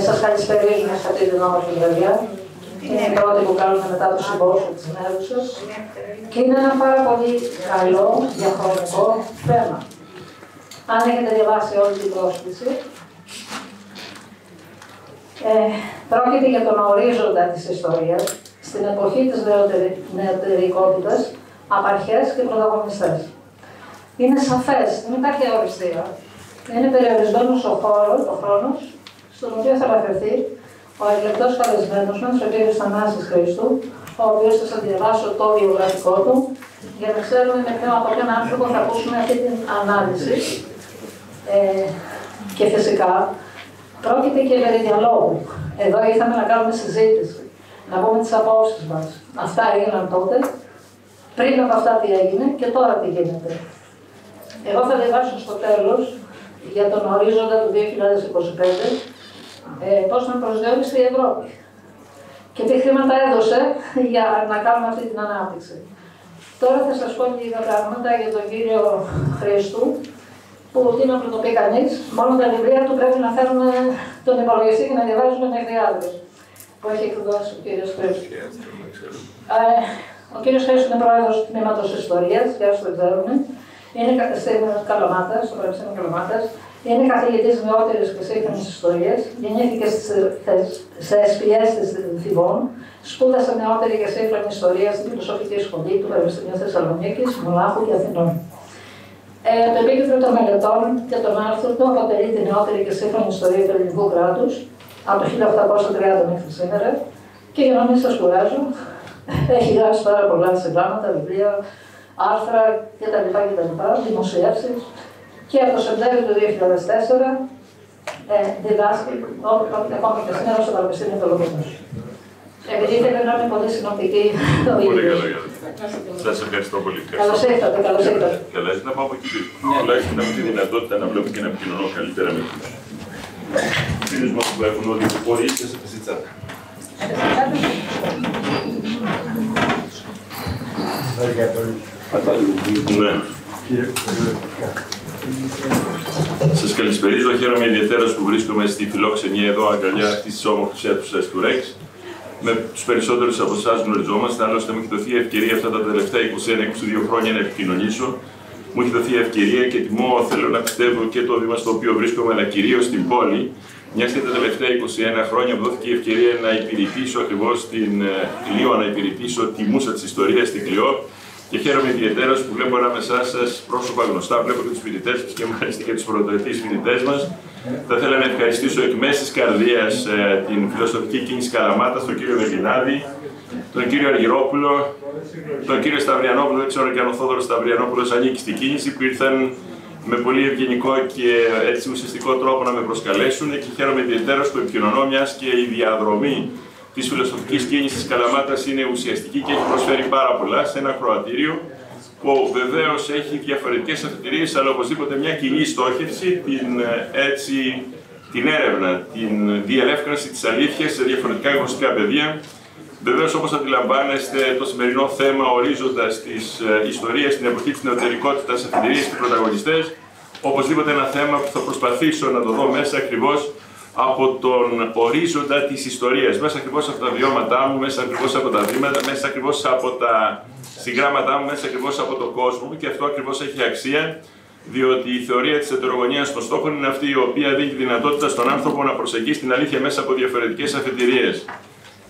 Σας καλησπερίζουμε σε αυτή την όμορφη βραδιά. Είναι η πρώτη που κάνουμε μετά το συμπόσιο της Νέουσας και είναι ένα πάρα πολύ καλό διαχρονικό θέμα. Αν έχετε διαβάσει όλη την πρόσκληση, πρόκειται για τον ορίζοντα της ιστορίας στην εποχή της νεωτερικότητας, απαρχές και πρωταγωνιστές. Είναι σαφές, δεν υπάρχει αοριστία. Είναι περιορισμένος ο χρόνος, στον οποίο θα αναφερθεί ο εκλεκτός καλεσμένος μας, ο κ. Θανάσης Χρήστου, ο οποίος θα σας διαβάσω το βιογραφικό του, για να ξέρουμε από ποιον άνθρωπο θα ακούσουμε αυτή την ανάλυση. Και φυσικά πρόκειται και περί διαλόγου. Εδώ ήρθαμε να κάνουμε συζήτηση, να πούμε τις απόψεις μας. Αυτά έγιναν τότε, πριν από αυτά τι έγινε και τώρα τι γίνεται. Εγώ θα διαβάσω στο τέλος για τον ορίζοντα του 2025 πώς να προσδιοριστεί η Ευρώπη και τι χρήματα έδωσε για να κάνουμε αυτή την ανάπτυξη. Τώρα θα σας πω λίγα πράγματα για τον κύριο Χρήστου, που τι να πρωτοπεί κανείς, μόνο τα βιβλία του πρέπει να φέρουν τον υπολογιστή και να διαβάζουμε μέχρι αύριο, που έχει εκδώσει ο κύριος Χρήστου. Ο κύριος Χρήστου είναι πρόεδρος του Τμήματος Ιστορίας, για όσους δεν ξέρουν. Είναι στην Καλαμάτα, στο Πανεπιστήμιο Καλαμάτας. Είναι καθηγητής νεότερης και σύγχρονης ιστορίας. Γεννήθηκε σε SPS της Θηβών. Σπούδασε νεότερη και σύγχρονη ιστορία στην Φιλοσοφική Σχολή του Πανεπιστημίου Θεσσαλονίκης, Μονάχου και Αθηνών. Το επίκεντρο των μελετών και των άρθρων του αποτελεί τη νεότερη και σύγχρονη ιστορία του ελληνικού κράτους από το 1830 μέχρι σήμερα. Και για να μην σας κουράζω, έχει γράψει πάρα πολλά συγγράμματα, βιβλία, άρθρα κτλ. Δημοσιεύσεις. Και από το Σεπτέμβριο του 2004 διδάσκει ακόμα και σήμερα στο Πανεπιστήμιο του Λογισμού. Επειδή ήθελα να είμαι πολύ συνοπτική το ίδιο. Σας ευχαριστώ πολύ. Καλώς ήρθατε, καλώς ήρθατε. Καλά, να πάω από εκεί πίσω. Τουλάχιστον να έχουμε τη δυνατότητα να βλέπω και να επικοινωνώ καλύτερα με τους φίλους μας που έχουν όλοι πορείς και σε αυτή τη τσάτα. Ναι. Σας καλησπερίζω. Χαίρομαι ιδιαίτερα που βρίσκομαι στη φιλόξενη εδώ αγκαλιά της όμορφης αίθουσας του ΡΕΞ. Με τους περισσότερους από εσάς γνωριζόμαστε, άλλωστε μου έχει δοθεί η ευκαιρία αυτά τα τελευταία 21-22 χρόνια να επικοινωνήσω. Μου έχει δοθεί η ευκαιρία και τιμώ, θέλω να πιστεύω, και το βήμα στο οποίο βρίσκομαι, αλλά κυρίως στην πόλη. Μιας και τα τελευταία 21 χρόνια μου δόθηκε η ευκαιρία να υπηρετήσω ακριβώς την Κλειό, να υπηρετήσω τη μούσα της ιστορίας στην Κλειό. Και χαίρομαι ιδιαίτερα που βλέπω ανάμεσά σας πρόσωπα γνωστά, βλέπω και τους φοιτητές μας και μάλιστα και τους πρωτοετής φοιτητές μας. Θα ήθελα να ευχαριστήσω εκ μέσης καρδίας την Φιλοσοφική Κίνηση Καλαμάτας, τον κύριο Βεργινάδη, τον κύριο Αργυρόπουλο, τον κύριο Σταυριανόπουλο, δεν ξέρω και αν ο Θόδωρος Σταυριανόπουλος ανήκει στην κίνηση, που ήρθαν με πολύ ευγενικό και έτσι ουσιαστικό τρόπο να με προσκαλέσουν και χαίρομαι ιδιαίτερα που επικοινωνώ, μιας και η διαδρομή της Φιλοσοφικής Κίνησης Καλαμάτας είναι ουσιαστική και έχει προσφέρει πάρα πολλά σε ένα ακροατήριο που βεβαίως έχει διαφορετικές αφετηρίες, αλλά οπωσδήποτε μια κοινή στόχευση, την έρευνα, την διελεύκανση της αλήθειας σε διαφορετικά γνωστικά πεδία. Βεβαίως, όπως αντιλαμβάνεστε, το σημερινό θέμα ορίζοντας της ιστορίας στην εποχή της νεωτερικότητας, αφετηρίες και πρωταγωνιστές, οπωσδήποτε ένα θέμα που θα προσπαθήσω να το δω μέσα ακριβώς από τον ορίζοντα της ιστορίας, μέσα ακριβώς από τα βιώματά μου, μέσα ακριβώς από τα βήματα, μέσα ακριβώς από τα συγγράμματά μου, μέσα ακριβώς από τον κόσμο μου, και αυτό ακριβώς έχει αξία, διότι η θεωρία της ετερογωνίας των στόχων είναι αυτή η οποία δίνει δυνατότητα στον άνθρωπο να προσεγγίσει την αλήθεια μέσα από διαφορετικές αφετηρίες.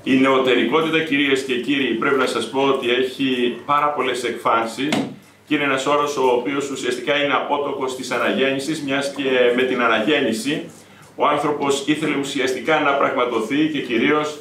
Η νεωτερικότητα, κυρίες και κύριοι, πρέπει να σας πω ότι έχει πάρα πολλές εκφάνσεις και είναι ένας όρος ο οποίος ουσιαστικά είναι απότοκος της αναγέννησης, μιας και με την αναγέννηση ο άνθρωπος ήθελε ουσιαστικά να πραγματοθεί και κυρίως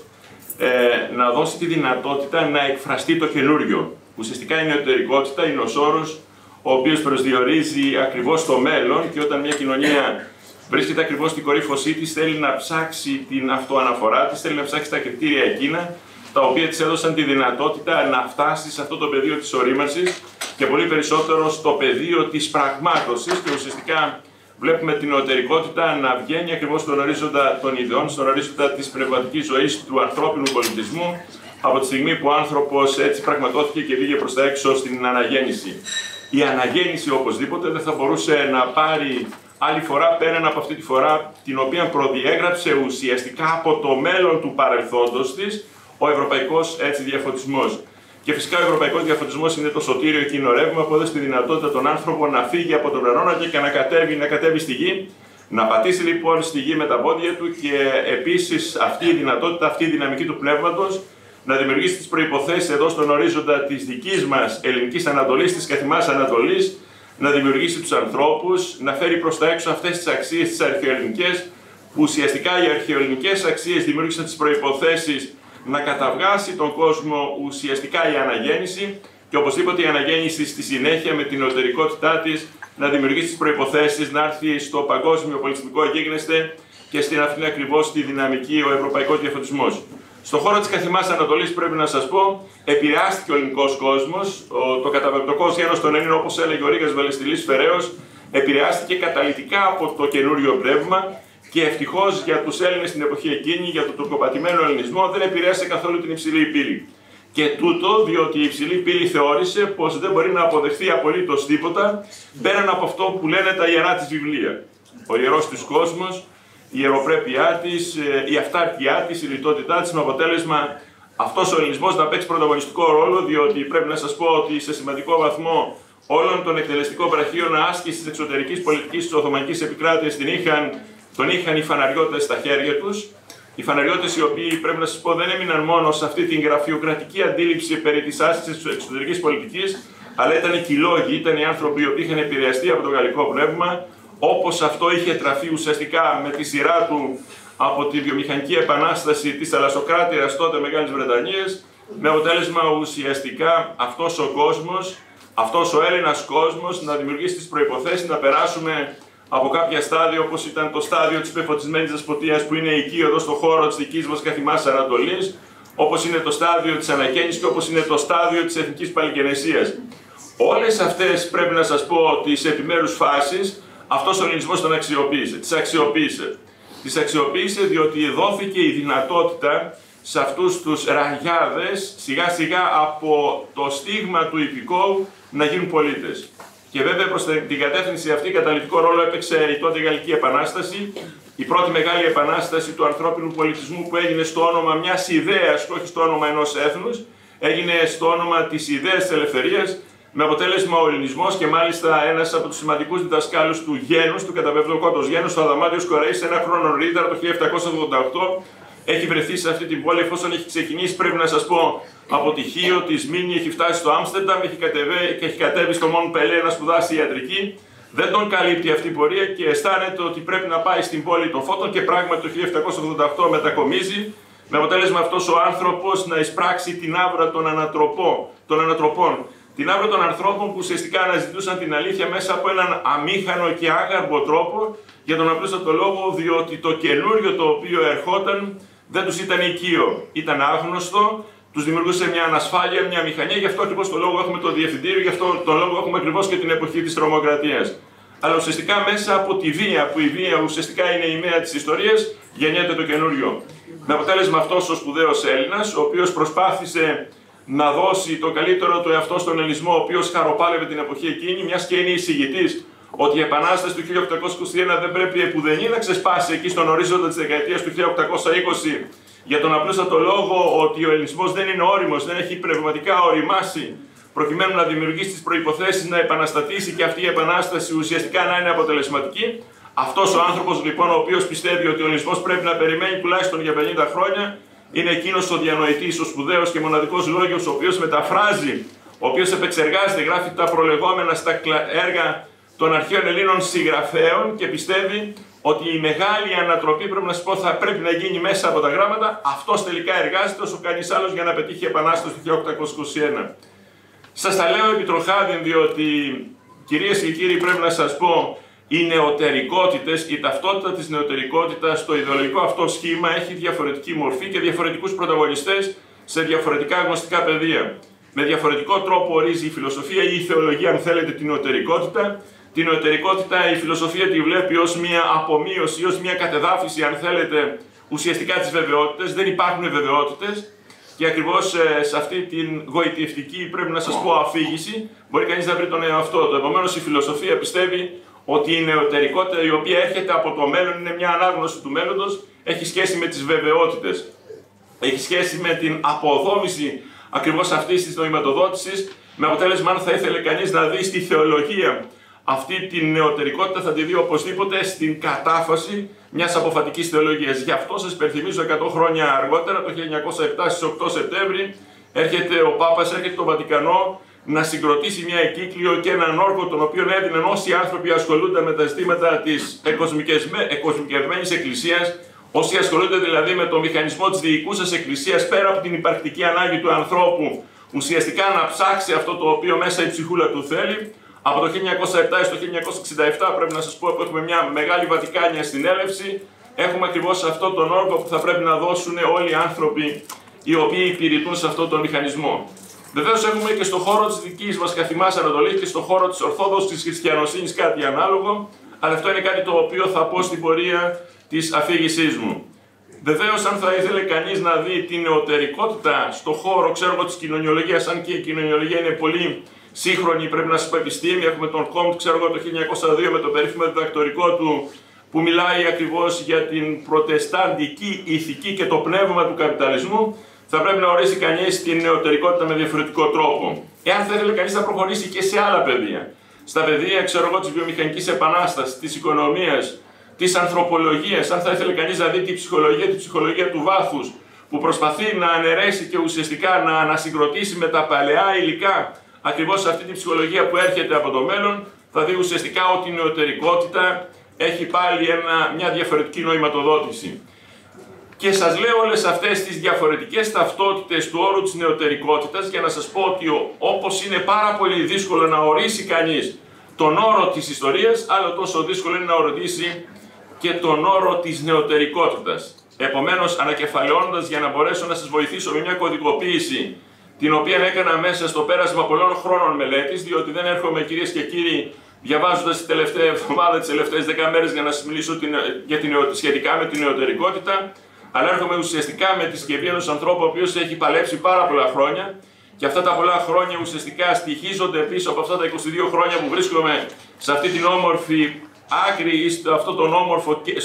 να δώσει τη δυνατότητα να εκφραστεί το καινούριο. Ουσιαστικά η νεωτερικότητα είναι ο όρος ο οποίος προσδιορίζει ακριβώς το μέλλον, και όταν μια κοινωνία βρίσκεται ακριβώς στην κορύφωσή της, θέλει να ψάξει την αυτοαναφορά της, θέλει να ψάξει τα κριτήρια εκείνα τα οποία της έδωσαν τη δυνατότητα να φτάσει σε αυτό το πεδίο της ορίμανσης και πολύ περισσότερο στο πεδίο της πραγμάτωσης, και ουσιαστικά βλέπουμε την νεωτερικότητα να βγαίνει ακριβώς στον ορίζοντα των ιδεών, στον ορίζοντα της πνευματικής ζωής του ανθρώπινου πολιτισμού, από τη στιγμή που ο άνθρωπος έτσι πραγματώθηκε και βγήκε προς τα έξω στην αναγέννηση. Η αναγέννηση οπωσδήποτε δεν θα μπορούσε να πάρει άλλη φορά πέραν από αυτή τη φορά, την οποία προδιέγραψε ουσιαστικά από το μέλλον του παρελθόντος της ο ευρωπαϊκός διαφωτισμός. Και φυσικά ο ευρωπαϊκός διαφωτισμός είναι το σωτήριο εκείνο ρεύμα που έδωσε τη δυνατότητα τον άνθρωπο να φύγει από τον ουρανό και να κατέβει στη γη, να πατήσει λοιπόν στη γη με τα πόδια του και επίσης αυτή η δυνατότητα, αυτή η δυναμική του πνεύματος να δημιουργήσει τις προϋποθέσεις εδώ στον ορίζοντα της δικής μας ελληνικής Ανατολής, της καθημάς Ανατολής, να δημιουργήσει τους ανθρώπους, να φέρει προς τα έξω αυτές τις αξίες τις αρχαιοελληνικές, που ουσιαστικά οι αρχαιοελληνικές αξίες δημιούργησαν τις προϋποθέσεις να καταβγάσει τον κόσμο ουσιαστικά η αναγέννηση και οπωσδήποτε η αναγέννηση στη συνέχεια με την εσωτερικότητά της να δημιουργήσει τις προϋποθέσεις να έρθει στο παγκόσμιο πολιτισμικό γίγνεσθε και στην αυτήν ακριβώς τη δυναμική ο ευρωπαϊκός διαφωτισμός. Στον χώρο της καθημάς Ανατολής πρέπει να σας πω, επηρεάστηκε ο ελληνικός κόσμος, το καταπεπτωτικό γένος των Ελλήνων, όπως έλεγε ο Ρήγας Βελεστηλής Φεραίος, επηρεάστηκε καταλυτικά από το καινούριο πνεύμα και ευτυχώς για τους Έλληνες στην εποχή εκείνη, για τον τουρκοπατημένο ελληνισμό, δεν επηρέασε καθόλου την υψηλή πύλη. Και τούτο διότι η υψηλή πύλη θεώρησε πως δεν μπορεί να αποδεχθεί απολύτως τίποτα πέραν από αυτό που λένε τα ιερά της βιβλία. Ο ιερός της κόσμος, η ιεροπρέπειά της, η αυτάρκειά της, η λιτότητά της, με αποτέλεσμα αυτός ο ελληνισμός να παίξει πρωταγωνιστικό ρόλο, διότι πρέπει να σας πω ότι σε σημαντικό βαθμό όλων των εκτελεστικών πραχείων άσκησης της εξωτερικής πολιτικής της Οθωμανικής επικράτειας τον είχαν οι φαναριώτες στα χέρια τους. Οι φαναριώτες οι οποίοι πρέπει να σας πω δεν έμειναν μόνο σε αυτή την γραφειοκρατική αντίληψη περί της άσκησης της εξωτερικής πολιτικής, αλλά ήταν και οι λόγοι, ήταν οι άνθρωποι οι οποίοι είχαν επηρεαστεί από το γαλλικό πνεύμα, όπως αυτό είχε τραφεί ουσιαστικά με τη σειρά του από τη βιομηχανική επανάσταση της θαλασσοκράτηρας τότε Μεγάλης Βρετανίας, με αποτέλεσμα ουσιαστικά αυτός ο κόσμος, αυτός ο Έλληνας κόσμος να δημιουργήσει τις προϋποθέσεις να περάσουμε από κάποια στάδια όπως ήταν το στάδιο της πεφωτισμένης δεσποτείας που είναι οικείο εδώ στον χώρο της δικής μας καθημάς Ανατολής, όπως είναι το στάδιο της ανακαίνησης και όπως είναι το στάδιο της εθνικής παλικενεσίας. Όλες αυτές πρέπει να σας πω τις επιμέρους φάσεις αυτός ο ελληνισμός τον αξιοποίησε. Τις αξιοποίησε διότι δόθηκε η δυνατότητα σε αυτούς τους ραγιάδες σιγά σιγά από το στίγμα του υπηκόου να γίνουν πολίτες. Και βέβαια προς την κατεύθυνση αυτή καταλυτικό ρόλο έπαιξε η τότε Γαλλική Επανάσταση, η πρώτη μεγάλη επανάσταση του ανθρώπινου πολιτισμού που έγινε στο όνομα μιας ιδέας και όχι στο όνομα ενός έθνους, έγινε στο όνομα της ιδέας της ελευθερίας, με αποτέλεσμα ο ελληνισμός και μάλιστα ένας από τους σημαντικούς διδασκάλους του γένους, του καταπεπτωτικού γένους, ο Αδαμάντιος Κοραής, ένα χρόνο νωρίτερα, το 1788, έχει βρεθεί σε αυτή την πόλη, εφόσον έχει ξεκινήσει, πρέπει να σας πω, από τη Χίο, τη Σμήνη, έχει φτάσει στο Άμστερνταμ, έχει κατέβει στο Μον Πελέ να σπουδάσει ιατρική. Δεν τον καλύπτει αυτή η πορεία και αισθάνεται ότι πρέπει να πάει στην πόλη των Φώτων και πράγματι το 1788 μετακομίζει, με αποτέλεσμα αυτός ο άνθρωπος να εισπράξει την άβρα των ανατροπών. Την άβρα των ανθρώπων που ουσιαστικά αναζητούσαν την αλήθεια μέσα από έναν αμήχανο και άγαρμπο τρόπο, για τον απλούστατο λόγο διότι το καινούριο το οποίο ερχόταν δεν τους ήταν οικείο, ήταν άγνωστο, τους δημιουργούσε μια ανασφάλεια, μια μηχανία, γι' αυτό ακριβώς το λόγο έχουμε το διευθυντήριο, γι' αυτό το λόγο έχουμε ακριβώς και την εποχή της τρομοκρατίας. Αλλά ουσιαστικά μέσα από τη βία, που η βία ουσιαστικά είναι η μέα της ιστορίας, γεννιέται το καινούριο. Με αποτέλεσμα αυτός ο σπουδαίος Έλληνας, ο οποίος προσπάθησε να δώσει το καλύτερο του εαυτό στον ελληνισμό, ο οποίος χαροπάλευε την εποχή εκείνη, μιας και είναι εισηγητής ότι η Επανάσταση του 1821 δεν πρέπει επουδενή να ξεσπάσει εκεί στον ορίζοντα της δεκαετίας του 1820, για τον απλούστατο λόγο ότι ο ελληνισμός δεν είναι όριμος, δεν έχει πνευματικά οριμάσει, προκειμένου να δημιουργήσει τις προϋποθέσεις να επαναστατήσει και αυτή η επανάσταση ουσιαστικά να είναι αποτελεσματική. Αυτός ο άνθρωπος λοιπόν, ο οποίος πιστεύει ότι ο ελληνισμός πρέπει να περιμένει τουλάχιστον για 50 χρόνια, είναι εκείνος ο διανοητής, ο σπουδαίος και μοναδικός λόγιος, ο οποίος μεταφράζει, ο οποίος επεξεργάζεται, γράφει τα προλεγόμενα στα έργα των αρχαίων Ελλήνων συγγραφέων και πιστεύει ότι η μεγάλη ανατροπή, πρέπει να σας πω, θα πρέπει να γίνει μέσα από τα γράμματα. Αυτός τελικά εργάζεται όσο κανείς άλλος για να πετύχει η Επανάσταση του 1821. Σας τα λέω επιτροχάδιν, διότι κυρίες και κύριοι, πρέπει να σας πω, οι νεωτερικότητες, η ταυτότητα της νεωτερικότητας, το ιδεολογικό αυτό σχήμα έχει διαφορετική μορφή και διαφορετικούς πρωταγωνιστές σε διαφορετικά γνωστικά πεδία. Με διαφορετικό τρόπο ορίζει η φιλοσοφία ή η θεολογία, αν θέλετε, την νεωτερικότητα. Την νεωτερικότητα η φιλοσοφία τη βλέπει ως μια απομείωση, ως μια κατεδάφιση, αν θέλετε, ουσιαστικά τις βεβαιότητες. Δεν υπάρχουν βεβαιότητες. Και ακριβώς σε αυτή την γοητευτική, πρέπει να σας πω, αφήγηση, μπορεί κανείς να βρει τον εαυτό του. Επομένως, η φιλοσοφία πιστεύει ότι η νεωτερικότητα, η οποία έρχεται από το μέλλον, είναι μια ανάγνωση του μέλλοντος, έχει σχέση με τις βεβαιότητες. Έχει σχέση με την αποδόμηση ακριβώς αυτής της νοηματοδότησης, με αποτέλεσμα, αν θα ήθελε κανείς να δει στη θεολογία αυτή την νεωτερικότητα, θα τη δει οπωσδήποτε στην κατάφαση μιας αποφατικής θεολογίας. Γι' αυτό σας υπενθυμίζω 100 χρόνια αργότερα, το 1907 στις 8 Σεπτέμβρη, έρχεται ο Πάπας, έρχεται το Βατικανό να συγκροτήσει μια εκύκλιο και έναν όρκο, τον οποίο έδιναν όσοι άνθρωποι ασχολούνται με τα ζητήματα της εκοσμικευμένης Εκκλησίας, όσοι ασχολούνται δηλαδή με το μηχανισμό της διοικούσας Εκκλησίας, πέρα από την υπαρκτική ανάγκη του ανθρώπου, ουσιαστικά να ψάξει αυτό το οποίο μέσα η ψυχούλα του θέλει. Από το 1907 έως το 1967 πρέπει να σας πω που έχουμε μια μεγάλη Βατικάνια στην έλευση. Έχουμε ακριβώς αυτό τον όρκο που θα πρέπει να δώσουν όλοι οι άνθρωποι οι οποίοι υπηρετούν σε αυτόν τον μηχανισμό. Βεβαίως έχουμε και στον χώρο της δικής μας καθημάς Ανατολής και στον χώρο της Ορθόδοξης Χριστιανοσύνης κάτι ανάλογο, αλλά αυτό είναι κάτι το οποίο θα πω στην πορεία της αφήγησής μου. Βεβαίως, αν θα ήθελε κανείς να δει την νεωτερικότητα στον χώρο, της κοινωνιολογίας, αν και η κοινωνιολογία είναι πολύ σύγχρονη, πρέπει να σας πω επιστήμη, έχουμε τον Κόμπτ, το 1902 με το περίφημο διδακτορικό του, που μιλάει ακριβώς για την προτεσταντική ηθική και το πνεύμα του καπιταλισμού, θα πρέπει να ορίσει κανείς την νεωτερικότητα με διαφορετικό τρόπο. Εάν θα ήθελε κανείς να προχωρήσει και σε άλλα πεδία, στα πεδία, της βιομηχανικής επανάστασης, της οικονομίας, της ανθρωπολογίας, αν θα ήθελε κανείς να δει τη ψυχολογία του βάθους, που προσπαθεί να αναιρέσει και ουσιαστικά να ανασυγκροτήσει με τα παλαιά υλικά ακριβώς αυτή τη ψυχολογία που έρχεται από το μέλλον, θα δει ουσιαστικά ότι η νεωτερικότητα έχει πάλι μια διαφορετική νοηματοδότηση. Και σας λέω όλες αυτές τις διαφορετικές ταυτότητες του όρου της νεωτερικότητας για να σας πω ότι όπως είναι πάρα πολύ δύσκολο να ορίσει κανείς τον όρο της ιστορίας, άλλο τόσο δύσκολο είναι να ορίσει και τον όρο της νεωτερικότητας. Επομένως, ανακεφαλαιώνοντας, για να μπορέσω να σας βοηθήσω με μια κωδικοποίηση, την οποία έκανα μέσα στο πέρασμα πολλών χρόνων μελέτης, διότι δεν έρχομαι, κυρίες και κύριοι, διαβάζοντας την τελευταία εβδομάδα, τις τελευταίες 10 μέρες, για να σας μιλήσω σχετικά με την νεωτερικότητα, αλλά έρχομαι ουσιαστικά με τη συσκευή ενός ανθρώπου, ο οποίος έχει παλέψει πάρα πολλά χρόνια, και αυτά τα πολλά χρόνια ουσιαστικά στοιχίζονται πίσω από αυτά τα 22 χρόνια που βρίσκομαι σε αυτή την όμορφη άκρη ή στο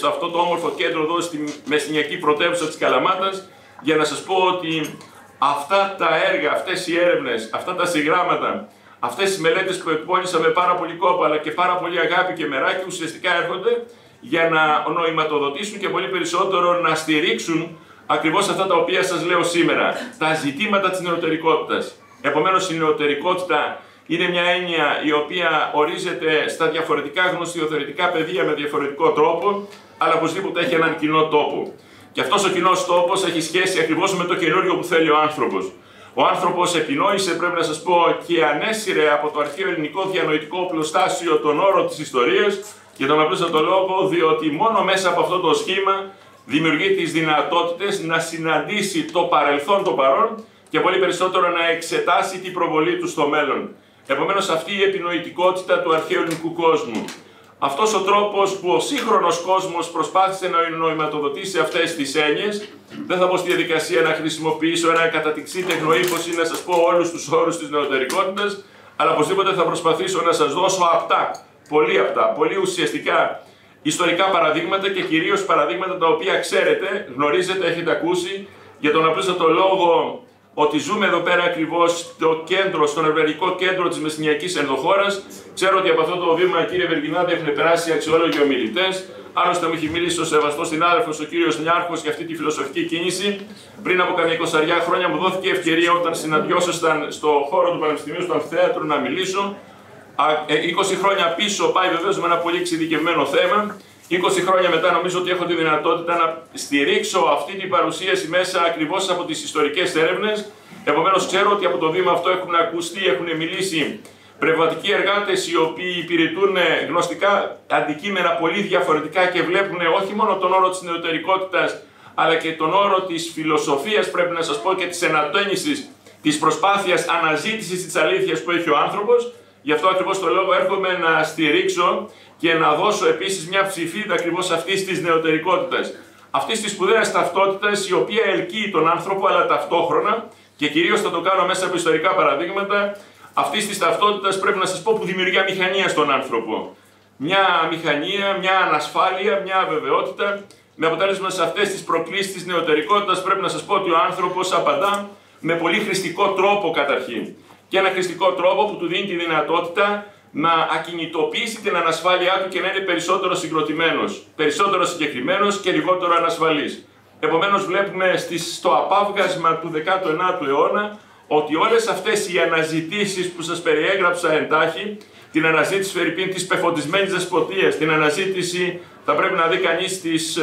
αυτό το όμορφο κέντρο εδώ στη μεσηνιακή πρωτεύουσα της Καλαμάτας, για να σας πω ότι αυτά τα έργα, αυτές οι έρευνες, αυτά τα συγγράμματα, αυτές οι μελέτες που εκπώνησα με πάρα πολύ κόπο αλλά και πάρα πολύ αγάπη και μεράκι, ουσιαστικά έρχονται για να νοηματοδοτήσουν και πολύ περισσότερο να στηρίξουν ακριβώς αυτά τα οποία σας λέω σήμερα, τα ζητήματα της νεωτερικότητας. Επομένως, η νεωτερικότητα είναι μια έννοια η οποία ορίζεται στα διαφορετικά γνωστιοθεωρητικά πεδία με διαφορετικό τρόπο, αλλά οπωσδήποτε έχει έναν κοινό τόπο. Και αυτός ο κοινός τόπος έχει σχέση ακριβώς με το καινούριο που θέλει ο άνθρωπος. Ο άνθρωπος επινόησε, πρέπει να σας πω, και ανέσυρε από το αρχαίο ελληνικό διανοητικό οπλοστάσιο τον όρο της ιστορίας, για τον απλούστατο λόγο, διότι μόνο μέσα από αυτό το σχήμα δημιουργεί τις δυνατότητες να συναντήσει το παρελθόν, το παρόν, και πολύ περισσότερο να εξετάσει την προβολή του στο μέλλον. Επομένως, αυτή η επινοητικότητα του αρχαίου ελληνικού κόσμου, αυτός ο τρόπος που ο σύγχρονος κόσμος προσπάθησε να νοηματοδοτήσει αυτές τις έννοιες, δεν θα πω στη διαδικασία να χρησιμοποιήσω ένα κατατιξί τεχνοήφος ή να σας πω όλους τους όρους της νεωτερικότητας, αλλά οπωσδήποτε θα προσπαθήσω να σας δώσω απτά, πολύ ουσιαστικά ιστορικά παραδείγματα και κυρίως παραδείγματα τα οποία ξέρετε, γνωρίζετε, έχετε ακούσει, για τον απλούστατο λόγο ότι ζούμε εδώ πέρα ακριβώς στο κέντρο, στον ευρωπαϊκό κέντρο της μεσηνιακής ενδοχώρας. Ξέρω ότι από αυτό το βήμα, κύριε Βεργινάτη, έχουν περάσει αξιόλογοι ομιλητές. Άλλωστε, μου έχει μιλήσει ο σεβαστός συνάδελφος, ο κύριος Νιάρχος, για αυτή τη φιλοσοφική κίνηση. Πριν από καμιά 20 χρόνια μου δόθηκε ευκαιρία, όταν συναντιόσασταν στο χώρο του Πανεπιστημίου, στο αμφιθέατρο, να μιλήσω. 20 χρόνια πίσω πάει βεβαίως με ένα πολύ εξειδικευμένο θέμα. 20 χρόνια μετά νομίζω ότι έχω τη δυνατότητα να στηρίξω αυτή την παρουσίαση μέσα ακριβώς από τις ιστορικές έρευνες. Επομένως, ξέρω ότι από το βήμα αυτό έχουν ακουστεί, έχουν μιλήσει πνευματικοί εργάτες οι οποίοι υπηρετούν γνωστικά αντικείμενα πολύ διαφορετικά και βλέπουν όχι μόνο τον όρο της νεωτερικότητας, αλλά και τον όρο της φιλοσοφίας, πρέπει να σας πω, και της ενατένισης της προσπάθειας αναζήτησης της αλήθειας που έχει ο άνθρωπος. Γι' αυτό ακριβώς το λόγο έρχομαι να στηρίξω και να δώσω επίσης μια ψηφίδα ακριβώς αυτής της νεωτερικότητας. Αυτής της σπουδαίας ταυτότητας, η οποία ελκύει τον άνθρωπο, αλλά ταυτόχρονα, και κυρίως θα το κάνω μέσα από ιστορικά παραδείγματα, αυτής της ταυτότητας πρέπει να σας πω που δημιουργεί αμηχανία στον άνθρωπο. μια μηχανία, μια ανασφάλεια, μια αβεβαιότητα. Με αποτέλεσμα σε αυτές τις προκλήσεις της νεωτερικότητας πρέπει να σας πω ότι ο άνθρωπος απαντά με πολύ χρηστικό τρόπο καταρχήν. Και ένα χρηστικό τρόπο που του δίνει τη δυνατότητα να ακινητοποιήσει την ανασφάλειά του και να είναι περισσότερο συγκροτημένος, περισσότερο συγκεκριμένος και λιγότερο ανασφαλής. Επομένως βλέπουμε στο απάβγασμα του 19ου αιώνα ότι όλες αυτές οι αναζητήσεις που σας περιέγραψα εντάχει, την αναζήτηση φερειπίν της πεφωτισμένης δεσποτείας, την αναζήτηση θα πρέπει να δει κανείς της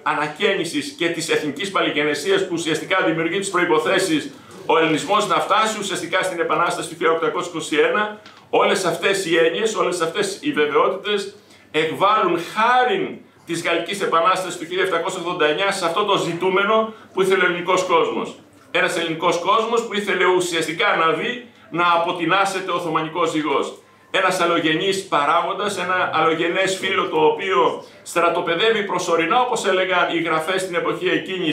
ανακαίνησης και της εθνικής παλιγενεσίας που ουσιαστικά δημιουργεί τις προϋποθέσεις ο ελληνισμός να φτάσει ουσιαστικά στην Επανάσταση του 1821, όλες αυτές οι έννοιες, όλες αυτές οι βεβαιότητες εκβάλλουν χάριν της Γαλλικής Επανάστασης του 1789 σε αυτό το ζητούμενο που ήθελε ο ελληνικός κόσμος. Ένας ελληνικός κόσμος που ήθελε ουσιαστικά να δει να αποτινάσεται ο Οθωμανικός ζυγός. Ένας αλλογενής παράγοντας, ένα αλλογενές φύλλο το οποίο στρατοπεδεύει προσωρινά, όπως έλεγαν οι γραφές στην εποχή εκείνη,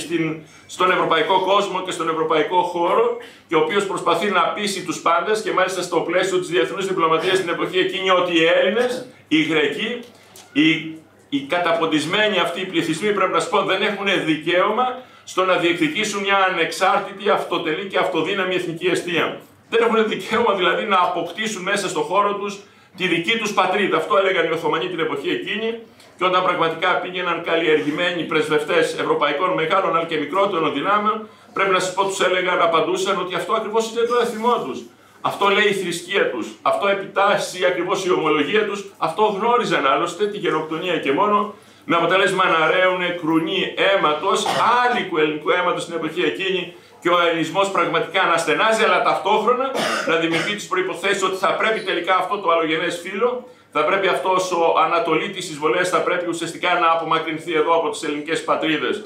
στον ευρωπαϊκό κόσμο και στον ευρωπαϊκό χώρο, και ο οποίος προσπαθεί να πείσει τους πάντες και μάλιστα στο πλαίσιο της διεθνούς διπλωματίας στην εποχή εκείνη ότι οι Έλληνες, οι Γρεκοί, οι καταποντισμένοι αυτοί οι πληθυσμοί, πρέπει να σου πω, δεν έχουν δικαίωμα στο να διεκδικήσουν μια ανεξάρτητη, αυτοτελή και αυτοδύναμη εθνική αιστεία. Δεν έχουν δικαίωμα δηλαδή να αποκτήσουν μέσα στον χώρο τους τη δική τους πατρίδα. Αυτό έλεγαν οι Οθωμανοί την εποχή εκείνη, και όταν πραγματικά πήγαιναν καλλιεργημένοι πρεσβευτές ευρωπαϊκών μεγάλων αλλά και μικρότερων δυνάμεων, πρέπει να σας πω, τους έλεγαν, απαντούσαν ότι αυτό ακριβώς είναι το έθιμό τους. Αυτό λέει η θρησκεία τους. Αυτό επιτάσσει ακριβώς η ομολογία τους. Αυτό γνώριζαν άλλωστε, τη γενοκτονία και μόνο, με αποτέλεσμα να ρέουν κρουνοί αίματος, άλικου ελληνικού αίματος στην εποχή εκείνη, και ο ελληνισμός πραγματικά να στενάζει, αλλά ταυτόχρονα να δημιουργεί τις προϋποθέσεις ότι θα πρέπει τελικά αυτό το αλλογενές φύλλο, θα πρέπει αυτός ο ανατολίτης εισβολέας, θα πρέπει ουσιαστικά να απομακρυνθεί εδώ από τις ελληνικές πατρίδες.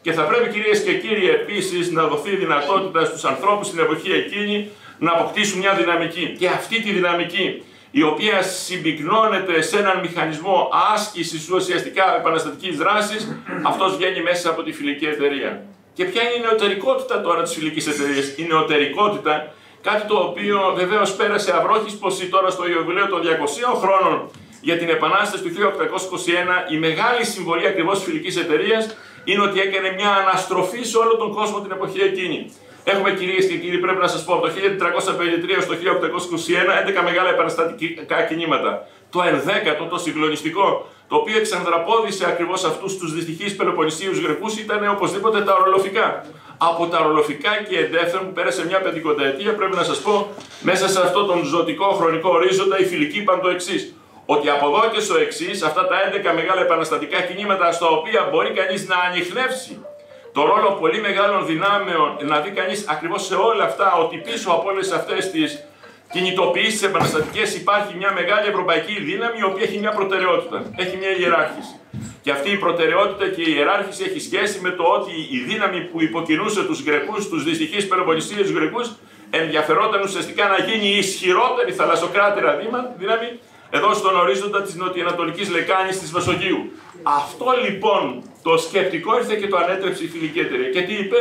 Και θα πρέπει, κυρίες και κύριοι, επίσης να δοθεί δυνατότητα στους ανθρώπους στην εποχή εκείνη να αποκτήσουν μια δυναμική. Και αυτή τη δυναμική, η οποία συμπυκνώνεται σε έναν μηχανισμό άσκησης ουσιαστικά επαναστατικής δράσης, αυτός βγαίνει μέσα από τη φιλική εταιρεία. Και ποια είναι η νεωτερικότητα τώρα της φιλικής εταιρείας? Η νεωτερικότητα, κάτι το οποίο βεβαίως πέρασε αυρόχισπος τώρα στο ιουβιλέο των 200 χρόνων για την Επανάσταση του 1821, η μεγάλη συμβολή ακριβώς της φιλικής εταιρείας είναι ότι έκανε μια αναστροφή σε όλο τον κόσμο την εποχή εκείνη. Έχουμε, κυρίες και κύριοι, πρέπει να σας πω, από το 1453 στο 1821, 11 μεγάλα επαναστατικά κινήματα. Το 11ο, το συγκλονιστικό, το οποίο εξανδραπώδησε ακριβώς αυτούς τους δυστυχείς Πελοποννησίους Γρεκούς, ήταν οπωσδήποτε τα ορολοφικά. Από τα ορολοφικά και εντεύθεν που πέρασε μια 50ετία, πρέπει να σας πω, μέσα σε αυτόν τον ζωτικό χρονικό ορίζοντα, οι φιλικοί είπαν το εξής. Ότι από εδώ και στο εξής, αυτά τα 11 μεγάλα επαναστατικά κινήματα, στα οποία μπορεί κανείς να ανιχνεύσει το ρόλο πολύ μεγάλων δυνάμεων, να δει κανείς ακριβώς σε όλα αυτά ότι πίσω από όλες αυτές τις κινητοποιήσεις επαναστατικές υπάρχει μια μεγάλη ευρωπαϊκή δύναμη, η οποία έχει μια προτεραιότητα, έχει μια ιεράρχηση. Και αυτή η προτεραιότητα και η ιεράρχηση έχει σχέση με το ότι η δύναμη που υποκινούσε τους Γρεκούς, τους δυστυχείς Πελοποννησίους Γρεκούς, ενδιαφερόταν ουσιαστικά να γίνει η ισχυρότερη θαλασσοκράτηρα δύναμη εδώ στον ορίζοντα της νοτιοανατολικής λεκάνης της Μεσογείου. Αυτό λοιπόν το σκεπτικό ήρθε και το ανέτρεψε η φιλική εταιρεία. Και τι είπε?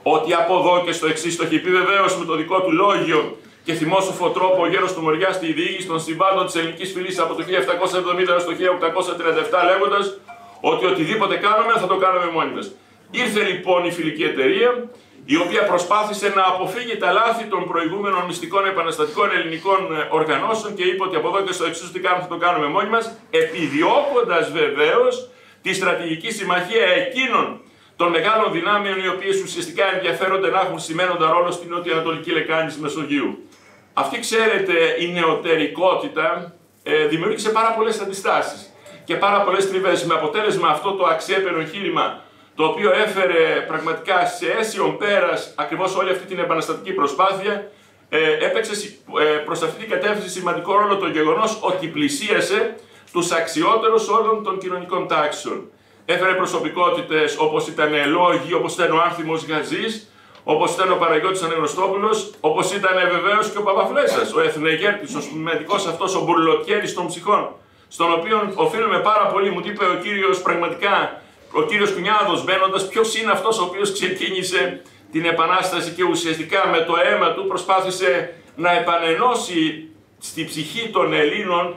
Ότι από εδώ και στο εξής, το έχει πει βεβαίως με το δικό του λόγιο και θυμόσοφο τρόπο ο γέρος του Μοριά στη διήγηση των συμβάντων της ελληνικής φυλής από το 1770 έως το 1837, λέγοντας ότι οτιδήποτε κάνουμε θα το κάνουμε μόνοι μας. Ήρθε λοιπόν η φιλική εταιρεία, η οποία προσπάθησε να αποφύγει τα λάθη των προηγούμενων μυστικών επαναστατικών ελληνικών οργανώσεων και είπε ότι από εδώ και στο εξής τι κάνουμε θα το κάνουμε μόνοι μας, επιδιώκοντας βεβαίως τη στρατηγική συμμαχία εκείνων των μεγάλων δυνάμεων, οι οποίες ουσιαστικά ενδιαφέρονται να έχουν σημαίνοντα ρόλο στην νοτιοανατολική λεκάνη της Μεσογείου. Αυτή, ξέρετε, η νεωτερικότητα δημιούργησε πάρα πολλές αντιστάσεις και πάρα πολλές τριβές, με αποτέλεσμα αυτό το αξιέπαινο εγχείρημα, το οποίο έφερε πραγματικά σε αίσιον πέρας ακριβώς όλη αυτή την επαναστατική προσπάθεια, έπαιξε προς αυτή την κατεύθυνση σημαντικό ρόλο το γεγονός ότι πλησίασε τους αξιότερους όλων των κοινωνικών τάξεων. Έφερε προσωπικότητες όπως ήταν λόγοι, όπως ήταν ο Άνθιμος Γαζής, όπως ήταν ο Παναγιώτης Ανεγνωστόπουλος, όπως ήταν βεβαίως και ο Παπαφλέσσας, ο εθνεγέρτης, ο σπουδαιμετικός αυτός, ο μπουρλοτιέρης των ψυχών, στον οποίο οφείλουμε πάρα πολύ. Μου είπε ο κύριος, πραγματικά, ο κύριος Κουνιάδος μπαίνοντας, ποιος είναι αυτός ο οποίος ξεκίνησε την Επανάσταση και ουσιαστικά με το αίμα του προσπάθησε να επανενώσει στη ψυχή των Ελλήνων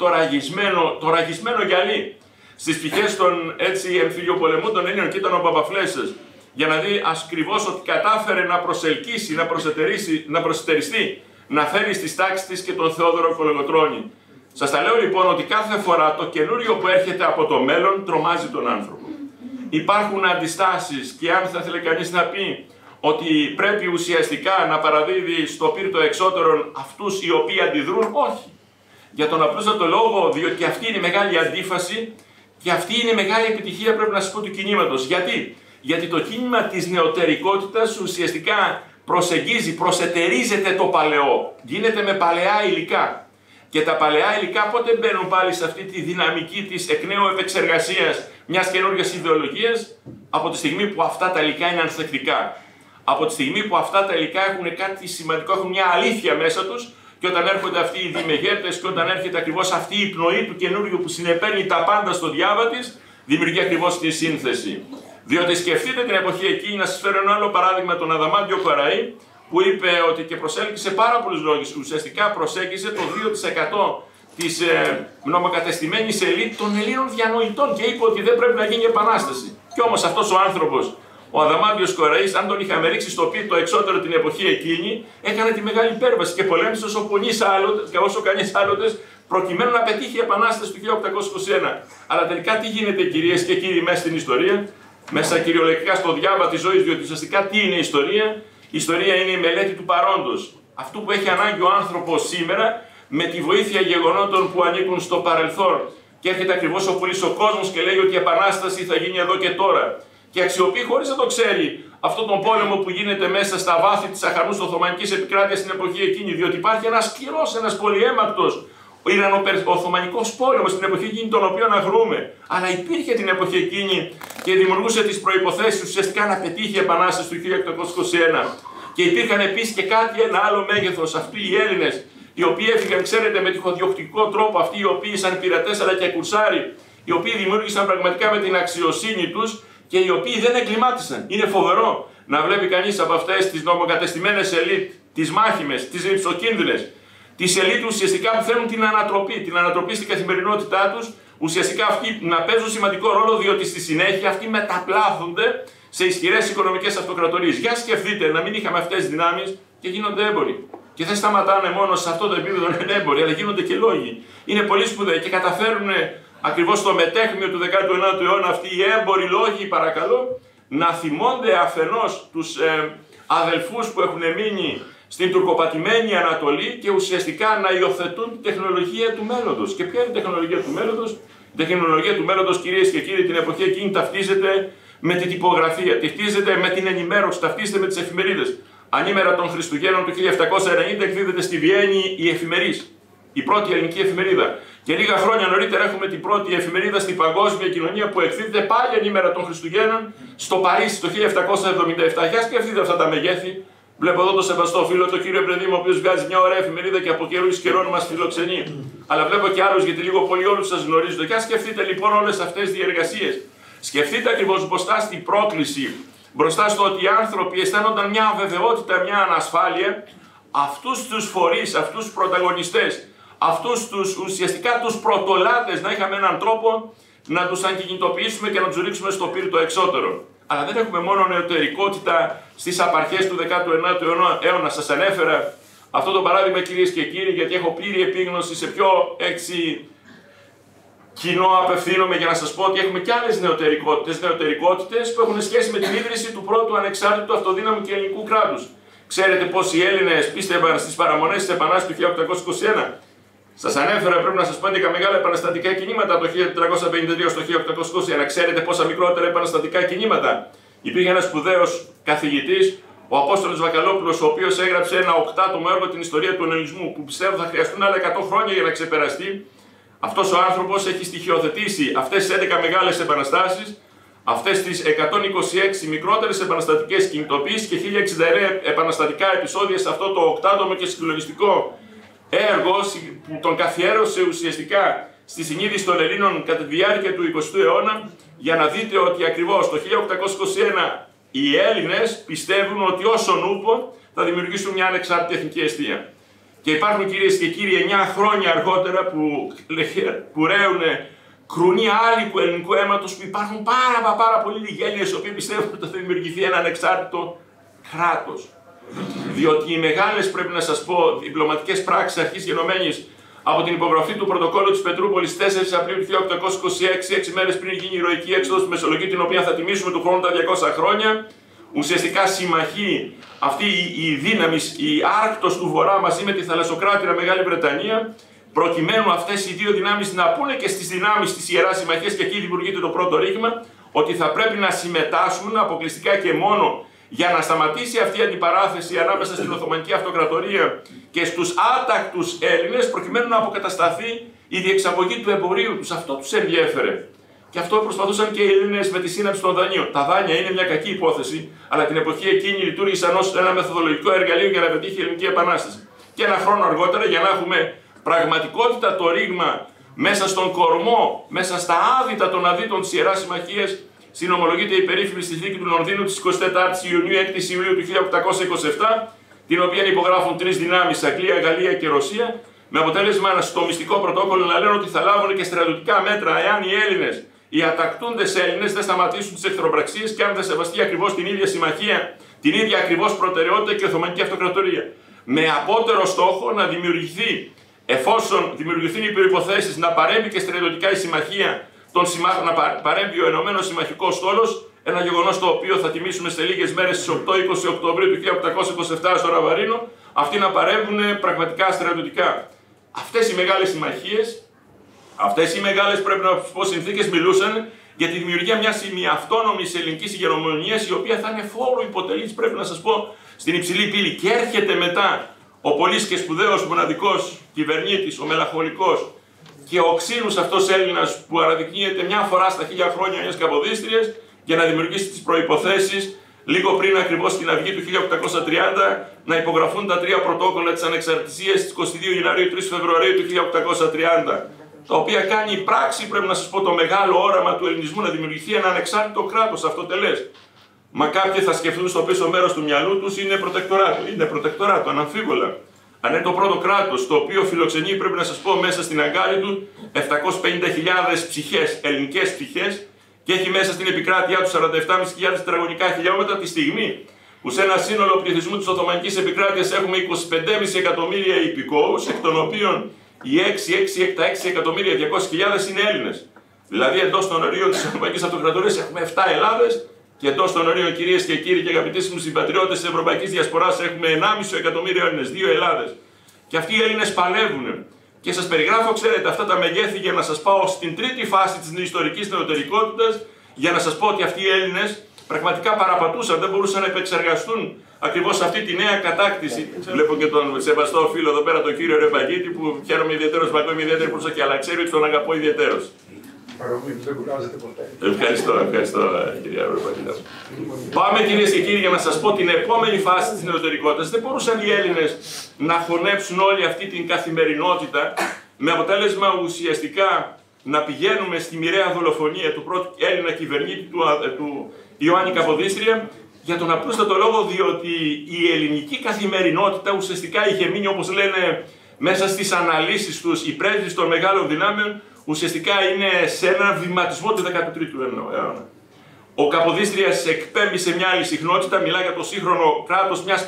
το ραγισμένο γυαλί. Στις ψυχές των εμφυλιοπολεμού των Ελλήνων, και ήταν ο Παπαφλέσσας, για να δει ακριβώς ότι κατάφερε να προσελκύσει, να προσετεριστεί, να φέρει στις τάξεις της και τον Θεόδωρο Κολοκοτρώνη. Σας τα λέω λοιπόν ότι κάθε φορά το καινούριο που έρχεται από το μέλλον τρομάζει τον άνθρωπο. Υπάρχουν αντιστάσεις και αν θα ήθελε κανείς να πει ότι πρέπει ουσιαστικά να παραδίδει στο πύρτο εξώτερον αυτούς οι οποίοι αντιδρούν, όχι. Για τον απλούστατο λόγο, διότι αυτή είναι η μεγάλη αντίφαση και αυτή είναι η μεγάλη επιτυχία, πρέπει να σας πω, του κινήματος. Γιατί? Γιατί το κίνημα της νεωτερικότητας ουσιαστικά προσεγγίζει, προσετερίζεται το παλαιό. Γίνεται με παλαιά υλικά. Και τα παλαιά υλικά πότε μπαίνουν πάλι σε αυτή τη δυναμική της εκ νέου επεξεργασίας μιας καινούργιας ιδεολογίας? Από τη στιγμή που αυτά τα υλικά είναι ανθεκτικά. Από τη στιγμή που αυτά τα υλικά έχουν κάτι σημαντικό, έχουν μια αλήθεια μέσα τους, και όταν έρχονται αυτοί οι δημεγέρτες και όταν έρχεται ακριβώς αυτή η πνοή του καινούριου που συνεπέρνει τα πάντα στο διάβα της, δημιουργεί ακριβώς τη σύνθεση. Διότι σκεφτείτε την εποχή εκείνη, να σας φέρω ένα άλλο παράδειγμα, τον Αδαμάντιο Κοραή, που είπε ότι και προσέλκυσε πάρα πολλούς λόγους. Ουσιαστικά προσέγγισε το 2% της νομοκατεστημένης ελίτ των Ελλήνων διανοητών και είπε ότι δεν πρέπει να γίνει επανάσταση. Και όμως αυτός ο άνθρωπος, ο Αδαμάντιος Κοραής, αν τον είχαμε ρίξει στο πύρτο εξώτερο την εποχή εκείνη, έκανε τη μεγάλη υπέρβαση και πολέμησε όσο κανείς άλλοτε, προκειμένου να πετύχει η επανάσταση του 1821. Αλλά τελικά τι γίνεται, κυρίες και κύριοι, μέσα στην ιστορία, μέσα κυριολεκτικά στο διάβα της ζωής, διότι ουσιαστικά τι είναι η ιστορία? Η ιστορία είναι η μελέτη του παρόντος. Αυτού που έχει ανάγκη ο άνθρωπος σήμερα, με τη βοήθεια γεγονότων που ανήκουν στο παρελθόν. Και έρχεται ακριβώς ο πολύς ο κόσμος και λέει ότι η επανάσταση θα γίνει εδώ και τώρα. Και αξιοποιεί, χωρίς να το ξέρει, αυτόν τον πόλεμο που γίνεται μέσα στα βάθη της αχανούς Οθωμανικής επικράτειας στην εποχή εκείνη. Διότι υπάρχει ένας σκληρός, ένας πολυέμακτος Ιρανο-Οθωμανικός πόλεμος στην εποχή εκείνη, τον οποίο αγρούμε. Αλλά υπήρχε την εποχή εκείνη και δημιουργούσε τις προϋποθέσεις ουσιαστικά να πετύχει η επανάσταση του 1821. Και υπήρχαν επίσης και ένα άλλο μέγεθος, αυτοί οι Έλληνες, οι οποίοι έφυγαν, ξέρετε, με τυχοδιοκτικό τρόπο, αυτοί οι οποίοι σαν πειρατές αλλά και κουρσάροι, οι οποίοι δημιούργησαν πραγματικά με την αξιοσύνη τους και οι οποίοι δεν εγκλημάτισαν. Είναι φοβερό να βλέπει κανείς από αυτές τις νομοκατεστημένες ελίτ, τις μάχημες, τις ρυψοκίνδυνες, τις ελίτ ουσιαστικά που θέλουν την ανατροπή στην καθημερινότητά τους, ουσιαστικά αυτοί να παίζουν σημαντικό ρόλο, διότι στη συνέχεια αυτοί μεταπλάθονται σε ισχυρές οικονομικές αυτοκρατορίες. Για σκεφτείτε, να μην είχαμε αυτές τις δυνάμεις και γίνονται έμποροι. Και δεν σταματάνε μόνο σε αυτό το επίπεδο να είναι έμποροι, αλλά γίνονται και λόγοι. Είναι πολύ σπουδαίοι και καταφέρουν ακριβώς στο μετέχμιο του 19ου αιώνα αυτοί οι έμποροι λόγοι, παρακαλώ, να θυμώνται αφενός τους αδελφούς που έχουν μείνει στην τουρκοπατημένη Ανατολή και ουσιαστικά να υιοθετούν την τεχνολογία του μέλλοντος. Και ποια είναι η τεχνολογία του μέλλοντος? Η τεχνολογία του μέλλοντος, κυρίες και κύριοι, την εποχή εκείνη ταυτίζεται με την τυπογραφία, ταυτίζεται με την ενημέρωση, ταυτίζεται με τις εφημερίδες. Ανήμερα των Χριστουγέννων του 1790 εκδίδεται στη Βιέννη η Εφημερής, η πρώτη ελληνική εφημερίδα. Και λίγα χρόνια νωρίτερα έχουμε την πρώτη εφημερίδα στην παγκόσμια κοινωνία που εκδίδεται πάλι ανήμερα των Χριστουγέννων στο Παρίσι το 1777. Για σκεφτείτε αυτά τα μεγέθη. Βλέπω εδώ τον σεβαστό φίλο, τον κύριο Πρεδήμο, ο οποίος βγάζει μια ωραία εφημερίδα και από καιρού εις καιρών μας φιλοξενεί. Αλλά βλέπω και άλλους, γιατί λίγο πολύ όλους σας γνωρίζω. Για σκεφτείτε λοιπόν όλες αυτές τις διεργασίες. Σκεφτείτε ακριβώς μπροστά στην πρόκληση, μπροστά στο ότι οι άνθρωποι αισθάνονταν μια αβεβαιότητα, μια ανασφάλεια, αυτούς τους φορείς, αυτούς τους πρωταγωνιστές, αυτούς τους ουσιαστικά τους πρωτολάτες, να είχαμε έναν τρόπο να τους αγκινητοποιήσουμε και να τους ρίξουμε στο πύρτο εξώτερο. Αλλά δεν έχουμε μόνο νεωτερικότητα στις απαρχές του 19ου αιώνα. Σας ανέφερα αυτό το παράδειγμα, κυρίες και κύριοι, γιατί έχω πλήρη επίγνωση σε ποιο κοινό απευθύνομαι για να σας πω ότι έχουμε και άλλες νεωτερικότητες που έχουν σχέση με την ίδρυση του πρώτου ανεξάρτητου αυτοδύναμου και ελληνικού κράτους. Ξέρετε πώς οι Έλληνες πίστευαν στις παραμονές της Επανάστασης του 1821. Σας ανέφερα, πρέπει να σας πω, 11 μεγάλα επαναστατικά κινήματα από το 1452 στο 1821. Ξέρετε πόσα μικρότερα επαναστατικά κινήματα? Υπήρχε ένας σπουδαίος καθηγητής, ο Απόστολος Βακαλόπουλος, ο οποίος έγραψε ένα 8άτομο έργο, την ιστορία του ελληνισμού, που πιστεύω θα χρειαστούν άλλα 100 χρόνια για να ξεπεραστεί. Αυτός ο άνθρωπος έχει στοιχειοθετήσει αυτές τις 11 μεγάλες επαναστάσεις, αυτές τις 126 μικρότερες επαναστατικές κινητοποιήσεις και 1069 επαναστατικά επεισόδια σε αυτό το 8άτομο και συγκλονιστικό έργο που τον καθιέρωσε ουσιαστικά στη συνείδηση των Ελλήνων κατά τη διάρκεια του 20ου αιώνα, για να δείτε ότι ακριβώς το 1821 οι Έλληνες πιστεύουν ότι όσον ούπο θα δημιουργήσουν μια ανεξάρτητη εθνική αιστεία. Και υπάρχουν, κυρίες και κύριοι, 9 χρόνια αργότερα που ρέουν κρουνοί άλικου ελληνικού αίματος, που υπάρχουν πάρα πολύ λίγοι Έλληνες οι οποίοι πιστεύουν ότι θα δημιουργηθεί ένα ανεξάρτητο κράτος. Διότι οι μεγάλες, πρέπει να σας πω, διπλωματικές πράξεις αρχής γενομένης από την υπογραφή του πρωτοκόλλου της Πετρούπολης 4 Απριλίου 1826, 6 μέρες πριν γίνει η ηρωική έξοδος στη Μεσολογγή, την οποία θα τιμήσουμε του χρόνου τα 200 χρόνια, ουσιαστικά συμμαχεί αυτή η δύναμη, η Άρκτος του Βορρά μαζί με τη θαλασσοκράτηρα Μεγάλη Βρετανία, προκειμένου αυτές οι δύο δυνάμεις να πούνε και στις δυνάμεις της Ιεράς Συμμαχίας, και εκεί δημιουργείται το πρώτο ρήγμα, ότι θα πρέπει να συμμετάσχουν αποκλειστικά και μόνο για να σταματήσει αυτή η αντιπαράθεση ανάμεσα στην Οθωμανική Αυτοκρατορία και στους άτακτους Έλληνες, προκειμένου να αποκατασταθεί η διεξαγωγή του εμπορίου τους. Αυτό τους ενδιέφερε. Και αυτό προσπαθούσαν και οι Έλληνες με τη σύναψη των δανείων. Τα δάνεια είναι μια κακή υπόθεση, αλλά την εποχή εκείνη λειτουργήσαν ως ένα μεθοδολογικό εργαλείο για να πετύχει η Ελληνική Επανάσταση. Και ένα χρόνο αργότερα, για να έχουμε πραγματικότητα το ρήγμα μέσα στον κορμό, μέσα στα άδυτα των αδύτων της Ιεράς Συμμαχίας, συνομολογείται η περίφημη συνθήκη του Λονδίνου της 24ης Ιουνίου 6 Ιουλίου του 1827, την οποία υπογράφουν 3 δυνάμεις, Αγγλία, Γαλλία και Ρωσία, με αποτέλεσμα στο μυστικό πρωτόκολλο να λένε ότι θα λάβουν και στρατιωτικά μέτρα εάν οι Έλληνες, οι ατακτούντες Έλληνες, δεν σταματήσουν τις εχθροπραξίες και αν δεν σεβαστεί ακριβώς την ίδια συμμαχία, την ίδια ακριβώς προτεραιότητα και Οθωμανική Αυτοκρατορία. Με απότερο στόχο να δημιουργηθεί, εφόσον δημιουργηθούν οι προϋποθέσεις, να παρέμβει και στρατιωτικά η συμμαχία των συμμάχων, να παρέμβει ο Ενωμένος Συμμαχικός Στόλος, ένα γεγονός το οποίο θα τιμήσουμε σε λίγες μέρες στις 8-20 Οκτωβρίου του 1827 στο Ραβαρίνο, αυτοί να παρέμβουν πραγματικά στρατιωτικά. Αυτές οι μεγάλες συμμαχίες, αυτές οι μεγάλες, πρέπει να πω, συνθήκες μιλούσαν για τη δημιουργία μιας ημιαυτόνομης ελληνικής ηγεμονίας, η οποία θα είναι φόρο υποτελής, πρέπει να σας πω, στην υψηλή πύλη. Και έρχεται μετά ο πολύς και σπουδαίος μοναδικός κυβερνήτης, ο μελαγχολικός και ο ξύνους αυτός Έλληνας που αναδεικνύεται μια φορά στα 1000 χρόνια μιας Καποδίστριας, για να δημιουργήσει τις προϋποθέσεις λίγο πριν ακριβώς την αυγή του 1830 να υπογραφούν τα 3 πρωτόκολλα της ανεξαρτησίας στις 22 Ιανουαρίου 3 Φεβρουαρίου του 1830, τα οποία κάνει η πράξη, πρέπει να σας πω, το μεγάλο όραμα του ελληνισμού να δημιουργηθεί ένα ανεξάρτητο κράτος αυτοτελές. Μα κάποιοι θα σκεφτούν στο πίσω μέρος του μυαλού τους είναι προτεκτοράτο. Είναι προτεκτοράτο, αναμφίβολα. Αν είναι το πρώτο κράτος, το οποίο φιλοξενεί, πρέπει να σας πω, μέσα στην αγκάλη του 750.000 ψυχές, ελληνικές ψυχές, και έχει μέσα στην επικράτειά του 47.500 τετραγωνικά χιλιόμετρα, τη στιγμή που σε ένα σύνολο πληθυσμού της Οθωμανικής Επικράτειας έχουμε 25,5 εκατομμύρια υπηκόους, εκ των οποίων οι 6 εκατομμύρια 200.000 είναι Έλληνες. Δηλαδή εντός των ορίων της Οθωμανικής Αυτοκρατορίας έχουμε 7 Ελλάδες, και εντός των ορίων, κυρίες και κύριοι και αγαπητοί μου συμπατριώτες της Ευρωπαϊκής Διασποράς, έχουμε 1,5 εκατομμύριο Έλληνες, 2 Ελλάδες. Και αυτοί οι Έλληνες παλεύουν. Και σας περιγράφω, ξέρετε, αυτά τα μεγέθη για να σας πάω στην τρίτη φάση της ιστορικής νεωτερικότητας, για να σας πω ότι αυτοί οι Έλληνες πραγματικά παραπατούσαν, δεν μπορούσαν να επεξεργαστούν ακριβώς αυτή τη νέα κατάκτηση. Βλέπω και τον σεβαστό φίλο εδώ πέρα, τον κύριο Ρεμπαγίτη, που χαίρομαι ιδιαίτερος, μα με ιδιαίτερη προσοχή, αλλά ξέρει ότι τον αγαπώ ιδιαίτερος. Δεν κουράζεται ποτέ. Ευχαριστώ κυρία Ρεμπαγίτη. Πάμε, κυρίες και κύριοι, για να σας πω την επόμενη φάση της νεωτερικότητας. Δεν μπορούσαν οι Έλληνες να χωνέψουν όλη αυτή την καθημερινότητα, με αποτέλεσμα ουσιαστικά να πηγαίνουμε στη μοιραία δολοφονία του πρώτου Έλληνα κυβερνήτη, του Ιωάννη Καποδίστρια, για τον απλούστατο λόγο διότι η ελληνική καθημερινότητα ουσιαστικά είχε μείνει, όπως λένε μέσα στις αναλύσεις τους οι πρέσβεις των μεγάλων δυνάμεων, ουσιαστικά είναι σε έναν βηματισμό του 13ου αιώνα. Ο Καποδίστριας εκπέμπει σε μια άλλη συχνότητα, μιλά για το σύγχρονο κράτος μιας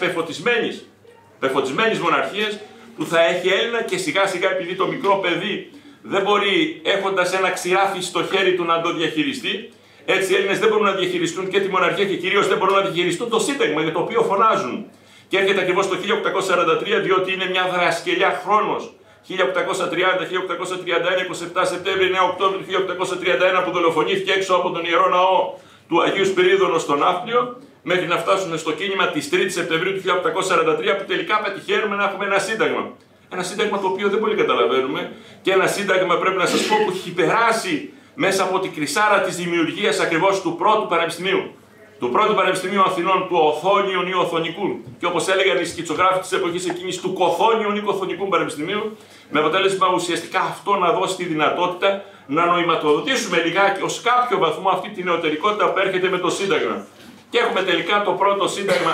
πεφωτισμένης μοναρχίας, που θα έχει Έλληνα, και σιγά σιγά, επειδή το μικρό παιδί δεν μπορεί, έχοντας ένα ξηράφι στο χέρι του, να το διαχειριστεί, έτσι οι Έλληνες δεν μπορούν να διαχειριστούν και τη μοναρχία και κυρίως δεν μπορούν να διαχειριστούν το Σύνταγμα, για το οποίο φωνάζουν. Και έρχεται ακριβώς το 1843, διότι είναι μια δρασκελιά χρόνος. 1830, 1831, 27 Σεπτέμβρη, 9 Οκτώβρη του 1831, που δολοφονήθηκε έξω από τον Ιερό Ναό του Αγίου Σπυρίδωνο στον Ναύπλιο, μέχρι να φτάσουν στο κίνημα της 3ης Σεπτεμβρίου του 1843, που τελικά πετυχαίνουμε να έχουμε ένα σύνταγμα. Ένα σύνταγμα το οποίο δεν πολύ καταλαβαίνουμε, και ένα σύνταγμα, πρέπει να σας πω, που έχει περάσει μέσα από την κρυσάρα της δημιουργίας ακριβώς του πρώτου πανεπιστημίου. Του πρώτου Πανεπιστημίου Αθηνών, του Οθόνιον ή Οθονικού, και όπως έλεγαν οι σκητσογράφοι της εποχής εκείνης, του Κοθόνιον ή Κοθονικού Πανεπιστημίου, με αποτέλεσμα ουσιαστικά αυτό να δώσει τη δυνατότητα να νοηματοδοτήσουμε λιγάκι ως κάποιο βαθμό αυτή τη νεωτερικότητα που έρχεται με το Σύνταγμα. Και έχουμε τελικά το πρώτο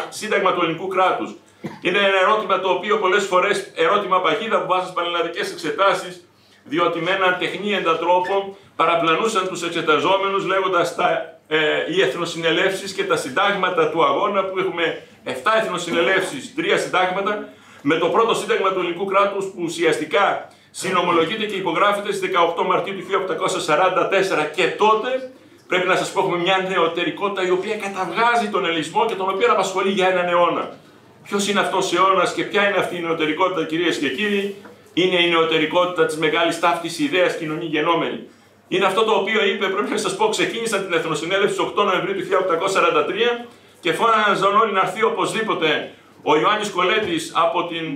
σύνταγμα του ελληνικού κράτους. Είναι ένα ερώτημα το οποίο πολλές φορές, ερώτημα παγίδα που βάζει στις πανελλαδικές εξετάσεις, διότι με έναν τεχνίεντα τρόπο παραπλανούσαν τους εξεταζόμενους λέγοντας οι εθνοσυνελεύσεις και τα συντάγματα του αγώνα, που έχουμε 7 εθνοσυνελεύσεις, 3 συντάγματα, με το πρώτο σύνταγμα του ελληνικού κράτους που ουσιαστικά συνομολογείται και υπογράφεται στις 18 Μαρτίου του 1844, και τότε πρέπει να σας πω έχουμε μια νεωτερικότητα η οποία καταβγάζει τον ελληνισμό και τον οποίο απασχολεί για έναν αιώνα. Ποιος είναι αυτός ο αιώνας και ποια είναι αυτή η νεωτερικότητα, κυρίες και κύριοι? Είναι η νεωτερικότητα της μεγάλης ταύτης ιδέας κοινωνή γενόμενη. Είναι αυτό το οποίο είπε, πρέπει να σας πω, ξεκίνησαν την Εθνοσυνέλευση στις 8 Νοεμβρίου του 1843 και φώναζαν όλοι να έρθει οπωσδήποτε ο Ιωάννης Κολέτης,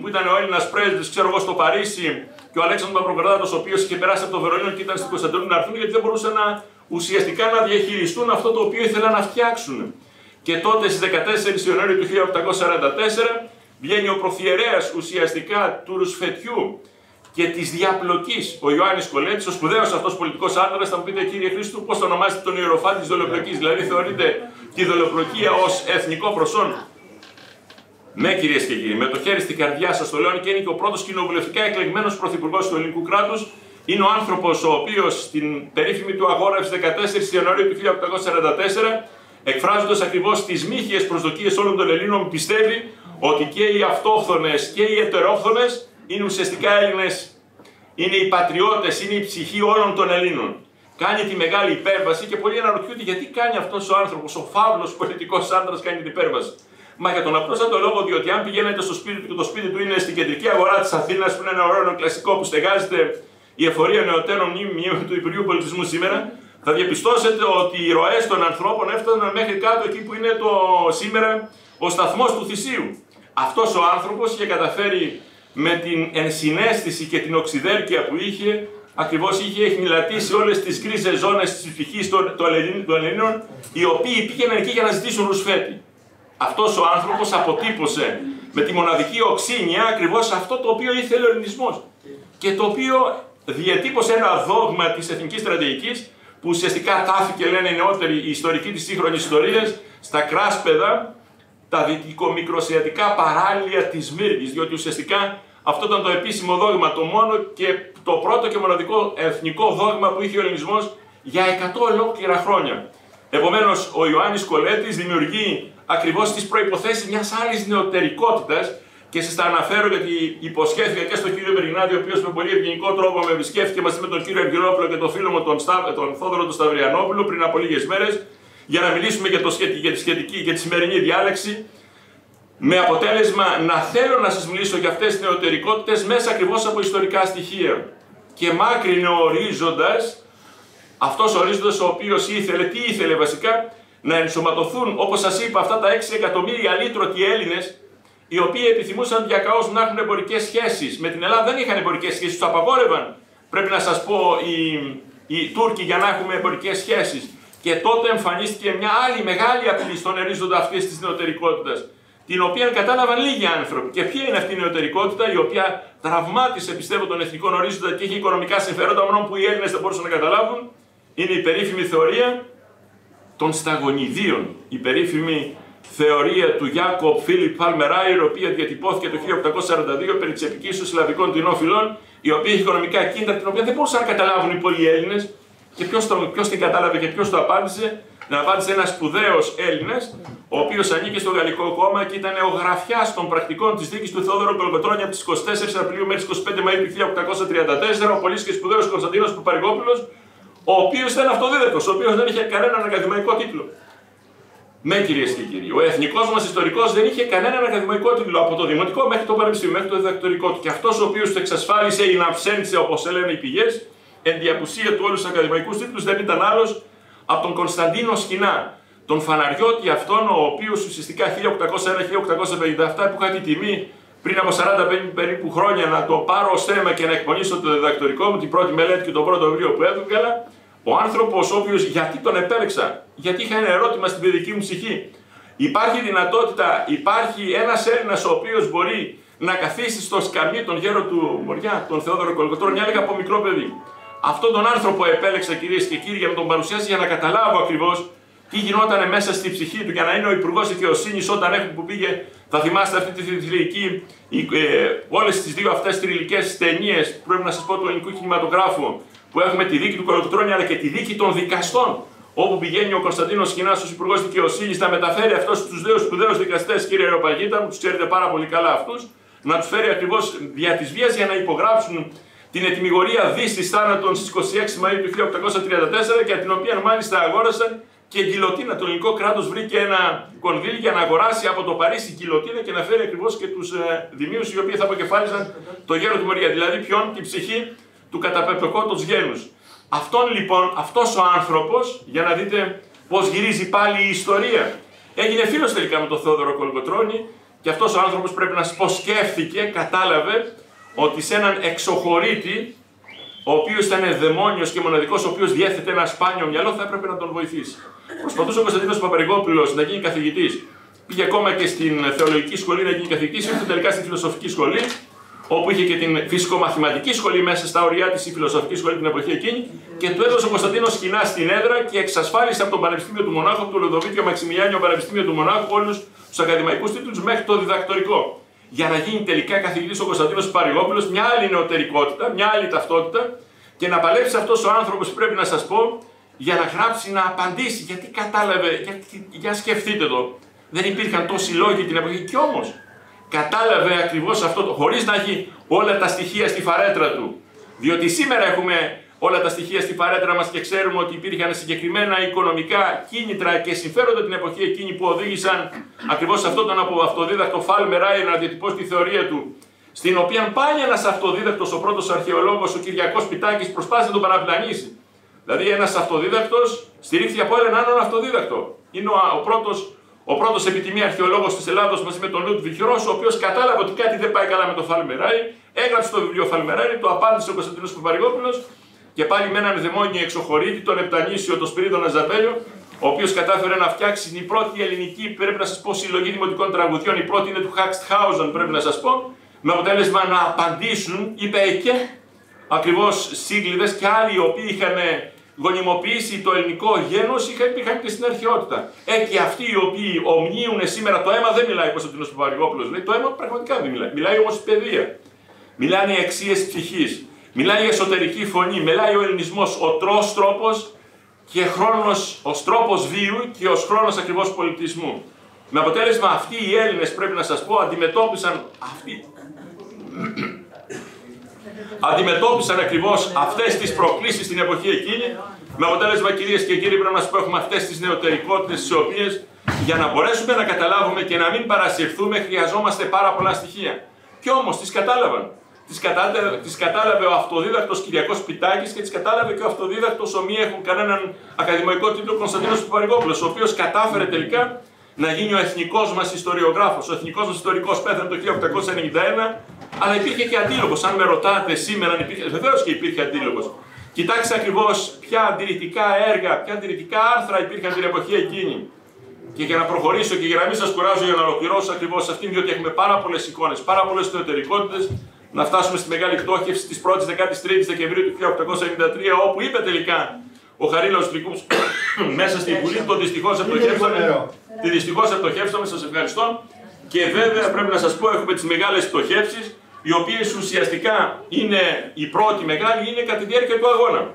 που ήταν ο Έλληνας πρέσβης, ξέρω εγώ, στο Παρίσι, και ο Αλέξανδρος Μαυροκορδάτος, ο οποίος είχε περάσει από το Βερολίνο και ήταν στην Κωνσταντινούπολη, να έρθουν, γιατί δεν μπορούσαν ουσιαστικά να διαχειριστούν αυτό το οποίο ήθελαν να φτιάξουν. Και τότε στις 14 Ιανουαρίου του 1844 βγαίνει ο προφιερέας ουσιαστικά του ρουσφετιού και της διαπλοκής, ο Ιωάννης Κολέτης, ο σπουδαίος αυτός πολιτικός άντρας. Θα μου πείτε, κύριε Χρήστου, πώς το ονομάζετε τον ιεροφάντη της δολιοπλοκής? Δηλαδή θεωρείτε τη δολιοπλοκία ως εθνικό προσόν? Ναι, κυρίες και κύριοι, με το χέρι στην καρδιά σας το λέω, και είναι και ο πρώτος κοινοβουλευτικά εκλεγμένος πρωθυπουργός του ελληνικού κράτους. Είναι ο άνθρωπος ο οποίος στην περίφημη του αγόρευση 14 Ιανουαρίου του 1844, εκφράζοντας ακριβώς τις μύχιες προσδοκίες όλων των Ελλήνων, πιστεύει ότι και οι αυτόχθονες και οι ετερόχθονες είναι ουσιαστικά Έλληνες, είναι οι πατριώτες, είναι η ψυχή όλων των Ελλήνων. Κάνει τη μεγάλη υπέρβαση και πολλοί αναρωτιούνται γιατί κάνει αυτός ο άνθρωπος, ο φαύλος πολιτικός άντρας, κάνει την υπέρβαση. Μα για τον απλούστατο λόγο, διότι αν πηγαίνετε στο σπίτι του και το σπίτι του είναι στην κεντρική αγορά της Αθήνας, που είναι ένα ωραίο κλασικό που στεγάζεται η εφορία νεωτέρων μνήμη του Υπουργείου Πολιτισμού σήμερα, θα διαπιστώσετε ότι οι ροές των ανθρώπων έφταναν μέχρι κάτω εκεί που είναι σήμερα ο σταθμός του Θησίου. Αυτός ο άνθρωπος είχε καταφέρει με την ενσυναίσθηση και την οξυδέρκεια που είχε, ακριβώς είχε εχνηλατήσει όλες τις γκρίζες ζώνες της ψυχής των Ελλήνων, οι οποίοι πήγαιναν εκεί για να ζητήσουν ρουσφέτη. Αυτός ο άνθρωπος αποτύπωσε με τη μοναδική οξύνια ακριβώς αυτό το οποίο ήθελε ο ελληνισμός και το οποίο διατύπωσε ένα δόγμα της εθνικής στρατηγικής που ουσιαστικά τάφηκε, λένε οι νεότεροι, οι ιστορικοί της σύγχρονης ιστορίας, στα κράσπεδα, τα δυτικομικροσιατικά παράλια της Σμύρνης, διότι ουσιαστικά αυτό ήταν το επίσημο δόγμα, το μόνο και το πρώτο και μοναδικό εθνικό δόγμα που είχε ο ελληνισμός για 100 ολόκληρα χρόνια. Επομένως, ο Ιωάννης Κολέτης δημιουργεί ακριβώς τις προϋποθέσεις μιας άλλης νεωτερικότητας, και σας τα αναφέρω γιατί υποσχέθηκα και στον κύριο Μπεργινάδη, ο οποίος με πολύ ευγενικό τρόπο με επισκέφθηκε μαζί με τον κύριο Αργυρόπουλο και τον φίλο μου τον Θόδωρο του Σταυριανόπουλο πριν από λίγες μέρες, για να μιλήσουμε για τη σημερινή διάλεξη, με αποτέλεσμα να θέλω να σας μιλήσω για αυτές τις νεωτερικότητες μέσα ακριβώς από ιστορικά στοιχεία. Και μάκρυνε ο ορίζοντας, αυτός ο ορίζοντας ο οποίος τι ήθελε βασικά? Να ενσωματωθούν, όπως σας είπα, αυτά τα 6 εκατομμύρια λίτρωτοι Έλληνες, οι οποίοι επιθυμούσαν διακαώς να έχουν εμπορικές σχέσεις. Με την Ελλάδα δεν είχαν εμπορικές σχέσεις, τους απαγόρευαν, πρέπει να σας πω, οι Τούρκοι για να έχουμε εμπορικές σχέσεις. Και τότε εμφανίστηκε μια άλλη μεγάλη απειλή στον ορίζοντα αυτής της νεωτερικότητας, την οποία κατάλαβαν λίγοι άνθρωποι. Και ποια είναι αυτή η νεωτερικότητα, η οποία τραυμάτισε, πιστεύω, τον εθνικό ορίζοντα και είχε οικονομικά συμφέροντα, μόνο που οι Έλληνες δεν μπορούσαν να καταλάβουν? Είναι η περίφημη θεωρία των σταγονιδίων, η περίφημη θεωρία του Γιάκοπ Φίλιπ Παλμεράιρ, η οποία διατυπώθηκε το 1842 περί της επικοίσεως σλαβικών τεινόφυλων, η οποία είχε οικονομικά κίνητρα, την οποία δεν μπορούσαν να καταλάβουν οι πολλοί Έλληνες. Και ποιος την κατάλαβε και ποιος το απάντησε? Να απάντησε ένας σπουδαίος Έλληνας, ο οποίος ανήκε στο Γαλλικό Κόμμα και ήταν ο γραφιάς των πρακτικών της δίκης του Θεόδωρου Κολοκοτρώνη από τις 24 Απριλίου μέχρι τις 25 Μαΐου του 1834, ο πολύς και σπουδαίος Κωνσταντίνος Παπαρηγόπουλος, ο οποίος ήταν αυτοδίδακτος, ο οποίος δεν είχε κανέναν ακαδημαϊκό τίτλο. Ναι, κυρίες και κύριοι, ο εθνικός μας ιστορικός δεν είχε κανέναν ακαδημαϊκό τίτλο από το δημοτικό μέχρι το πανεπιστήμιο, μέχρι το διδακτορικό του. Και αυτός ο οποίος του εξασφάλισε η ναψένησε, όπως λένε οι πηγές, εν τη απουσία του όλους τους ακαδημαϊκούς τίτλους, δεν ήταν άλλος από τον Κωνσταντίνο Σκινά, τον φαναριώτη αυτόν, ο οποίος ουσιαστικά 1801-1857 που είχα τη τιμή πριν από 40 περίπου χρόνια να το πάρω ως θέμα και να εκπονήσω το διδακτορικό μου, την πρώτη μελέτη και το πρώτο βιβλίο που έβγαλα. Ο άνθρωπος ο οποίος, γιατί τον επέλεξα? Γιατί είχα ένα ερώτημα στην παιδική μου ψυχή. Υπάρχει δυνατότητα, υπάρχει ένας Έλληνας ο οποίος μπορεί να καθίσει στο σκαμνί τον γέρο του Μοριά, τον Θεόδωρο Κολοκοτρώνη, έλεγα από μικρό παιδί. Αυτόν τον άνθρωπο επέλεξα, κυρίες και κύριοι, για να τον παρουσιάσει, για να καταλάβω ακριβώς τι γινόταν μέσα στη ψυχή του για να είναι ο Υπουργός Δικαιοσύνης όταν που πήγε, θα θυμάστε αυτή τη θηλυκή, όλες τις δύο αυτές θρυλικές ταινίες, πρέπει να σας πω, του ελληνικού κινηματογράφου, που έχουμε τη δίκη του Κολοκοτρώνη αλλά και τη δίκη των δικαστών, όπου πηγαίνει ο Κωνσταντίνος Σχοινάς ως Υπουργός Δικαιοσύνης να μεταφέρει αυτούς τους δύο σπουδαίους δικαστές, κύριε Αεροπαγίτα, που τους ξέρετε πάρα πολύ καλά αυτούς, να τους φέρει ακριβώς δια της βίας για να υπογράψουν την ετυμηγορία δύστης θάνατον στις 26 Μαΐου του 1834, για την οποία μάλιστα αγόρασαν και γκιλοτίνα. Το ελληνικό κράτος βρήκε ένα κονδύλι για να αγοράσει από το Παρίσι γκιλοτίνα και να φέρει ακριβώς και τους δημίους οι οποίοι θα αποκεφάλιζαν το γέρο του Μωρία. Δηλαδή ποιον, την ψυχή του καταπεπεκόντος γένους. Αυτόν λοιπόν, αυτός ο άνθρωπος, για να δείτε πώς γυρίζει πάλι η ιστορία, έγινε φίλος τελικά με τον Θεόδωρο Κολοκοτρώνη και αυτός ο άνθρωπος, πρέπει να σας πω, σκέφτηκε, κατάλαβε ότι σε έναν εξωχωρίτη, ο οποίος ήταν δαιμόνιος και μοναδικός, ο οποίος διέθετε ένα σπάνιο μυαλό, θα έπρεπε να τον βοηθήσει. Προσπαθούσε ο Κωνσταντίνος Παπαρηγόπουλος να γίνει καθηγητής. Πήγε ακόμα και στην θεολογική σχολή να γίνει καθηγητής, ήρθε τελικά στη φιλοσοφική σχολή, όπου είχε και την φυσικομαθηματική σχολή μέσα στα ωριά της, η φιλοσοφική σχολή την εποχή εκείνη, και του έδωσε ο Κωνσταντίνος Σχοινάς στην έδρα και εξασφάλισε από το Πανεπιστήμιο του Μονάχου, από το Λουδοβίκιο Μαξιμιλιάνιο Πανεπιστήμιο του Μονάχου, όλους τους ακαδημαϊκούς τίτλους μέχρι το διδακτορικό. Για να γίνει τελικά καθηγητής ο Κωνσταντίνος Παπαρηγόπουλος, μια άλλη νεωτερικότητα, μια άλλη ταυτότητα, και να παλέψει αυτός ο άνθρωπος, πρέπει να σας πω, για να γράψει, να απαντήσει. Γιατί κατάλαβε, για σκεφτείτε το, δεν υπήρχαν τόσοι λόγοι την εποχή, και όμως κατάλαβε ακριβώς αυτό, χωρίς να έχει όλα τα στοιχεία στη φαρέτρα του. Διότι σήμερα έχουμε όλα τα στοιχεία στη φαρέτρα μας και ξέρουμε ότι υπήρχαν συγκεκριμένα οικονομικά κίνητρα και συμφέροντα την εποχή εκείνη που οδήγησαν ακριβώς σε αυτόν τον αυτοδίδακτο Φάλμεράι να διατυπώσει τη θεωρία του, στην οποία πάλι ένας αυτοδίδακτος, ο πρώτος αρχαιολόγος, ο Κυριακός Πιτάκης, προσπάθησε να τον παραπλανήσει. Δηλαδή ένας αυτοδίδακτος στηρίχθηκε από έναν άλλον αυτοδίδακτο. Είναι ο πρώτος επιτιμή αρχαιολόγος της Ελλάδος μαζί με τον Λούντβιχ Ρος, ο οποίος κατάλαβε ότι κάτι δεν πάει καλά με το Φάλμεράι, έγραψε το βιβλίο Φάλμεράι, το απάντησε ο Κωνσταντίνος Παπαρηγόπουλος και πάλι με έναν δαιμόνιο εξωχωρίτη, τον Επτανήσιο, τον Σπυρίδωνα Ζαβέλιο, ο οποίος κατάφερε να φτιάξει την πρώτη ελληνική, πρέπει να σας πω, συλλογή δημοτικών τραγουδιών. Η πρώτη είναι του Χάξτχάουζεν, πρέπει να σας πω, με αποτέλεσμα να απαντήσουν, είπε και ακριβώς Σύγκλιδες και άλλοι οι οποίοι είχαν γονιμοποιήσει το ελληνικό γένος, υπήρχαν και στην αρχαιότητα. Και αυτοί οι οποίοι ομνίουν σήμερα, το αίμα δεν μιλάει ο Κωνσταντίνος Παπαρηγόπουλος, λέει, το αίμα πραγματικά δεν μιλάει. Μιλάει όμως η παιδεία. Μιλάνε οι αξίες ψυχής. Μιλάει η εσωτερική φωνή. Μιλάει ο ελληνισμός, ο τρόπος και χρόνος, ως τρόπος βίου και ως χρόνος ακριβώς πολιτισμού. Με αποτέλεσμα αυτοί οι Έλληνες, πρέπει να σας πω, αντιμετώπισαν ακριβώς αυτές τις προκλήσεις στην εποχή εκείνη. Με αποτέλεσμα, κυρίες και κύριοι, πρέπει να σας πω, έχουμε αυτές τις νεωτερικότητες, τις οποίες για να μπορέσουμε να καταλάβουμε και να μην παρασυρθούμε, χρειαζόμαστε πάρα πολλά στοιχεία. Και όμως τις κατάλαβαν. Τις κατάλαβε ο αυτοδίδακτος Κυριακός Πιτάκης και τις κατάλαβε και ο αυτοδίδακτος, ο μη έχουν κανέναν ακαδημαϊκό τίτλο, Κωνσταντίνος Παπαρηγόπουλος, ο οποίος κατάφερε τελικά να γίνει ο εθνικός μας ιστοριογράφος. Ο εθνικός μας ιστορικός πέθανε το 1891, αλλά υπήρχε και αντίλογος. Αν με ρωτάτε σήμερα, βεβαίως και υπήρχε αντίλογος. Κοιτάξτε ακριβώς ποια αντιρρητικά έργα, ποια αντιρρητικά άρθρα υπήρχαν την εποχή εκείνη. Και για να προχωρήσω και για να μην σας κουράζω, για να ολοκληρώσω ακριβώς αυτήν, διότι έχουμε πάρα πολλές εικόνες, πάρα πολλές εσωτερικότητες, να φτάσουμε στη μεγάλη πτώχευση της 1ης 13ης Δεκεμβρίου του 1893, όπου είπε τελικά ο Χαρίλαος Λυκούς μέσα στη Βουλή, το δυστυχώς επτοχεύσαμε. Τη δυστυχώς επτοχεύσαμε, σας ευχαριστώ. Και βέβαια πρέπει να σας πω, έχουμε τις μεγάλες πτωχεύσεις, οι οποίες ουσιαστικά είναι η πρώτη μεγάλη, είναι κατά τη διάρκεια του αγώνα.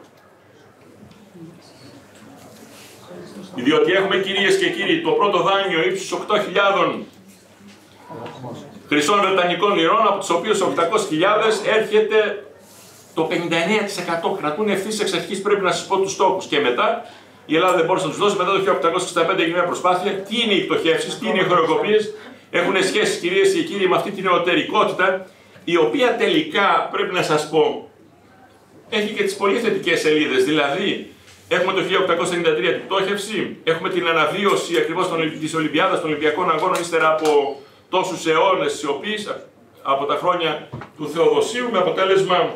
Διότι έχουμε, κυρίες και κύριοι, το πρώτο δάνειο ύψους 8.000 χρυσών βρετανικών λιρών, από τους οποίους 800.000 έρχεται το 59%. Κρατούν ευθύς εξ αρχής, πρέπει να σας πω, τους στόχους. Και μετά η Ελλάδα δεν μπόρεσε να τους δώσει. Μετά το 1865 έγινε μια προσπάθεια. Τι είναι οι πτωχεύσεις, τι είναι οι χωροκοπίες. Έχουν σχέση, κυρίες και κύριοι, με αυτή την νεωτερικότητα, η οποία τελικά, πρέπει να σας πω, έχει και τις πολύ θετικές σελίδες. Δηλαδή, έχουμε το 1893 την πτώχευση, έχουμε την αναβίωση ακριβώς της Ολυμπιάδας, των Ολυμπιακών Αγώνων, ύστερα από τόσους αιώνες σιωπής, από τα χρόνια του Θεοδοσίου, με αποτέλεσμα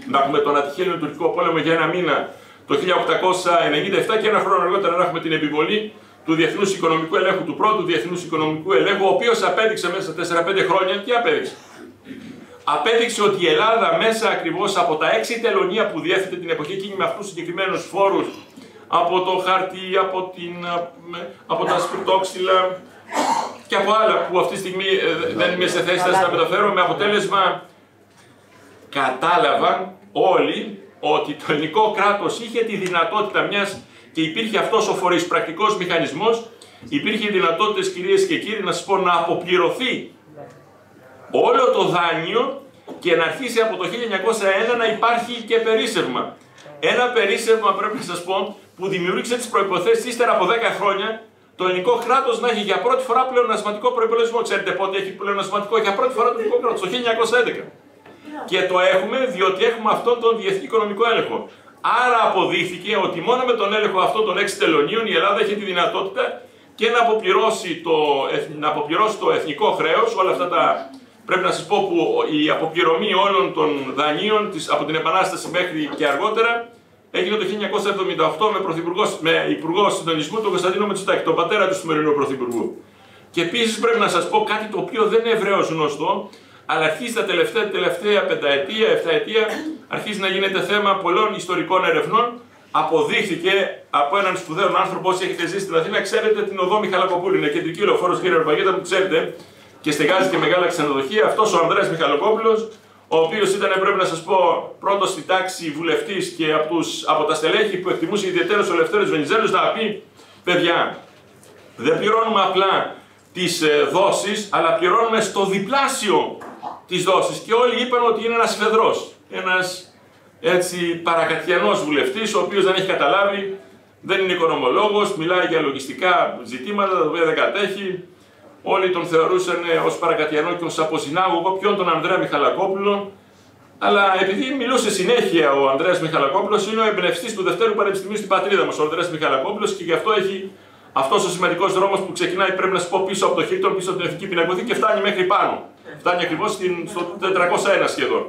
να έχουμε τον ατυχέλληνο τουρκικό πόλεμο για ένα μήνα το 1897 και ένα χρόνο αργότερα να έχουμε την επιβολή του Διεθνούς Οικονομικού Ελέγχου, του πρώτου Διεθνούς Οικονομικού Ελέγχου, ο οποίος απέδειξε μέσα στα 4-5 χρόνια, τι απέδειξε. Απέδειξε ότι η Ελλάδα μέσα ακριβώς από τα 6 τελωνία που διέθετε την εποχή εκείνη με αυτούς τους συγκεκριμένους φόρους, από το χάρτη, από τα σπιρτόξυλα και από άλλα που αυτή τη στιγμή δεν είμαι σε θέση να μεταφέρω, με αποτέλεσμα κατάλαβαν όλοι ότι το ελληνικό κράτος είχε τη δυνατότητα μιας και υπήρχε αυτός ο φορεισπρακτικός μηχανισμός, υπήρχε δυνατότητες, κυρίες και κύριοι, να σας πω, να αποπληρωθεί όλο το δάνειο και να αρχίσει από το 1901 να υπάρχει και περίσσευμα. Ένα περίσσευμα, πρέπει να σας πω, που δημιούργησε τις προϋποθέσεις ύστερα από 10 χρόνια το ελληνικό κράτος να έχει για πρώτη φορά πλεονασματικό προϋπολογισμό. Ξέρετε πότε έχει πλεονασματικό για πρώτη φορά το ελληνικό κράτος? Το 1911. Και το έχουμε διότι έχουμε αυτόν τον διεθνή οικονομικό έλεγχο. Άρα αποδείχθηκε ότι μόνο με τον έλεγχο αυτών των 6 τελωνίων η Ελλάδα έχει τη δυνατότητα και να αποπληρώσει το εθνικό χρέος, όλα αυτά τα. Πρέπει να σας πω που η αποπληρωμή όλων των δανείων από την Επανάσταση μέχρι και αργότερα έγινε το 1978 με υπουργό συντονισμού τον Κωνσταντίνο Μητσοτάκη, τον πατέρα του σημερινού πρωθυπουργού. Και επίσης πρέπει να σας πω κάτι το οποίο δεν είναι ευρέως γνωστό, αλλά αρχίζει τα τελευταία πενταετία, εφταετία, αρχίζει να γίνεται θέμα πολλών ιστορικών ερευνών. Αποδείχθηκε από έναν σπουδαίο άνθρωπο, όσοι έχετε ζήσει στην Αθήνα, ξέρετε την οδό Μιχαλακοπούλου, είναι κεντρική λεωφόρος, κύριε Ορπαγέτα, που ξέρετε, και στεγάζει και μεγάλα ξενοδοχεία. Αυτός ο Ανδρέας Μιχαλακόπουλος, ο οποίος ήταν, πρέπει να σας πω, πρώτος στην τάξη βουλευτής και από τα στελέχη που εκτιμούσε ιδιαίτερα ο Ελευθέριος Βενιζέλος, να πει: παιδιά, δεν πληρώνουμε απλά τις δόσεις, αλλά πληρώνουμε στο διπλάσιο τις δόσεις. Και όλοι είπαν ότι είναι ένας φεδρός, ένας έτσι παρακατιανός βουλευτής, ο οποίος δεν έχει καταλάβει, δεν είναι οικονομολόγος, μιλάει για λογιστικά ζητήματα τα οποία δεν κατέχει. Όλοι τον θεωρούσαν ως παρακατιανό και ως αποσυνάγωγο ποιον τον Ανδρέα Μιχαλακόπουλο. Αλλά επειδή μιλούσε συνέχεια ο Ανδρέας Μιχαλακόπουλος, είναι ο εμπνευστής του Δευτέρου Πανεπιστημίου στην πατρίδα μας, ο Ανδρέας Μιχαλακόπουλος, και γι' αυτό έχει αυτός ο σημαντικός δρόμος που ξεκινάει, πρέπει να σας πω, πίσω από το Χίλτον, πίσω από την Εθνική Πινακοθήκη και φτάνει μέχρι πάνω. Φτάνει ακριβώς στο 401 σχεδόν.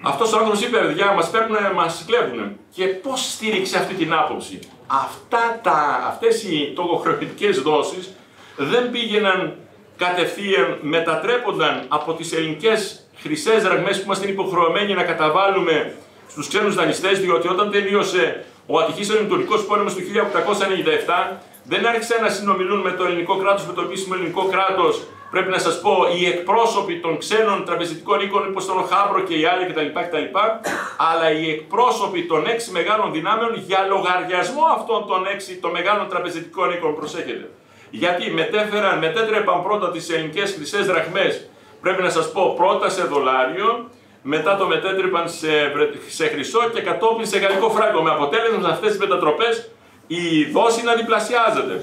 Αυτός ο άνθρωπος είπε: παιδιά, μας παίρνουν, μας κλέβουν. Και πώς στήριξε αυτή την άποψη? Αυτές οι τοκοχρεωτικές δόσεις δεν πήγαιναν κατευθείαν, μετατρέπονταν από τις ελληνικές χρυσές δραχμές που είμαστε υποχρεωμένοι να καταβάλουμε στους ξένους δανειστές, διότι όταν τελείωσε ο ατυχής ελληνοτουρκικός πόλεμος του 1897, δεν άρχισαν να συνομιλούν με το ελληνικό κράτος, με το επίσημο ελληνικό κράτος, πρέπει να σας πω, οι εκπρόσωποι των ξένων τραπεζιτικών οίκων, όπως τον Χάμπρο και οι άλλοι κτλ. Αλλά οι εκπρόσωποι των 6 μεγάλων δυνάμεων για λογαριασμό αυτών των μεγάλων τραπεζιτικών οίκων, προσέχετε. Γιατί μετέτρεπαν πρώτα τις ελληνικές χρυσές δραχμές, πρέπει να σας πω, πρώτα σε δολάριο, μετά το μετέτρεπαν σε χρυσό και κατόπιν σε γαλλικό φράγκο. Με αποτέλεσμα αυτές τις μετατροπές η δόση να διπλασιάζεται.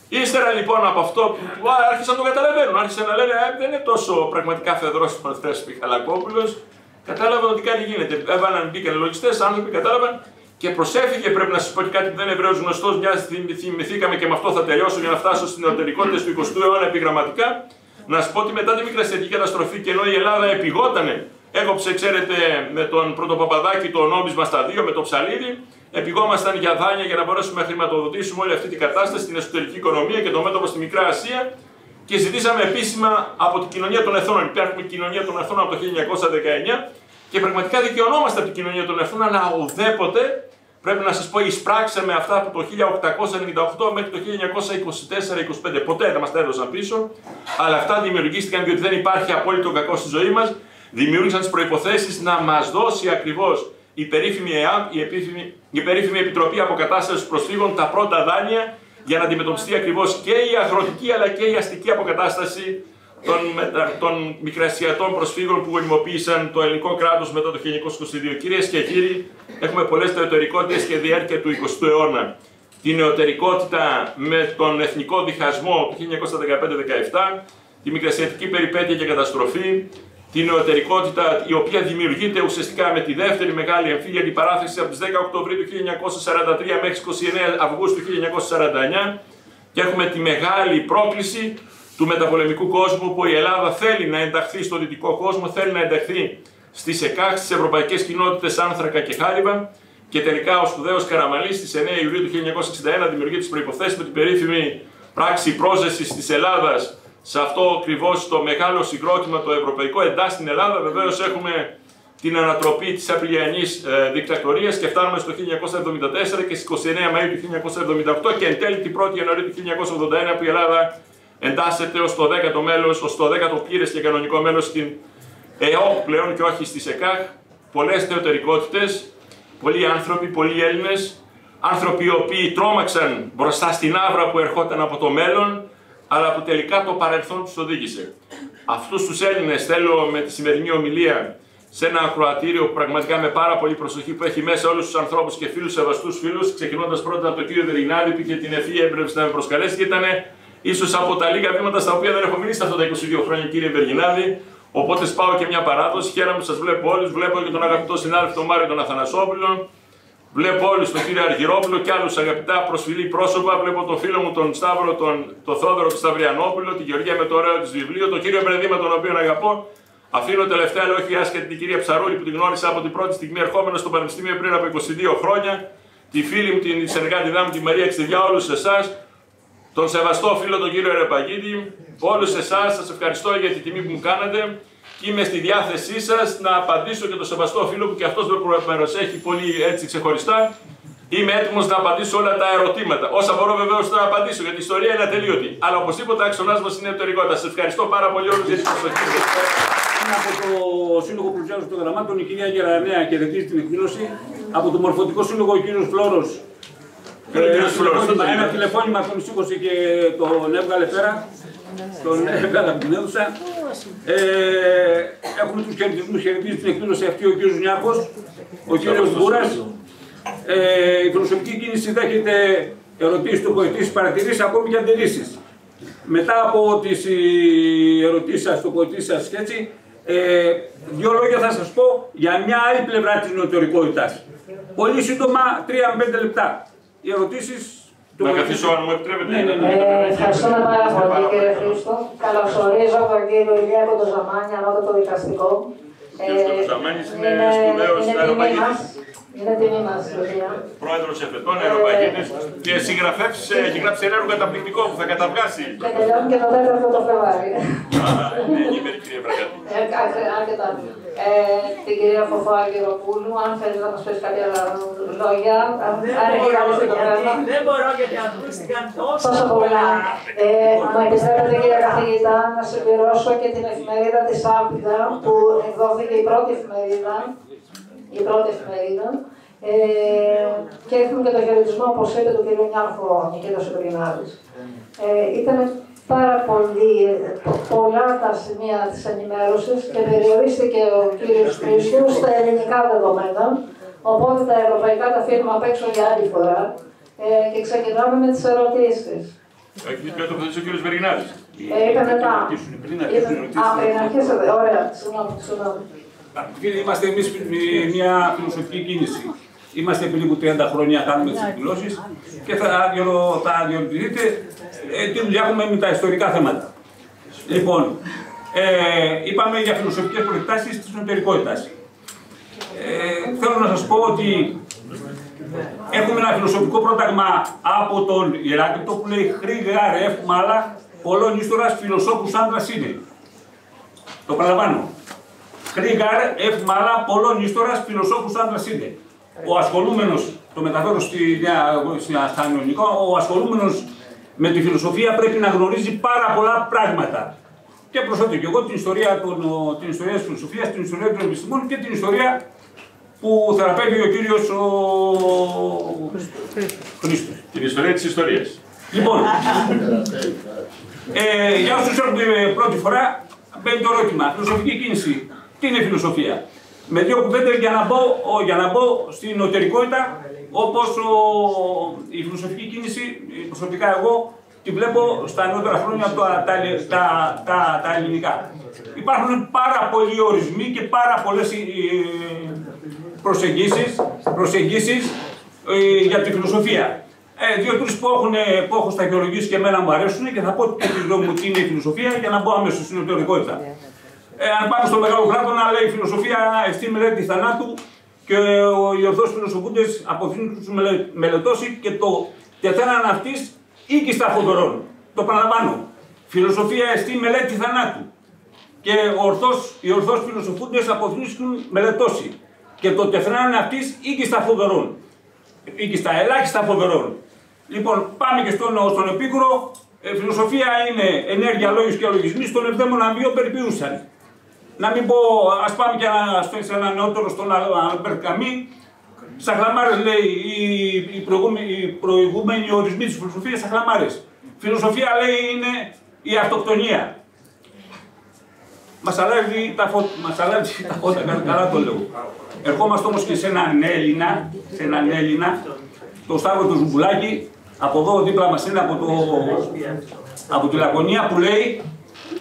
Ύστερα λοιπόν από αυτό που άρχισαν να το καταλαβαίνουν, άρχισαν να λένε: δεν είναι τόσο πραγματικά φεδρός ο Ανδρέας Μιχαλακόπουλος. Κατάλαβαν ότι κάτι γίνεται. Μπήκαν λογιστές, άνθρωποι, κατάλαβαν. Και προσέφηκε, πρέπει να σας πω και κάτι που δεν είναι ευρέως γνωστός, μιας θυμηθήκαμε και με αυτό θα τελειώσω για να φτάσω στην νεωτερικότητα του 20ου αιώνα επιγραμματικά. Να σας πω ότι μετά τη μικρασιατική καταστροφή, και ενώ η Ελλάδα επιγότανε, έκοψε, ξέρετε, με τον Πρωτοπαπαδάκη το νόμισμα στα 2, με το ψαλίδι, επιγόμασταν για δάνεια για να μπορέσουμε να χρηματοδοτήσουμε όλη αυτή την κατάσταση στην εσωτερική οικονομία και το μέτωπο στη Μικρά Ασία. Και ζητήσαμε επίσημα από την Κοινωνία των Εθνών. Υπάρχει Κοινωνία των Εθνών από το 1919 και πραγματικά δικαιωνόμαστε από την Κοινωνία των Εθνών, αλλά ουδέποτε, πρέπει να σας πω, εισπράξαμε αυτά από το 1898 μέχρι το 1924-25. Ποτέ δεν μας τα έδωσαν πίσω, αλλά αυτά δημιουργήθηκαν διότι δεν υπάρχει απόλυτο κακό στη ζωή μας. Δημιούργησαν τις προϋποθέσεις να μας δώσει ακριβώς η περίφημη ΕΑΜ, η περίφημη Επιτροπή Αποκατάστασης Προσφύγων, τα πρώτα δάνεια για να αντιμετωπιστεί ακριβώς και η αγροτική αλλά και η αστική αποκατάσταση των μικρασιατών προσφύγων που γονιμοποίησαν το ελληνικό κράτος μετά το 1922. Κυρίες και κύριοι, έχουμε πολλές νεωτερικότητες και διάρκεια του 20ου αιώνα. Τη νεωτερικότητα με τον εθνικό διχασμό του 1915-17, τη μικρασιατική περιπέτεια και καταστροφή, τη νεωτερικότητα η οποία δημιουργείται ουσιαστικά με τη δεύτερη μεγάλη εμφύλια αντιπαράθεση από τις 10 Οκτωβρίου του 1943 μέχρι 29 Αυγούστου του 1949 και έχουμε τη μεγάλη πρόκληση του μεταπολεμικού κόσμου που η Ελλάδα θέλει να ενταχθεί στο δυτικό κόσμο, θέλει να ενταχθεί στις ΕΚΑΧ, στις Ευρωπαϊκές Κοινότητες Άνθρακα και Χάλιβα και τελικά ο σπουδαίος Καραμανλής στις 9 Ιουλίου του 1961 δημιουργεί τις προϋποθέσεις με την περίφημη πράξη πρόσδεσης της Ελλάδας σε αυτό ακριβώς το μεγάλο συγκρότημα το ευρωπαϊκό, εντάσσει στην Ελλάδα. Βεβαίως έχουμε την ανατροπή της Απριλιανής δικτατορίας και φτάνουμε στο 1974 και στις 29 Μαΐου του 1978 και εν τέλει την 1η Ιανουαρίου του 1981 που η Ελλάδα εντάσσεται ως το 10ο μέλος, ως το 10ο πλήρες και κανονικό μέλος στην ΕΟΚ πλέον και όχι στις ΕΚΑΧ. Πολλές νεωτερικότητες, πολλοί άνθρωποι, πολλοί Έλληνες, άνθρωποι οι οποίοι τρόμαξαν μπροστά στην άβρα που ερχόταν από το μέλλον, αλλά που τελικά το παρελθόν τους οδήγησε. Αυτούς τους Έλληνες θέλω με τη σημερινή ομιλία σε ένα ακροατήριο που πραγματικά με πάρα πολύ προσοχή που έχει μέσα όλους τους ανθρώπους και φίλους, σεβαστούς φίλους, ξεκινώντας πρώτα από τον κύριο Βεργινάδη που είχε την ευφυή έμπνευση να με προσκαλέσει και ήταν ίσως από τα λίγα βήματα στα οποία δεν έχω μιλήσει αυτά τα 22 χρόνια, κύριε Βεργινάδη. Οπότε πάω και μια παράδοση. Χαίρομαι που σας βλέπω όλους. Βλέπω και τον αγαπητό συνάδελφο τον Μάριο τον Αθανασόπουλο. Βλέπω όλους τον κύριο Αργυρόπουλο και άλλους αγαπητά προσφυλή πρόσωπα. Βλέπω τον φίλο μου τον Σταύρο, τον Θόδωρο του Σταυριανόπουλο, τη Γεωργία με το ωραίο της βιβλίο, τον κύριο Μπρεδίμα τον οποίο αγαπώ. Αφήνω τελευταία, αλλά όχι άσχετη, την κυρία Ψαρούλη που την γνώρισα από την πρώτη στιγμή ερχόμενο στο Πανεπιστήμιο πριν από 22 χρόνια. Τη φίλη μου, την συνεργάτη μου, τη Μαρία Ξηδιά, όλους εσάς. Τον σεβαστό φίλο τον κύριο Ρεπαγίδη, όλους εσάς σας ευχαριστώ για την τιμή που μου κάνατε και είμαι στη διάθεσή σας να απαντήσω και τον σεβαστό φίλο που και αυτός με προσέχει πολύ έτσι ξεχωριστά. Είμαι έτοιμος να απαντήσω όλα τα ερωτήματα. Όσα μπορώ βεβαίως να απαντήσω γιατί η ιστορία είναι ατελείωτη. Αλλά οπωσδήποτε άξονας μας είναι εταιρικότητα. Σας ευχαριστώ πάρα πολύ όλους για την προσοχή. Είναι από το Σύλλογο Πλουσιάζων των Γραμμάτων η κυρία Γερανέα χαιρετίζει την εκδήλωση. Από το Μορφωτικό Σύλλογο ο κύριος Φλόρος. Ένα τηλεφώνημα τον σήκωσε και τον έβγαλε πέρα. Τον έβγαλε από την αίθουσα. Έχουμε τους χαιρετισμούς, χαιρετίζει την εκδήλωση αυτή ο κύριος Νιάρχος, ο κύριος Μπούρας. Η φιλοσοφική κίνηση δέχεται ερωτήσεις, τοποθετήσεις, παρατηρήσεις, ακόμη και αντιρρήσεις. Μετά από τις ερωτήσεις σας, τοποθετήσεις σας και έτσι, δύο λόγια θα σας πω για μια άλλη πλευρά της νοτερικότητας. Πολύ σύντομα, 3 με 5 λεπτά. Οι ερωτήσεις... Να καθίσω αν μου επιτρέπετε. Ευχαριστούμε πάρα πολύ κύριε Χρήστο. Καλωσορίζω τον κύριο Ηλία Κοντοζαμάνη, ανώτατο δικαστικό. Κύριος Κοντοζαμάνης είναι σπουδαίος αεροπαγίτης. Είναι τιμή μας, Ηλία. Πρόεδρος εφετών αεροπαγίτης και συγγραφέας, έχει γράψει ένα έργο καταπληκτικό που θα καταβγάσει. Και τελειώνει και το 4ο το Φλεβάρι. Είναι ενήμερη κυρία Βρακάτη. Αρκετά. Την κυρία Φωφό Αργυροπούλου, αν θέλει να μας πεις κάποια λόγια, αν έχει καλέσει το θέμα. Δεν μπορώ γιατί ακούστηκαν Τόσο πολλά. Μου επιτρέπετε κύριε καθηγητά να συμπληρώσω και την εφημερίδα της Άλπιδα που εκδόθηκε η πρώτη εφημερίδα. Και έχουμε και το χαιρετισμό, όπως είπε, του κ. Νιάρχου Νικήτος Βεργινάδης. Ήταν πάρα πολλά τα σημεία της ενημέρωσης και περιορίστηκε ο κ. Χρήστου στα ελληνικά δεδομένα, οπότε τα ευρωπαϊκά τα αφήνουμε απ' έξω για άλλη φορά και ξεκινάμε με τις ερωτήσεις. Έχει πει το ο κ. Βεργινάδης. Ήταν μετά. Πριν αρχίσετε, ωραία, συγγνώμη. Είμαστε εμείς μια φιλοσοφική κίνηση. Είμαστε περίπου 30 χρόνια κάνουμε τις εκδηλώσεις και θα διορτηθείτε τι δουλειά έχουμε με τα ιστορικά θέματα. Λοιπόν, είπαμε για φιλοσοφικές προεκτάσεις της νοτερικότητας. Θέλω να σας πω ότι έχουμε ένα φιλοσοφικό πρόταγμα από τον Ηράκλειτο που λέει «Χρήγα ρεφ μάλα, πολλών ίστορας φιλοσόφους άντρας είναι». Το παραλαμβάνω. Χρήγαρ εφ μάλα, πολλών ίστορας φιλοσόφους άντρας είναι. Ο ασχολούμενος, το μεταφέρω στα ελληνικά, ο ασχολούμενος με τη φιλοσοφία πρέπει να γνωρίζει πάρα πολλά πράγματα. Και προσθέτω και εγώ την ιστορία της φιλοσοφίας, την ιστορία των επιστημών και την ιστορία που θεραπεύει ο κύριος Χρήστος. Την ιστορία της ιστορίας. Λοιπόν, για όσους έρχονται πρώτη φορά, μπαίνει το ερώτημα. Φιλοσοφική κίνηση. Τι είναι φιλοσοφία? Με δύο κουβέντες για να μπω στην νοτερικότητα, όπως η φιλοσοφική κίνηση, προσωπικά εγώ, τη βλέπω στα νεότερα χρόνια τα ελληνικά. Υπάρχουν πάρα πολλοί ορισμοί και πάρα πολλές προσεγγίσεις για τη φιλοσοφία. Δύο-τρεις που έχω σταχυολογήσει και εμένα μου αρέσουν και θα πω και τη γνώμη μου τι είναι η φιλοσοφία για να μπω αμέσως στην νοτερικότητα. Αν πάμε στο Μεγάλο Πλάτωνα, λέει η φιλοσοφία εστί μελέτη θανάτου και οι ορθώς φιλοσοφούντες αποφύγουν τους μελετώσει και το τεθέναν αυτής οίκης τα φωτορών. Το παραλαμβάνω. Φιλοσοφία εστί μελέτη θανάτου. και οι ορθώς φιλοσοφούντες αποδείσκουν μελετώσει και το τεθράνουν αυτής οίκιστα φοβερών. Οίκιστα ελάχιστα φοβερών. Λοιπόν, πάμε και στον Επίκουρο. Φιλοσοφία είναι ενέργεια, λόγους και λογισμοί, στον ευδαίμονα βίο περιποιούσαν. Να μην πω, ας πάμε και σε ένα νεότερο στον Αλμπέρτ Καμί. Στα χλαμάρες λέει οι προηγούμενοι ορισμοί της φιλοσοφίας, στα χλαμάρες. Φιλοσοφία λέει είναι η αυτοκτονία. Μας αλλάζει τα φώτα, καλά το λέω. Ερχόμαστε όμως και σε έναν Έλληνα, το Σταύρο του Ζουμπουλάκη, από εδώ δίπλα μας είναι από τη Λακωνία, που λέει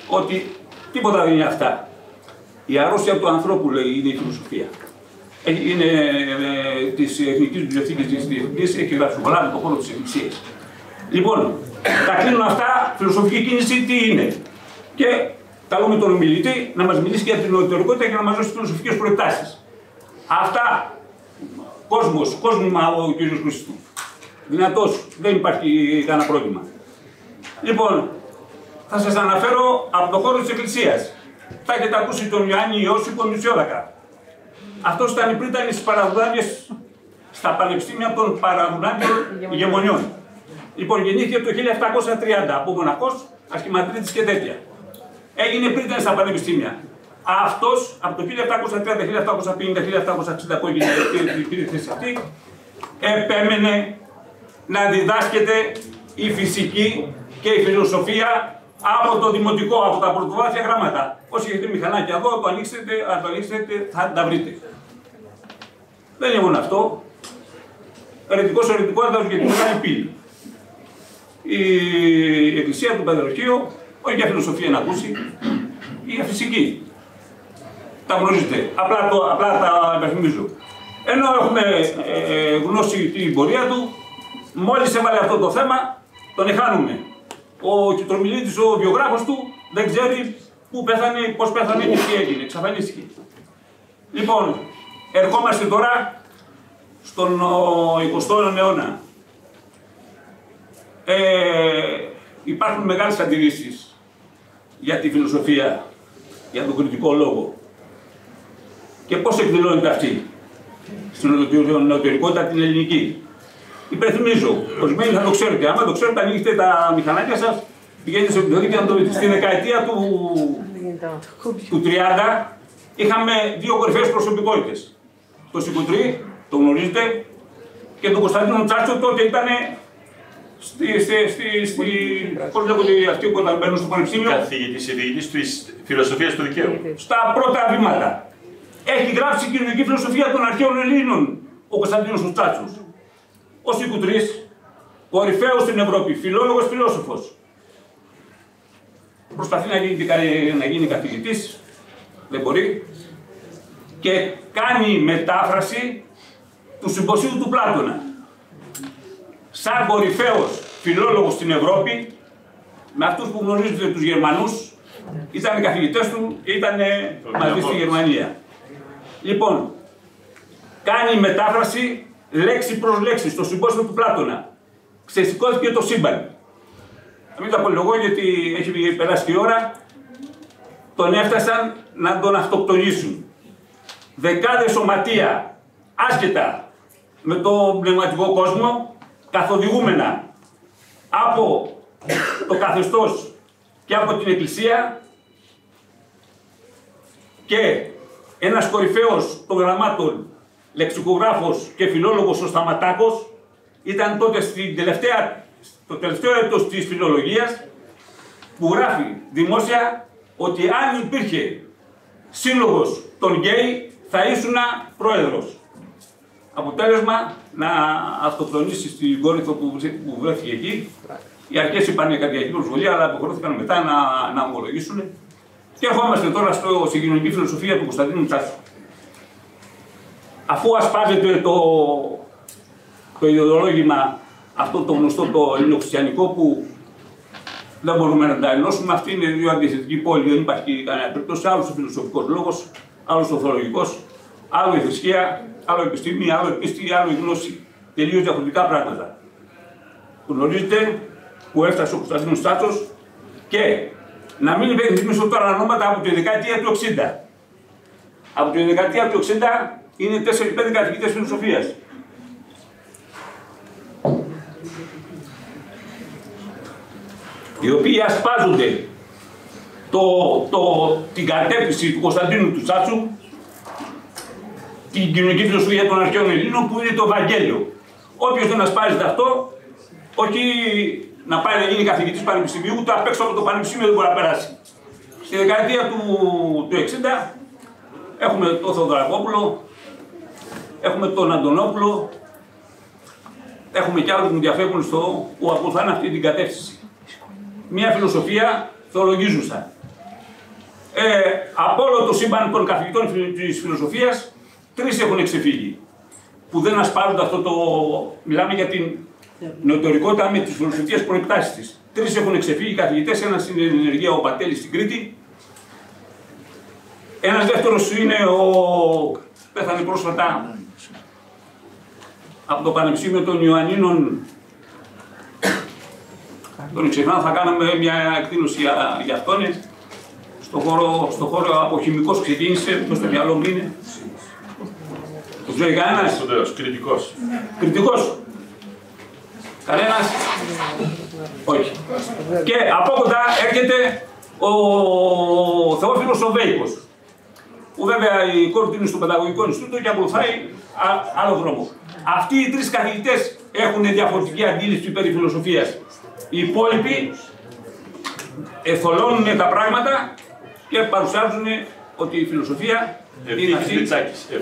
ότι τίποτα δεν είναι αυτά. Η αρρώστια του ανθρώπου, λέει, είναι η φιλοσοφία. Είναι της Εθνικής Βιβλιοθήκης της Διεθνής, έχει γράψει πολλά από τον χώρο της Εκκλησίας. Λοιπόν, τα κλείνουν αυτά, φιλοσοφική κίνηση τι είναι. Και καλούμε τον ομιλητή να μας μιλήσει για την νοητερικότητα και να μας δώσει φιλοσοφικές προεκτάσεις. Αυτά, κόσμημα ο κ. Χριστού. Δυνατός, δεν υπάρχει κανένα πρόβλημα. Λοιπόν, θα σας αναφέρω από τον χώρο της Εκκλησίας. Θα έχετε ακούσει τον Ιωάννη Ιώσυπο Μητσιόδακα. Αυτός ήταν πρίτανης στις παραδουλάνιες στα πανεπιστήμια των παραδουλάνιων ηγεμονιών. Λοιπόν, γεννήθηκε το 1730 από μοναχός, ασχηματρίτης και τέτοια. Έγινε πρίτανης στα πανεπιστήμια. Αυτός από το 1730, 1750, 1760 που έγινε η θέση αυτή, επέμενε να διδάσκεται η φυσική και η φιλοσοφία από το δημοτικό, από τα πρωτοβάθμια γράμματα. Όσοι έχετε μηχανάκια εδώ, το ανοίξετε, θα τα βρείτε. Δεν είναι μόνο αυτό. Ερετικός ορετικότητας για τη μεγάλη πύλη. Η Εκκλησία του Πατριαρχείου, όχι για φιλοσοφία να ακούσει, για φυσική. Τα γνωρίζετε. Απλά τα υπενθυμίζω. Ενώ έχουμε γνώση την πορεία του, μόλις έβαλε αυτό το θέμα, τον εχάνουμε. Ο Κιτρομιλίτης, ο βιογράφος του, δεν ξέρει πού πέθανε, πώς πέθανε και τι έγινε. Εξαφανίστηκε. Λοιπόν, ερχόμαστε τώρα στον 20ο αιώνα. Υπάρχουν μεγάλες αντιρρήσεις για τη φιλοσοφία, για τον κριτικό λόγο. Και πώς εκδηλώνεται αυτή στην νοητερικότητα την ελληνική. Υπενθυμίζω, ορισμένοι θα το ξέρετε. Άμα το ξέρετε, ανοίγετε τα μηχανάκια σας, πηγαίνετε σε βιβλιοθήκη να το δείτε. Στη δεκαετία του 30 είχαμε δύο κορυφαίες προσωπικότητες. Το Σικουτρί, το γνωρίζετε, και τον Κωνσταντίνο Τσάτσο, τότε ήταν πώς λέγονται αυτοί που όταν μπαίνουν στο πανεπιστήμιο. Καθηγητής της φιλοσοφίας του δικαίου. Στα πρώτα βήματα. Έχει γράψει κοινωνική φιλοσοφία των αρχαίων Ελλήνων ο Κωνσταντίνος ο Τσάτσος. Ο Σικουτρής, κορυφαίος στην Ευρώπη, φιλόλογος φιλόσοφος. Προσπαθεί να γίνει καθηγητής, δεν μπορεί, και κάνει μετάφραση του Συμποσίου του Πλάτωνα. Σαν κορυφαίος φιλόλογος στην Ευρώπη, με αυτούς που γνωρίζετε τους Γερμανούς, ήταν οι καθηγητές του και ήταν μαζί στη Γερμανία. Λοιπόν, κάνει μετάφραση λέξη προς λέξη στο Συμπόσιο του Πλάτωνα. Ξεσηκώθηκε το σύμπαν. Να μην τα πολυλογώ γιατί έχει περάσει η ώρα. Τον έφτασαν να τον αυτοκτονήσουν. Δεκάδες σωματεία, άσχετα με το πνευματικό κόσμο, καθοδηγούμενα από το καθεστώς και από την Εκκλησία, και ένας κορυφαίος των γραμμάτων, λεξικογράφος και φιλόλογος ο Σταματάκος, ήταν τότε στο τελευταίο έτος της φιλολογίας, που γράφει δημόσια ότι αν υπήρχε σύλλογος των γκέι θα ήσουνα πρόεδρος. Αποτέλεσμα να αυτοκτονήσει στην Κόρινθο που βρέθηκε εκεί. Οι αρχές είπαν καρδιακή προσβολή, αλλά αποχωρήθηκαν μετά να ομολογήσουν. Και ερχόμαστε τώρα στην κοινωνική φιλοσοφία του Κωνσταντίνου Τσάτσου. Αφού ασπάζεται το ιδεολόγημα αυτό το γνωστό το ελληνοχριστιανικό, που δεν μπορούμε να τα ενώσουμε, αυτή είναι δύο αντιθετικοί πόλοι, δεν υπάρχει κανένα περίπτωση. Άλλος ο φιλοσοφικός λόγος, άλλος ο θεολογικός, άλλο η θρησκεία, άλλο η επιστήμη, άλλο η πίστη, άλλο η γνώση. Τελείως διαφορετικά πράγματα. Γνωρίζετε που έφτασε ο Κωνσταντίνος Τσάτσος και Να μην υπενθυμίσω τώρα ονόματα από τη δεκαετία του 60. Από τη δεκαετία του 60 είναι 4-5 καθηγητές φιλοσοφίας. Οι οποίοι ασπάζονται την κατεύθυνση του Κωνσταντίνου του Τσάτσου, την κοινωνική φιλοσοφία των αρχαίων Ελλήνων, που είναι το Ευαγγέλιο. Όποιος δεν ασπάζεται αυτό, όχι να πάει να γίνει καθηγητής πανεπιστημίου, ούτε απ' έξω από το πανεπιστήμιο δεν μπορεί να περάσει. Στη δεκαετία του 60 έχουμε τον Θεοδωρακόπουλο, έχουμε τον Αντωνόπουλο, έχουμε και άλλους που ενδιαφέρουν που ακολουθάνε αυτή την κατεύθυνση. Μια φιλοσοφία θεολογίζουσα. Από όλο το σύμπαν των καθηγητών της φιλοσοφίας, 3 έχουν ξεφύγει. Που δεν ασπάζονται αυτό το. Μιλάμε για την νεωτερικότητα με τις φιλοσοφικές προεκτάσεις της. 3 έχουν ξεφύγει καθηγητές, ένας είναι η ενεργεία ο Πατέλης στην Κρήτη. Ένας δεύτερος είναι πέθανε πρόσφατα από το Πανεπιστήμιο των Ιωαννίνων. Τον ξεχνάω, θα κάναμε μια εκδήλωση για αυτόν. Στο χώρο από χημικός ξεκίνησε, στο μυαλό μου είναι. Το ξέρει κανένας? Κριτικός. Κριτικός. Κανένας? Όχι. Και από κοντά έρχεται ο Θεόφιλος ο Βέικος, που βέβαια η κόρη του είναι στο Παιδαγωγικό Ινστιτούτο και ακολουθάει άλλο δρόμο. Αυτοί οι 3 καθηγητές έχουν διαφορετική αντίληψη περί φιλοσοφίας. Οι υπόλοιποι εθολώνουν τα πράγματα και παρουσιάζουν ότι η φιλοσοφία είναι αυτή.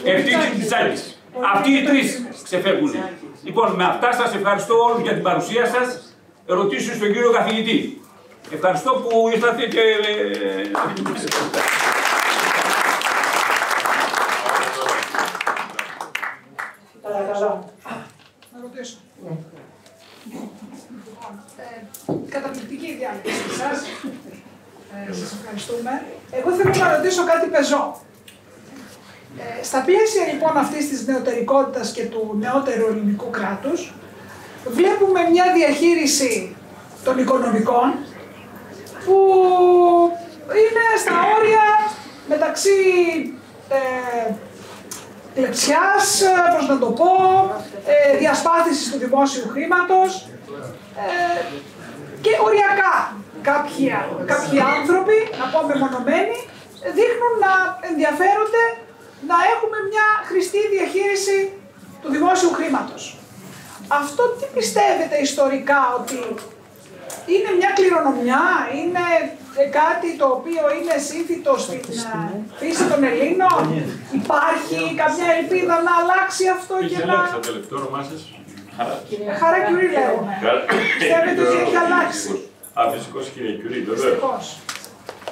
Ευτύχη Τσάκης. Αυτοί οι 3 ξεφεύγουν. Λοιπόν, με αυτά σας ευχαριστώ όλους για την παρουσία σας. Ερωτήσεις στον κύριο καθηγητή. Ευχαριστώ που ήρθατε και... Παρακαλώ. Να ρωτήσω. Καταπληκτική η διάλεξη σας. Σας ευχαριστούμε. Εγώ θέλω να ρωτήσω κάτι πεζό. Στα πλαίσια λοιπόν αυτής της νεωτερικότητας και του νεότερου ελληνικού κράτους, βλέπουμε μια διαχείριση των οικονομικών που είναι στα όρια μεταξύ κλεψιάς, πώς να το πω, διασπάθησης του δημόσιου χρήματος και οριακά κάποιοι άνθρωποι, να πω μεμονωμένοι, δείχνουν να ενδιαφέρονται να έχουμε μια χρηστή διαχείριση του δημόσιου χρήματος. Αυτό τι πιστεύετε ιστορικά, ότι είναι μια κληρονομιά, είναι κάτι το οποίο είναι σύνθητο στην φύση των Ελλήνων? Υπάρχει κάποια ελπίδα να αλλάξει αυτό και να... Το τελευταίο όνομά σας? Χαρά Κιουρί λέγομαι. Πιστεύετε ότι έχει αλλάξει? Φυσικός κύριε Κιουρί, βεβαίως.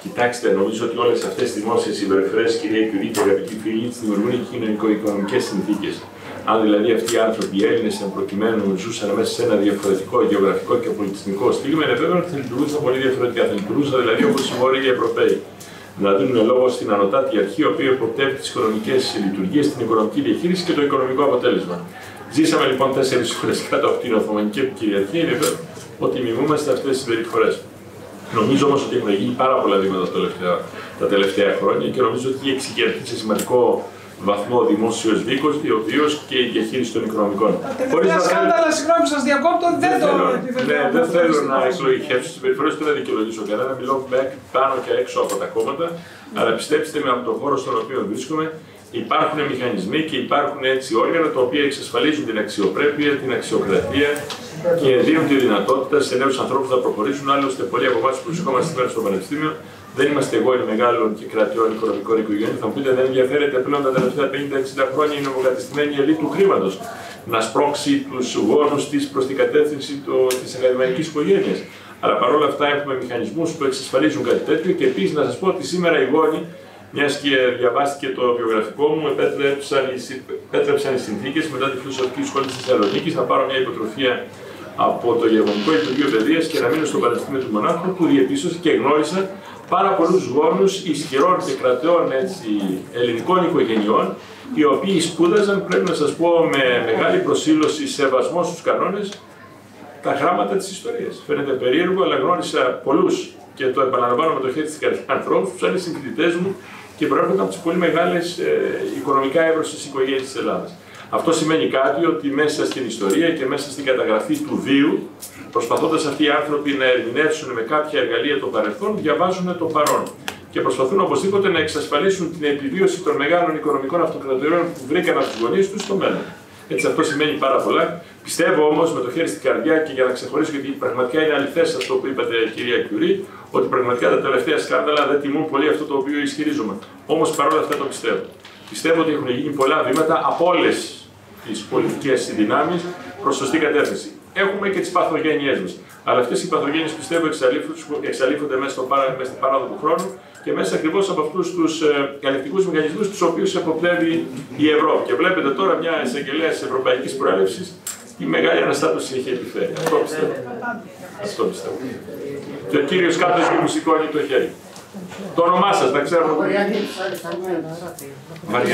Κοιτάξτε, νομίζω ότι όλες αυτές τις δημόσιες συμπεριφορές, κύριε Κιουρί και αγαπητοί φίλοι, τις δημιουργούν οι κοινωνικο-οικονομικές συνθήκες. Αν δηλαδή αυτοί οι άνθρωποι, οι Έλληνες εν προκειμένου, ζούσαν μέσα σε ένα διαφορετικό γεωγραφικό και πολιτισμικό στίγμα, είναι βέβαιο ότι θα λειτουργούσαν πολύ διαφορετικά. Θα λειτουργούσαν δηλαδή όπως οι Βόρειοι οι Ευρωπαίοι. Να δίνουν λόγο στην ανωτάτη αρχή, η οποία υποπτεύει τις οικονομικές λειτουργίες, την οικονομική διαχείριση και το οικονομικό αποτέλεσμα. Ζήσαμε λοιπόν 4 ώρες κάτω από την Οθωμανική επικυριαρχία, είναι βέβαιο ότι μιμούμαστε αυτές τις συμπεριφορές. Νομίζω όμως ότι έχουν γίνει πάρα πολλά βήματα τα τελευταία χρόνια και νομίζω ότι έχει εξηγερθεί σε σημαντικό βαθμό ο δημόσιος δίκος, ιδίως και η διαχείριση των οικονομικών. Τα τελευταία σκάνδαλα, συγγνώμη που σας διακόπτω, δεν το επιβεβαιώνω. Δεν θέλω να εκλογικεύσω τις συμπεριφορές, δεν θα δικαιολογήσω κανένα, μιλώ πάνω και έξω από τα κόμματα, αλλά πιστέψτε με, από τον χώρο στον οποίο βρίσκομαι, υπάρχουν μηχανισμοί και υπάρχουν έτσι όργανα τα οποία εξασφαλίζουν την αξιοπρέπεια, την αξιοκρατία και δίνουν τη δυνατότητα σε νέους ανθρώπους να προχωρήσουν. Άλλωστε, πολλοί από εμάς που βρισκόμαστε σήμερα στο Πανεπιστήμιο δεν είμαστε εγώ οι μεγάλων και κρατιών οικονομικών οικογένειων. Θα μου πείτε, δεν ενδιαφέρεται πλέον τα τελευταία 50-60 χρόνια η νομοκατεστημένη ελίτ του χρήματος να σπρώξει τους γόνους της προς την κατεύθυνση της ακαδημαϊκής οικογένειας. Αλλά παρόλα αυτά έχουμε μηχανισμούς που εξασφαλίζουν κάτι τέτοιο και επίσης να σας πω ότι σήμερα οι γόνοι, μιας και διαβάστηκε το βιογραφικό μου, επέτρεψαν οι συνθήκες μετά τη Φιλοσοφική Σχολή της Θεσσαλονίκης να πάρω μια υποτροφία από το Γερμανικό Υπουργείο Παιδείας και να μείνω στο Πανεπιστήμιο του Μονάχου, που διεπίστωσα και γνώρισα πάρα πολλούς γόνους ισχυρών και κρατεών ελληνικών οικογενειών, οι οποίοι σπούδαζαν, πρέπει να σας πω, με μεγάλη προσήλωση, σεβασμό στους κανόνες τα γράμματα της ιστορίας. Φαίνεται περίεργο, αλλά γνώρισα πολλούς και το επαναλαμβάνω με το χέρι στην καρδιά ανθρώπους που είναι συγκριτές μου και προέρχονταν από τις πολύ μεγάλες οικονομικά εύρωστες οικογένειες της Ελλάδας. Αυτό σημαίνει κάτι, ότι μέσα στην ιστορία και μέσα στην καταγραφή του βίου, προσπαθώντας αυτοί οι άνθρωποι να ερμηνεύσουν με κάποια εργαλεία το παρελθόν, διαβάζουν το παρόν. Και προσπαθούν οπωσδήποτε να εξασφαλίσουν την επιβίωση των μεγάλων οικονομικών αυτοκρατοριών που βρήκαν από τους γονείς τους στο μέλλον. Έτσι, αυτό σημαίνει πάρα πολλά. Πιστεύω όμως με το χέρι στην καρδιά και για να ξεχωρίσω, γιατί πραγματικά είναι αληθές αυτό που είπατε, κυρία Κιουρί, ότι πραγματικά τα τελευταία σκάνδαλα δεν τιμούν πολύ αυτό το οποίο ισχυρίζομαι. Όμως παρόλα αυτά το πιστεύω. Πιστεύω ότι έχουν γίνει πολλά βήματα από όλες τις πολιτικές δυνάμεις προς σωστή κατεύθυνση. Έχουμε και τις παθογένειές μας. Αλλά αυτές οι παθογένειες πιστεύω εξαλείφονται μέσα στην παράδο του χρόνου και μέσα ακριβώς από αυτούς τους ελεκτικούς μηχανισμούς τους οποίους εποπτεύει η Ευρώπη. Και βλέπετε τώρα μια εισαγγελέα της ευρωπαϊκής προέλευσης τι μεγάλη αναστάτωση έχει επιφέρει. Αυτό πιστεύω. Αυτό πιστεύω. Και ο κύριος κάτω εκεί που σηκώνει το χέρι. Το όνομά σας, τα ξέρω. Μαριανή.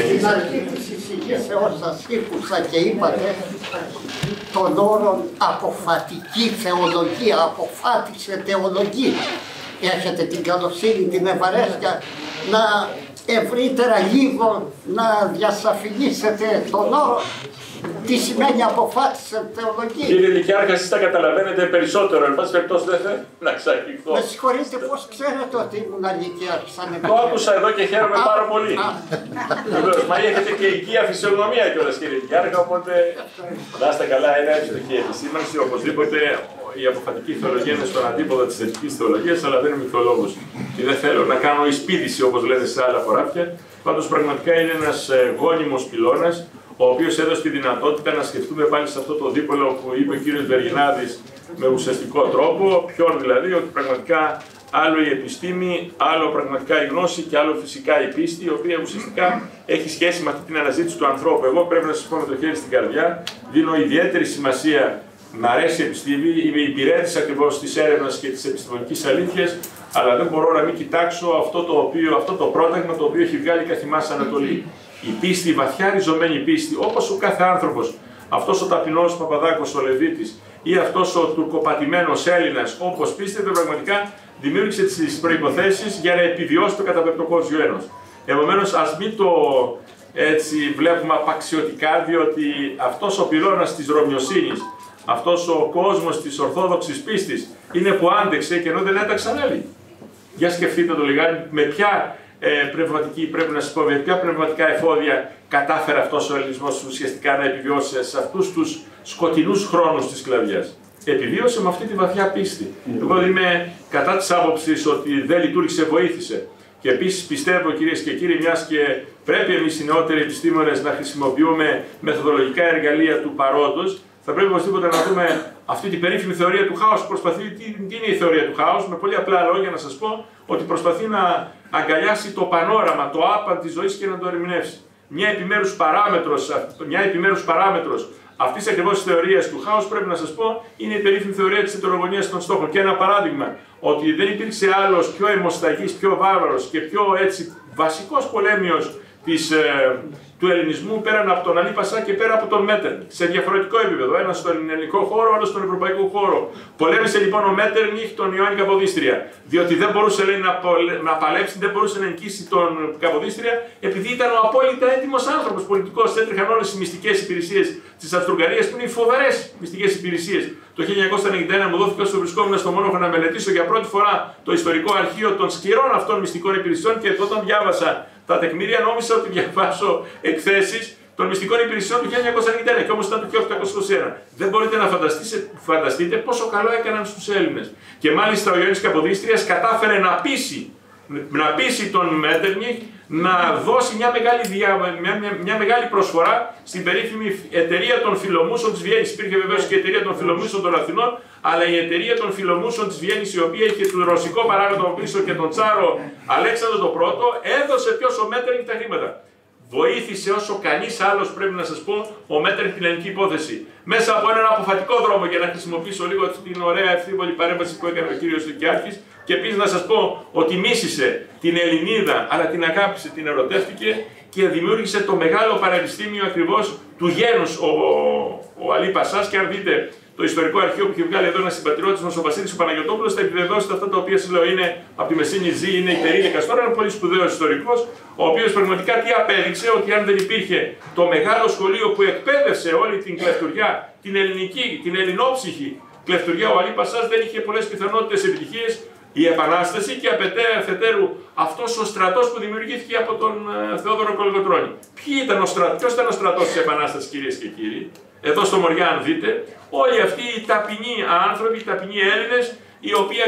Στην αρχή της εισηγήσεώς σας ήρθουσα και είπατε τον όρο αποφατική θεολογία, αποφάτισε θεολογία. Έχετε την καλοσύνη, την ευαρέσκεια να ευρύτερα λίγο να διασαφηνίσετε τον όρο. Τι σημαίνει αποφάτισε θεολογία. Κύριε Λυκιάρχα, εσείς τα καταλαβαίνετε περισσότερο. Εν πάση περιπτώσει δεν θέλω να ξαγγιχθώ. Με συγχωρείτε, πώς ξέρετε ότι ήμουν Λυκιάρχης? Το άκουσα εδώ και χαίρομαι πάρα πολύ. Βεβαίως, μα έχετε και οικία φυσιογνωμία κιόλας, κύριε Λυκιάρχα, οπότε να είστε καλά, είναι εύστοχη η επισήμανση. Οπωσδήποτε η αποφατική θεολογία είναι στον αντίποδα της θετικής θεολογίας, αλλά δεν είμαι θεολόγος και δεν θέλω να κάνω εισπίδηση όπως λέτε σε άλλα χωράφια. Πάντως, πραγματικά είναι ένας γόνιμος πυλώνας, ο οποίος έδωσε τη δυνατότητα να σκεφτούμε πάλι σε αυτό το δίπολο που είπε ο κύριος Βεργινάδης με ουσιαστικό τρόπο, ποιον δηλαδή, ότι πραγματικά άλλο η επιστήμη, άλλο πραγματικά η γνώση και άλλο φυσικά η πίστη, η οποία ουσιαστικά έχει σχέση με αυτή την αναζήτηση του ανθρώπου. Εγώ πρέπει να σας πω με το χέρι στην καρδιά, δίνω ιδιαίτερη σημασία, μ' αρέσει η επιστήμη, είμαι υπηρέτης ακριβώς της έρευνας και της επιστημονικής αλήθειας, αλλά δεν μπορώ να μην κοιτάξω αυτό το πρόταγμα το οποίο έχει βγάλει η καθημάς Ανατολή. Η πίστη, η βαθιά ριζωμένη πίστη, όπως ο κάθε άνθρωπος, αυτός ο ταπεινός Παπαδάκος ο Λεβίτης ή αυτός ο τουρκοπατημένος Έλληνας, όπως πίστευε, πραγματικά δημιούργησε τις προϋποθέσεις για να επιβιώσει το καταπεπτοκόσμιο ένος. Επομένως, ας μην το έτσι βλέπουμε απαξιωτικά, διότι αυτός ο πυλώνας της ρωμιοσύνης, αυτός ο κόσμος της ορθόδοξης πίστης, είναι που άντεξε και ενώ δεν έταξαν άλλοι. Για σκεφτείτε το λιγάκι με ποια πνευματική, πρέπει να σας πω, με ποια πνευματικά εφόδια κατάφερε αυτός ο ελληνισμός ουσιαστικά να επιβιώσει σε αυτούς τους σκοτεινούς χρόνους της σκλαβιάς. Επιβίωσε με αυτή τη βαθιά πίστη. Εγώ είμαι κατά της άποψης ότι δεν λειτουργήσε, βοήθησε. Και επίσης πιστεύω, κυρίες και κύριοι, μιας και πρέπει εμείς οι νεότεροι επιστήμονες να χρησιμοποιούμε μεθοδολογικά εργαλεία του παρόντος, θα πρέπει οπωσδήποτε να δούμε αυτή την περίφημη θεωρία του χάους που προσπαθεί. Τι είναι η θεωρία του χάους? Με πολύ απλά λόγια να σας πω ότι προσπαθεί να αγκαλιάσει το πανόραμα, το άπαν της ζωής και να το ερμηνεύσει. Μια επιμέρους παράμετρος αυτής ακριβώς της θεωρίας του χάους, πρέπει να σας πω, είναι η περίφημη θεωρία της ετερογωνίας των στόχων. Και ένα παράδειγμα, ότι δεν υπήρξε άλλος πιο αιμοσταγής, πιο βάρβαρος και πιο έτσι βασικός πολέμιος του ελληνισμού πέραν από τον Αλή Πασά και πέρα από τον Μέττερνιχ. Σε διαφορετικό επίπεδο. Ένας στον ελληνικό χώρο, άλλος στον ευρωπαϊκό χώρο. Πολέμησε λοιπόν ο Μέττερνιχ τον Ιωάννη Καποδίστρια. Διότι δεν μπορούσε λέει, να παλέψει, δεν μπορούσε να νικήσει τον Καποδίστρια, επειδή ήταν ο απόλυτα έτοιμος άνθρωπος πολιτικός. Έτρεχαν όλες οι μυστικές υπηρεσίες της Αυστρο-Ουγγαρίας, που είναι οι φοβερές μυστικές υπηρεσίες. Το 1991 μου δόθηκε όσο βρισκόμουν στο Μόναχο να μελετήσω για πρώτη φορά το ιστορικό αρχείο των σκληρών αυτών μυστικών υπηρεσιών και όταν διάβασα τα τεκμήρια νόμιζα ότι διαβάζω εκθέσεις των μυστικών υπηρεσιών του 1991 και όμως ήταν το 1821. Δεν μπορείτε να φανταστείτε πόσο καλό έκαναν στους Έλληνες. Και μάλιστα ο Ιωάννης Καποδίστριας κατάφερε να πείσει τον Μέττερνιχ να δώσει μια μεγάλη προσφορά στην περίφημη εταιρεία των Φιλομούσων της Βιέννης. Υπήρχε βεβαίως και η εταιρεία των Φιλομούσων των Αθηνών, αλλά η εταιρεία των Φιλομούσων της Βιέννης, η οποία είχε τον ρωσικό παράγοντα πίσω και τον Τσάρο Αλέξανδρο τον Πρώτο, έδωσε ποιος? Ο Μέττερνιχ τα χρήματα. Βοήθησε όσο κανείς άλλος, πρέπει να σας πω, ο Μέττερνιχ την ελληνική υπόθεση. Μέσα από έναν αποφατικό δρόμο, για να χρησιμοποιήσω λίγο την ωραία ευθύβολη παρέμβαση που έκανε ο κύριος Λυκιάρχης. Και επίσης να σας πω ότι μίσησε την Ελληνίδα, αλλά την αγάπησε, την ερωτεύτηκε και δημιούργησε το μεγάλο πανεπιστήμιο ακριβώς του γένους ο Αλή Πασάς. Και αν δείτε το ιστορικό αρχείο που έχει βγάλει εδώ ένα συμπατριώτης μας, ο Βασίλης ο Παναγιωτόπουλος, θα επιβεβαιώσει αυτά τα οποία σας λέω. Είναι από τη Μεσίνη Ζή, είναι η Τερίλικας τώρα, ένα πολύ σπουδαίος ιστορικός, ο οποίος πραγματικά τι απέδειξε, ότι αν δεν υπήρχε το μεγάλο σχολείο που εκπαίδευσε όλη την κλεφτουριά, την ελληνική, την ελληνόψυχη κλεφτουριά, ο Αλή Πασάς δεν είχε πολλές πιθανότητες επιτυχίες. Η Επανάσταση και αφετέρου αυτός ο στρατός που δημιουργήθηκε από τον Θεόδωρο Κολοκοτρώνη. Ποιος ήταν ο στρατός της Επανάστασης, κυρίες και κύριοι? Εδώ στο Μοριά, αν δείτε, όλοι αυτοί οι ταπεινοί άνθρωποι, οι ταπεινοί Έλληνες, οι οποίοι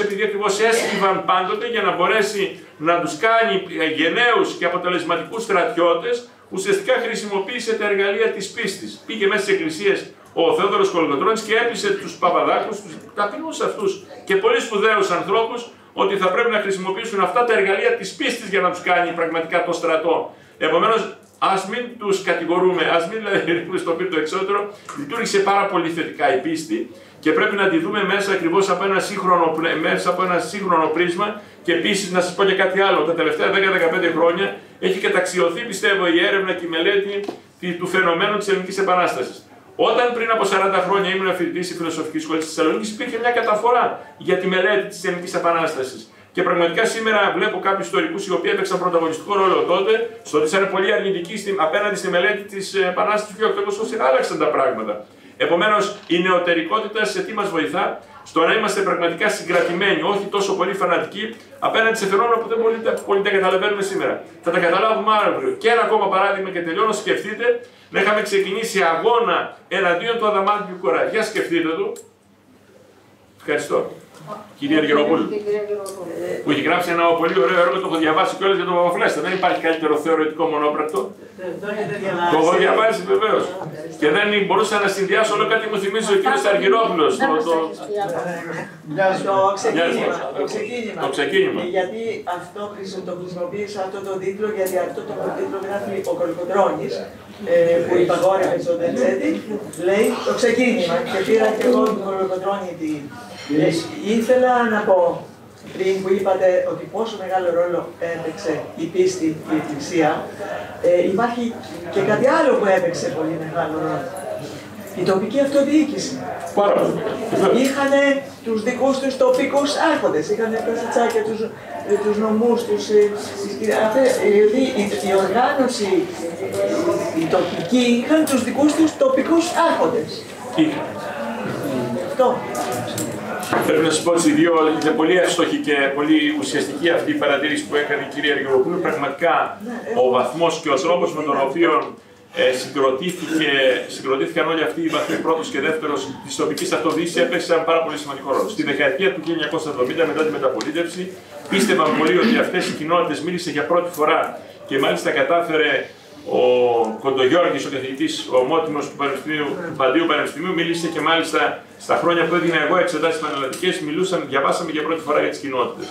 επειδή ακριβώς έσκυβαν πάντοτε για να μπορέσει να τους κάνει γενναίους και αποτελεσματικούς στρατιώτες, ουσιαστικά χρησιμοποίησε τα εργαλεία της πίστης. Πήγε μέσα στις εκκλησίες ο Θεόδωρος Κολοκοτρώνης και έπεισε τους Παπαδάκους, τους ταπεινούς αυτούς και πολύ σπουδαίους ανθρώπους, ότι θα πρέπει να χρησιμοποιήσουν αυτά τα εργαλεία της πίστης για να τους κάνει πραγματικά το στρατό. Επομένως, ας μην τους κατηγορούμε, ας μην ρίχνουμε στο πύρ το εξώτερο, λειτουργήσε πάρα πολύ θετικά η πίστη και πρέπει να τη δούμε μέσα ακριβώς από ένα σύγχρονο πρίσμα. Και επίσης να σας πω και κάτι άλλο, τα τελευταία 10-15 χρόνια έχει καταξιωθεί, πιστεύω, η έρευνα και η μελέτη του φαινομένου της Ελληνικής Επανάστασης. Όταν πριν από 40 χρόνια ήμουν φοιτητής στη Φιλοσοφική Σχολή της Θεσσαλονίκης, υπήρχε μια καταφορά για τη μελέτη της Ελληνικής Επανάστασης. Και πραγματικά σήμερα βλέπω κάποιους ιστορικούς οι οποίοι έπαιξαν πρωταγωνιστικό ρόλο τότε, στο ότι ήταν πολύ αρνητικοί απέναντι στη μελέτη της Επανάστασης του 1820, άλλαξαν τα πράγματα. Επομένως, η νεωτερικότητα σε τι μας βοηθά? Στο να είμαστε πραγματικά συγκρατημένοι, όχι τόσο πολύ φανατικοί, απέναντι σε φαινόμενα που δεν πολύ τα καταλαβαίνουμε σήμερα. Θα τα καταλάβουμε αύριο. Και ένα ακόμα παράδειγμα και τελειώνω. Σκεφτείτε να είχαμε ξεκινήσει αγώνα εναντίον του Αδαμάντιου Κορά. Για σκεφτείτε το. Ευχαριστώ. Κυρία Αργυροπούλου, που έχει γράψει ένα πολύ ωραίο έργο, το έχω διαβάσει κιόλας για τον Παπαφλέστα. Δεν υπάρχει καλύτερο θεωρητικό μονόπρακτο. Το έχω διαβάσει βεβαίως. Και δεν μπορούσα να συνδυάσω όλο κάτι μου θυμίζει ο κύριος Αργυρόπουλος. Το ξεκίνημα. Γιατί αυτό το χρησιμοποίησα αυτό το τίτλο, γιατί αυτό το τίτλο γράφει ο Κολοκοτρώνης, που υπαγόρευε στον Τελτσέτη, λέει το ξεκίνημα. Και πήρα και εγώ τον Κολοκοτρώνη. Ήθελα να πω πριν που είπατε ότι πόσο μεγάλο ρόλο έπαιξε η πίστη, η Εκκλησία, υπάρχει και κάτι άλλο που έπαιξε πολύ μεγάλο ρόλο. Η τοπική αυτοδιοίκηση. Είχαν τους δικούς τους τοπικούς άρχοντες, είχαν τα σατσάκια, τους νομούς, η οργάνωση, η τοπική, είχαν τους δικούς τους τοπικούς άρχοντες. Αυτό. Πρέπει να σας πω ότι είναι πολύ εύστοχη και πολύ ουσιαστική αυτή η παρατήρηση που έκανε η κυρία Αργυροπούλου. Πραγματικά ο βαθμός και ο τρόπος με τον οποίο συγκροτήθηκαν όλοι αυτοί οι βαθμοί πρώτος και δεύτερος της τοπικής αυτοδιοίκησης έπαιξαν πάρα πολύ σημαντικό ρόλο. Στη δεκαετία του 1970, μετά τη μεταπολίτευση, πίστευαν πολύ ότι αυτές οι κοινότητες μίλησε για πρώτη φορά και μάλιστα κατάφερε ο Κοντογιώργης, ο καθηγητής, ο ομότιμος του Παντίου Πανεπιστημίου, μίλησε και μάλιστα στα χρόνια που έδινα εγώ εξετάσεις πανελλαδικές, διαβάσαμε για πρώτη φορά για τις κοινότητες.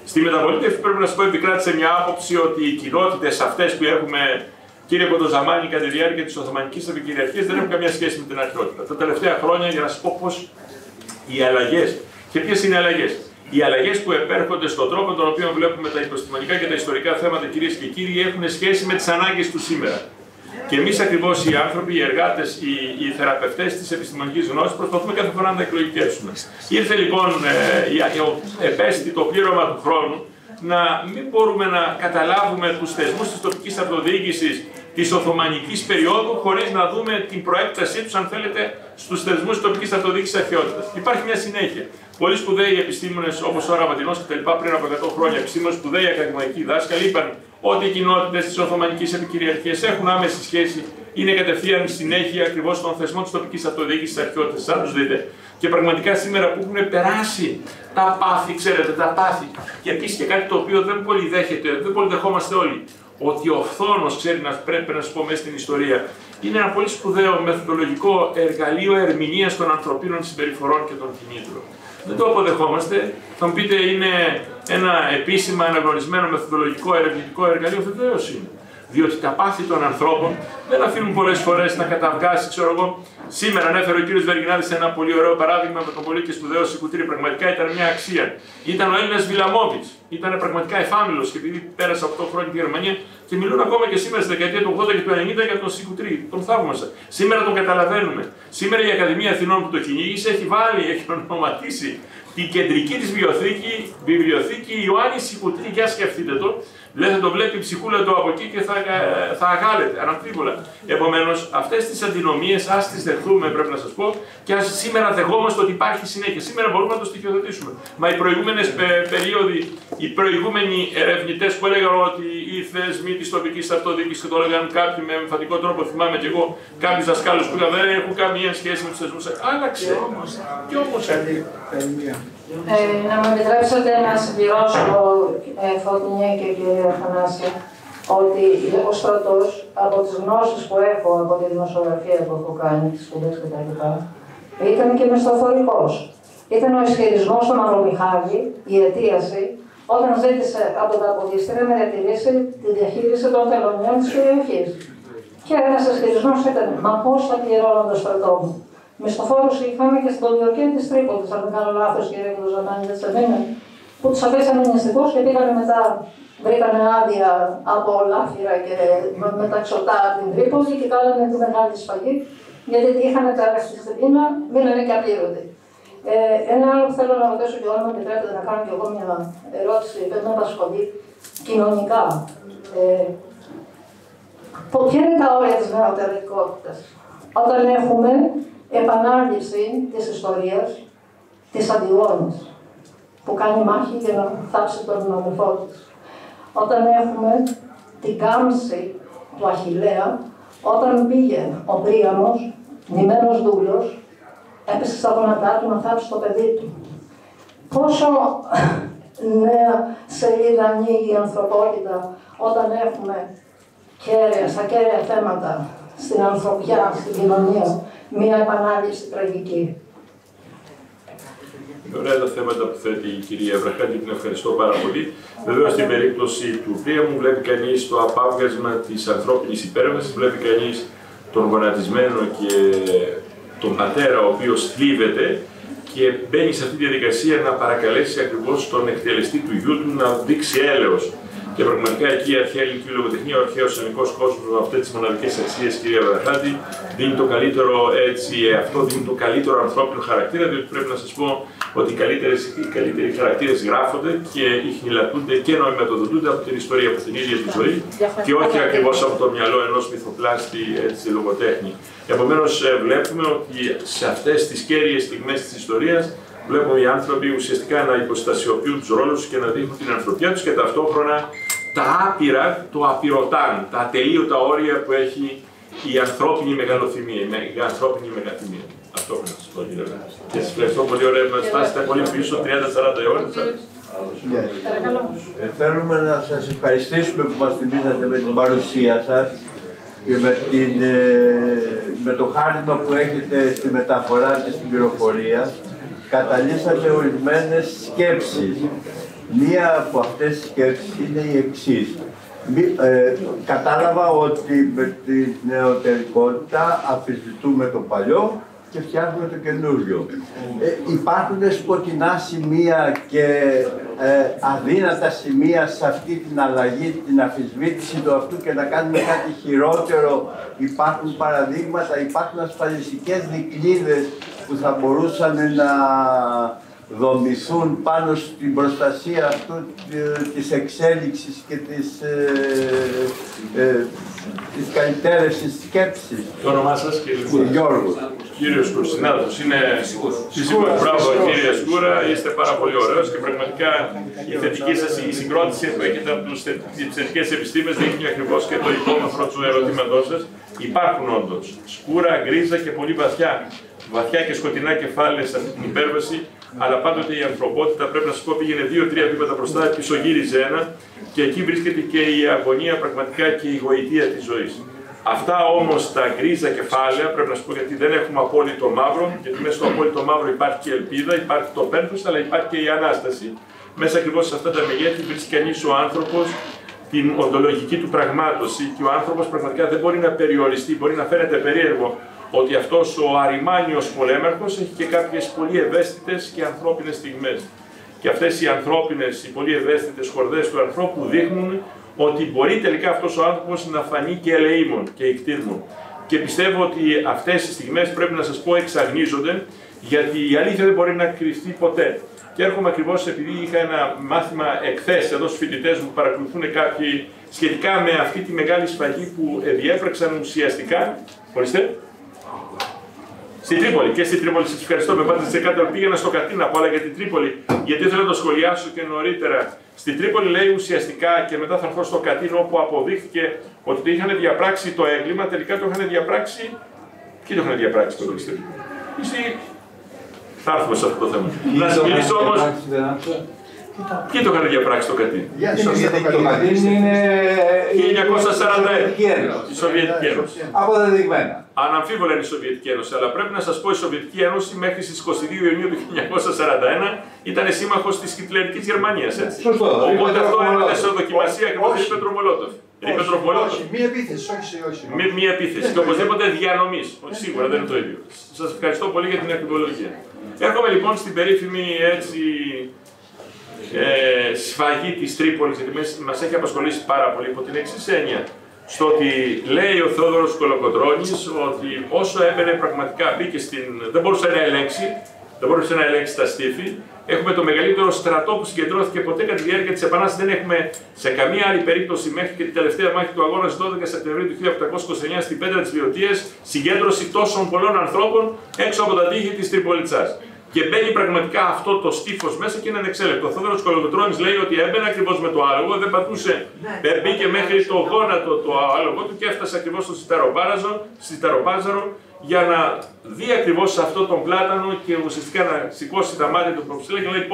Στη μεταπολίτευση πρέπει να σας πω επικράτησε μια άποψη ότι οι κοινότητες αυτές που έχουμε, κύριε Κοντοζαμάνη, κατά τη διάρκεια της Οθωμανικής Επικυριαρχίας δεν έχουν καμία σχέση με την αρχαιότητα. Τα τελευταία χρόνια, για να σας πω πώς οι αλλαγές και ποιες είναι οι αλλαγές. Οι αλλαγές που επέρχονται στον τρόπο τον οποίο βλέπουμε τα υποστημονικά και τα ιστορικά θέματα, κυρίες και κύριοι, έχουν σχέση με τις ανάγκες του σήμερα. Και εμείς ακριβώς οι άνθρωποι, οι εργάτες, οι θεραπευτές της επιστημονικής γνώσης προσπαθούμε κάθε φορά να τα εκλογικεύσουμε. Ήρθε λοιπόν το πλήρωμα του χρόνου να μην μπορούμε να καταλάβουμε τους θεσμούς της τοπικής αυτοδιοίκησης της Οθωμανικής περίοδου χωρίς να δούμε την προέκτασή τους, αν θέλετε, στους θεσμούς της τοπικής αυτοδιοίκησης αρχαιότητας. Υπάρχει μια συνέχεια. Πολλοί σπουδαίοι επιστήμονες, όπως ο Ραβαντινός και τα λοιπά, πριν από 100 χρόνια, επιστήμονες, σπουδαίοι ακαδημαϊκοί δάσκαλοι, είπαν ότι οι κοινότητες της Οθωμανικής Επικυριαρχίας έχουν άμεση σχέση, είναι κατευθείαν συνέχεια ακριβώς των θεσμών της τοπικής αυτοδιοίκησης της αρχαιότητας. Αν τους δείτε. Και πραγματικά σήμερα που έχουν περάσει τα πάθη, ξέρετε, τα πάθη, και επίσης και κάτι το οποίο δεν πολύ δεχόμαστε όλοι, ότι ο φθόνος, πρέπει να σας πω μέσα στην ιστορία, είναι ένα πολύ σπουδαίο μεθοδολογικό εργαλείο ερμηνείας των ανθρωπίνων συμπεριφορών και των κινήτρων. Δεν το αποδεχόμαστε. Θα μου πείτε, είναι ένα επίσημα αναγνωρισμένο μεθοδολογικό ερευνητικό εργαλείο? Βεβαίως είναι. Διότι τα πάθη των ανθρώπων δεν αφήνουν πολλές φορές να καταβγάσει, ξέρω εγώ. Σήμερα ανέφερε ο κύριος Βεργινάδης ένα πολύ ωραίο παράδειγμα με τον πολύ και σπουδαίο Σικουτρή. Πραγματικά ήταν μια αξία. Ήταν ο Έλληνας Βιλαμόβιτς. Ήταν πραγματικά εφάμιλος και επειδή πέρασε 8 χρόνια στη Γερμανία και μιλούν ακόμα και σήμερα στη δεκαετία του 80 και του 90 για τον Σικουτρή. Τον θαύμασα. Σήμερα τον καταλαβαίνουμε. Σήμερα η Ακαδημία Αθηνών που το κυνήγησε έχει βάλει, έχει ονοματίσει την κεντρική της βιβλιοθήκη Ιωάννη Σικουτρή. Για σκεφτείτε το. Δηλαδή θα το βλέπει η ψυχούλα του από εκεί και θα αγάλεται, αναμφίβολα. Επομένως, αυτές τις αντινομίες, ας τις δεχθούμε, πρέπει να σας πω, και ας σήμερα δεχόμαστε ότι υπάρχει συνέχεια. Σήμερα μπορούμε να το στοιχειοθετήσουμε. Μα οι προηγούμενες περίοδοι, οι προηγούμενοι ερευνητές που έλεγαν ότι οι θεσμοί της τοπικής αυτοδιοίκησης και το έλεγαν κάποιοι με εμφαντικό τρόπο, θυμάμαι και εγώ, κάποιους δασκάλους που δεν έχουν καμία σχέση με τους θεσμούς. Άλλαξε. Κι όμως. Να μου επιτρέψετε να συμπληρώσω, Φωτεινή και κύριε Αθανάση, ότι ο στρατός, από τις γνώσεις που έχω από τη δημοσιογραφία που έχω κάνει, τις σπουδές κτλ., ήταν και μισθοφορικός. Ήταν ο ισχυρισμός του Μαυρομιχάλη, η αιτίαση, όταν ζήτησε από τα αποδίστρια να διατηρήσει τη διαχείριση των τελωνίων της περιοχής. Και ένας ισχυρισμός ήταν, μα πώς θα πληρώνω το στρατό μου. Μισθοφόρους είχαμε και στην Πολιορκία της Τρίπολης, αν δεν κάνω λάθος, κύριε Κουδοζαμάνη, δεν τσεβίνε, που τους αφήσανε νηστικούς και πήγανε μετά, βρήκανε άδεια από Λάφυρα και μεταξωτά την Τρίπολη και κάνανε τη μεγάλη σφαγή, γιατί είχαν τα στη Στεπίνα, μείνανε και απλήρωτοι. Ένα άλλο που θέλω να ρωτήσω και όλα μου επιτρέπετε να κάνω και εγώ μια ερώτηση που με απασχολεί κοινωνικά. Ποια είναι τα όρια της νεωτερικότητας όταν έχουμε επανάληψη της ιστορίας της Αντιγόνης, που κάνει μάχη για να θάψει τον αδελφό της. Όταν έχουμε την κάμψη του Αχιλλέα, όταν πήγε ο Πρίαμος, νημένος δούλος, έπεσε στα γόνατά του να θάψει το παιδί του. Πόσο νέα σελίδα ανοίγει η ανθρωπότητα όταν έχουμε στα κέραια θέματα στην ανθρωπιά, στην κοινωνία, μία επανάληψη τραγική. Ωραία τα θέματα που θέτει η κυρία Βραχάτη, την ευχαριστώ πάρα πολύ. Βεβαίως στην περίπτωση του Πρίαμου βλέπει κανείς το απάβγασμα της ανθρώπινης υπέρβασης, βλέπει κανείς τον γονατισμένο και τον πατέρα ο οποίος θλίβεται και μπαίνει σε αυτή τη διαδικασία να παρακαλέσει ακριβώς τον εκτελεστή του γιού του να δείξει έλεος. Και πραγματικά εκεί η αρχαία ελληνική λογοτεχνία, ο αρχαίος ελληνικός κόσμος με αυτές τις μοναδικές αξίες, κυρία Βραχάτη, δίνει το καλύτερο έτσι, αυτό δίνει το καλύτερο ανθρώπινο χαρακτήρα, διότι πρέπει να σας πω ότι οι καλύτεροι χαρακτήρες γράφονται και ιχνηλατούνται και νοηματοδοτούνται από την ιστορία, από την ίδια τη ζωή και όχι ακριβώς από το μυαλό ενός μυθοπλάστη έτσι, λογοτέχνη. Επομένως, βλέπουμε ότι σε αυτές τις κέρυες στιγμές της ιστορίας βλέπουμε οι άνθρωποι ουσιαστικά να υποστασιοποιούν τους ρόλους και να δείχνουν την ανθρωπιά τους και ταυτόχρονα τα άπειρα, το απειρωτάν, τα ατελείωτα όρια που έχει η ανθρώπινη μεγαλοθυμία, η ανθρώπινη μεγαθυμία. Αυτό πρέπει να σας πω, κύριε Βραχάτη. Και σας ευχαριστώ πολύ, ωραία που μας φτάσετε πολύ πίσω, 30-40 ώρες. Θέλουμε να σας ευχαριστήσουμε που μας θυμήσατε με την παρουσία σας και με το χάρισμα που έχετε στη μεταφορά και στην πληροφορία. Καταλύσατε ορισμένες σκέψεις. Μία από αυτές τις σκέψεις είναι η εξής. Κατάλαβα ότι με τη νεωτερικότητα αμφισβητούμε το παλιό και φτιάχνουμε το καινούριο. Υπάρχουν σκοτεινά σημεία και αδύνατα σημεία σε αυτή την αλλαγή, την αμφισβήτηση του αυτού και να κάνουμε κάτι χειρότερο. Υπάρχουν παραδείγματα, υπάρχουν ασφαλιστικές δικλείδες που θα μπορούσαν να δομηθούν πάνω στην προστασία αυτού της εξέλιξης και της καλυτέρευσης σκέψης. Το όνομά σας, κύριε Σκούρα. Γιώργος. Κύριος Σκούρα, συνάδελφος, είναι φυσικό. Μπράβο, κύριε Σκούρα, είστε πάρα πολύ ωραίος και πραγματικά η θετική σας η συγκρότηση που έχετε από τις θετικές επιστήμες δείχνει ακριβώς και το υπόβαθρο του ερωτήματός σας. Υπάρχουν όντως σκούρα, γκρίζα και πολύ βαθιά και σκοτεινά κεφάλαια σε αυτή την υπέρβαση, αλλά πάντοτε η ανθρωπότητα, πρέπει να σας πω, πήγαινε 2-3 βήματα μπροστά, πίσω γύριζε ένα και εκεί βρίσκεται και η αγωνία πραγματικά και η γοητεία της ζωής. Αυτά όμως τα γκρίζα κεφάλαια, πρέπει να σας πω, γιατί δεν έχουμε απόλυτο μαύρο, γιατί μέσα στο απόλυτο μαύρο υπάρχει και ελπίδα, υπάρχει το πένθος, αλλά υπάρχει και η Ανάσταση. Μέσα ακριβώς σε αυτά τα μεγέθη βρίσκει κανείς ο άνθρωπος την οντολογική του πραγμάτωση και ο άνθρωπος πραγματικά δεν μπορεί να περιοριστεί, μπορεί να φαίνεται περίεργο ότι αυτός ο αριμάνιος πολέμαρχος έχει και κάποιες πολύ ευαίσθητες και ανθρώπινες στιγμές. Και αυτές οι ανθρώπινες, οι πολύ ευαίσθητες χορδές του ανθρώπου δείχνουν ότι μπορεί τελικά αυτός ο άνθρωπος να φανεί και ελεήμων και ικτήρμων. Και πιστεύω ότι αυτές οι στιγμές πρέπει να σας πω εξαγνίζονται, γιατί η αλήθεια δεν μπορεί να κρυφτεί ποτέ. Και έρχομαι ακριβώς επειδή είχα ένα μάθημα εχθές εδώ στους φοιτητές μου που παρακολουθούν κάποιοι σχετικά με αυτή τη μεγάλη σφαγή που διέπραξαν ουσιαστικά. Ορίστε. Στην Τρίπολη και στην Τρίπολη, σας ευχαριστώ με πάτε σε κάτι, πήγαινα στο Κατίνα να πω, αλλά για την Τρίπολη, γιατί ήθελα να το σχολιάσω και νωρίτερα. Στην Τρίπολη λέει ουσιαστικά, και μετά θα έρθω στο Κατίνα, όπου αποδείχθηκε ότι το είχαν διαπράξει το έγκλημα, τελικά το είχαν διαπράξει. Ποιοι το είχαν διαπράξει το έγκλημα? Θα έρθουμε σε αυτό το θέμα. Να σας μιλήσω όμως. Ποιοι το είχαν διαπράξει το Κατίνα? Το Κατίνα είναι 1941. Η Σοβιετική Ένωση. Αποδεδειγμένα. Αναμφίβολα είναι η Σοβιετική Ένωση, αλλά πρέπει να σας πω η Σοβιετική Ένωση μέχρι στις 22 Ιουνίου του 1941 ήταν σύμμαχος της Χιτλερικής Γερμανίας. Σωστό. Οπότε αυτό είναι σε δοκιμασία και το Ριμπεντροπολότοφ. Όχι, μία επίθεση, όχι. Μία επίθεση και οπωσδήποτε διανομής. Σίγουρα δεν είναι το ίδιο. Σας ευχαριστώ πολύ για την ακριβολογία. Έρχομαι λοιπόν στην περίφημη έτσι, σφαγή της Τρίπολης, γιατί μας έχει απασχολήσει πάρα πολύ υπό την εξής έννοια. Στο ότι λέει ο Θεόδωρος Κολοκοτρώνης ότι όσο έμπαινε πραγματικά μπήκε στην. Δεν μπορούσε να ελέγξει τα στήφη. Έχουμε το μεγαλύτερο στρατό που συγκεντρώθηκε ποτέ κατά τη διάρκεια της Επανάστασης. Δεν έχουμε σε καμία άλλη περίπτωση μέχρι και την τελευταία μάχη του αγώνα στις 12 Σεπτεμβρίου του 1829 στην Πέτρα της Βιωτίας συγκέντρωση τόσων πολλών ανθρώπων έξω από τα τείχη της Τριπολιτσάς. Και μπαίνει πραγματικά αυτό το στίφος μέσα και είναι ανεξέλεκτο. Ο Θεόδωρος Κολοκοτρώνης λέει ότι έμπαινε ακριβώς με το άλογο, δεν πατούσε, μπήκε μέχρι το γόνατο το άλογο του και έφτασε ακριβώς στο Σιταροπάζαρο για να δει ακριβώς αυτό τον πλάτανο και ουσιαστικά να σηκώσει τα μάτια του προψηλά και να λέει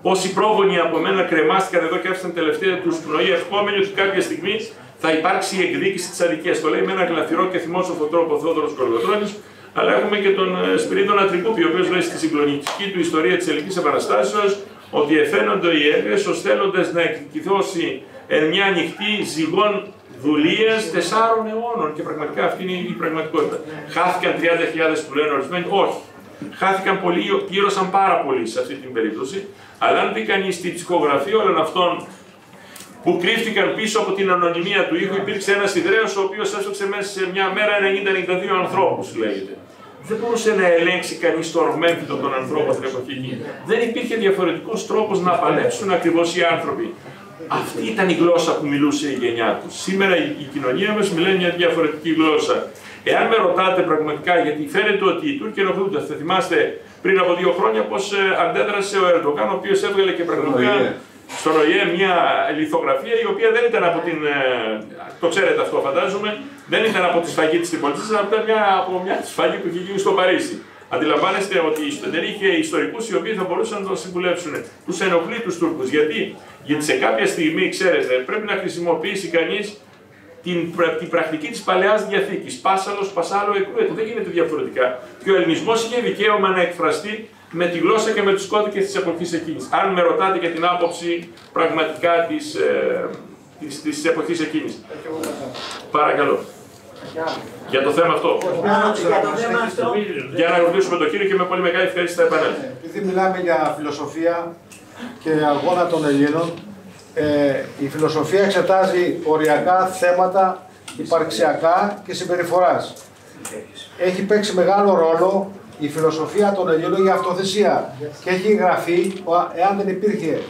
πόσοι πρόγονοι από μένα κρεμάστηκαν εδώ και έφτασαν τελευταία τους πνοή, ευχόμενοι ότι κάποια στιγμή θα υπάρξει η εκδίκηση της αδικίας. Το λέει με ένα γλαφυρό και θυμόσοφο τρόπο ο Θεόδωρος Κολοκοτρώνης. Αλλά έχουμε και τον Σπυρίδωνα Τρικούπη, ο οποίος λέει στη συγκλονιστική του ιστορία της Ελληνικής Επαναστάσεως ότι εφαίνονται οι Έλληνες ως θέλοντες να εκδικηθώσει εν μια ανοιχτή ζυγών δουλείας 4 αιώνων. Και πραγματικά αυτή είναι η πραγματικότητα. Χάθηκαν 30.000 που λένε ορισμένοι, όχι. Χάθηκαν πολλοί, πλήρωσαν πάρα πολύ σε αυτή την περίπτωση. Αλλά αν δει κανείς τη ψυχογραφία όλων αυτών που κρύφτηκαν πίσω από την ανωνυμία του ήχου, υπήρξε ένας Ιδραίος ο οποίος έσωξε μέσα σε μια μέρα 90-92 ανθρώπους, λέγεται. Δεν μπορούσε να ελέγξει κανείς το ορμέμφυτο των ανθρώπων την εποχή εκεί. Δεν υπήρχε διαφορετικός τρόπος να παλέψουν ακριβώς οι άνθρωποι. Αυτή ήταν η γλώσσα που μιλούσε η γενιά τους. Σήμερα η κοινωνία μας μιλάει μια διαφορετική γλώσσα. Εάν με ρωτάτε πραγματικά, γιατί φαίνεται ότι οι Τούρκοι ενοχλούνται, θα θυμάστε πριν από 2 χρόνια πώς αντέδρασε ο Ερντογάν, ο οποίος έβγαλε και πραγματικά στον ΟΗΕ μια λιθογραφία η οποία δεν ήταν από την. Το ξέρετε αυτό, φαντάζομαι, δεν ήταν από τη σφαγή της Τρίπολης, αλλά ήταν από μια σφαγή που είχε γίνει στο Παρίσι. Αντιλαμβάνεστε ότι δεν είχε ιστορικούς οι οποίοι θα μπορούσαν να τον συμβουλεύσουν. Τους ενοχλεί τους Τούρκους. Γιατί σε κάποια στιγμή, ξέρετε, πρέπει να χρησιμοποιήσει κανείς την πρακτική της Παλαιάς Διαθήκης. Πάσαλος, πασάλο, εκρούεται. Δεν γίνεται διαφορετικά. Και ο ελληνισμός είχε δικαίωμα να εκφραστεί με τη γλώσσα και με τους κώδικες της εποχής εκείνης. Αν με ρωτάτε για την άποψη πραγματικά της εποχής εκείνης. Παρακαλώ. Για το θέμα αυτό. Για να ρωτήσουμε τον κύριο και με πολύ μεγάλη ευχαρίστηση θα επανέλθω. Επειδή μιλάμε για φιλοσοφία και αγώνα των Ελλήνων, η φιλοσοφία εξετάζει οριακά θέματα υπαρξιακά και συμπεριφοράς. Έχει παίξει μεγάλο ρόλο η φιλοσοφία των Ελλήνων για αυτοθεσία και έχει γραφεί, εάν δεν υπήρχε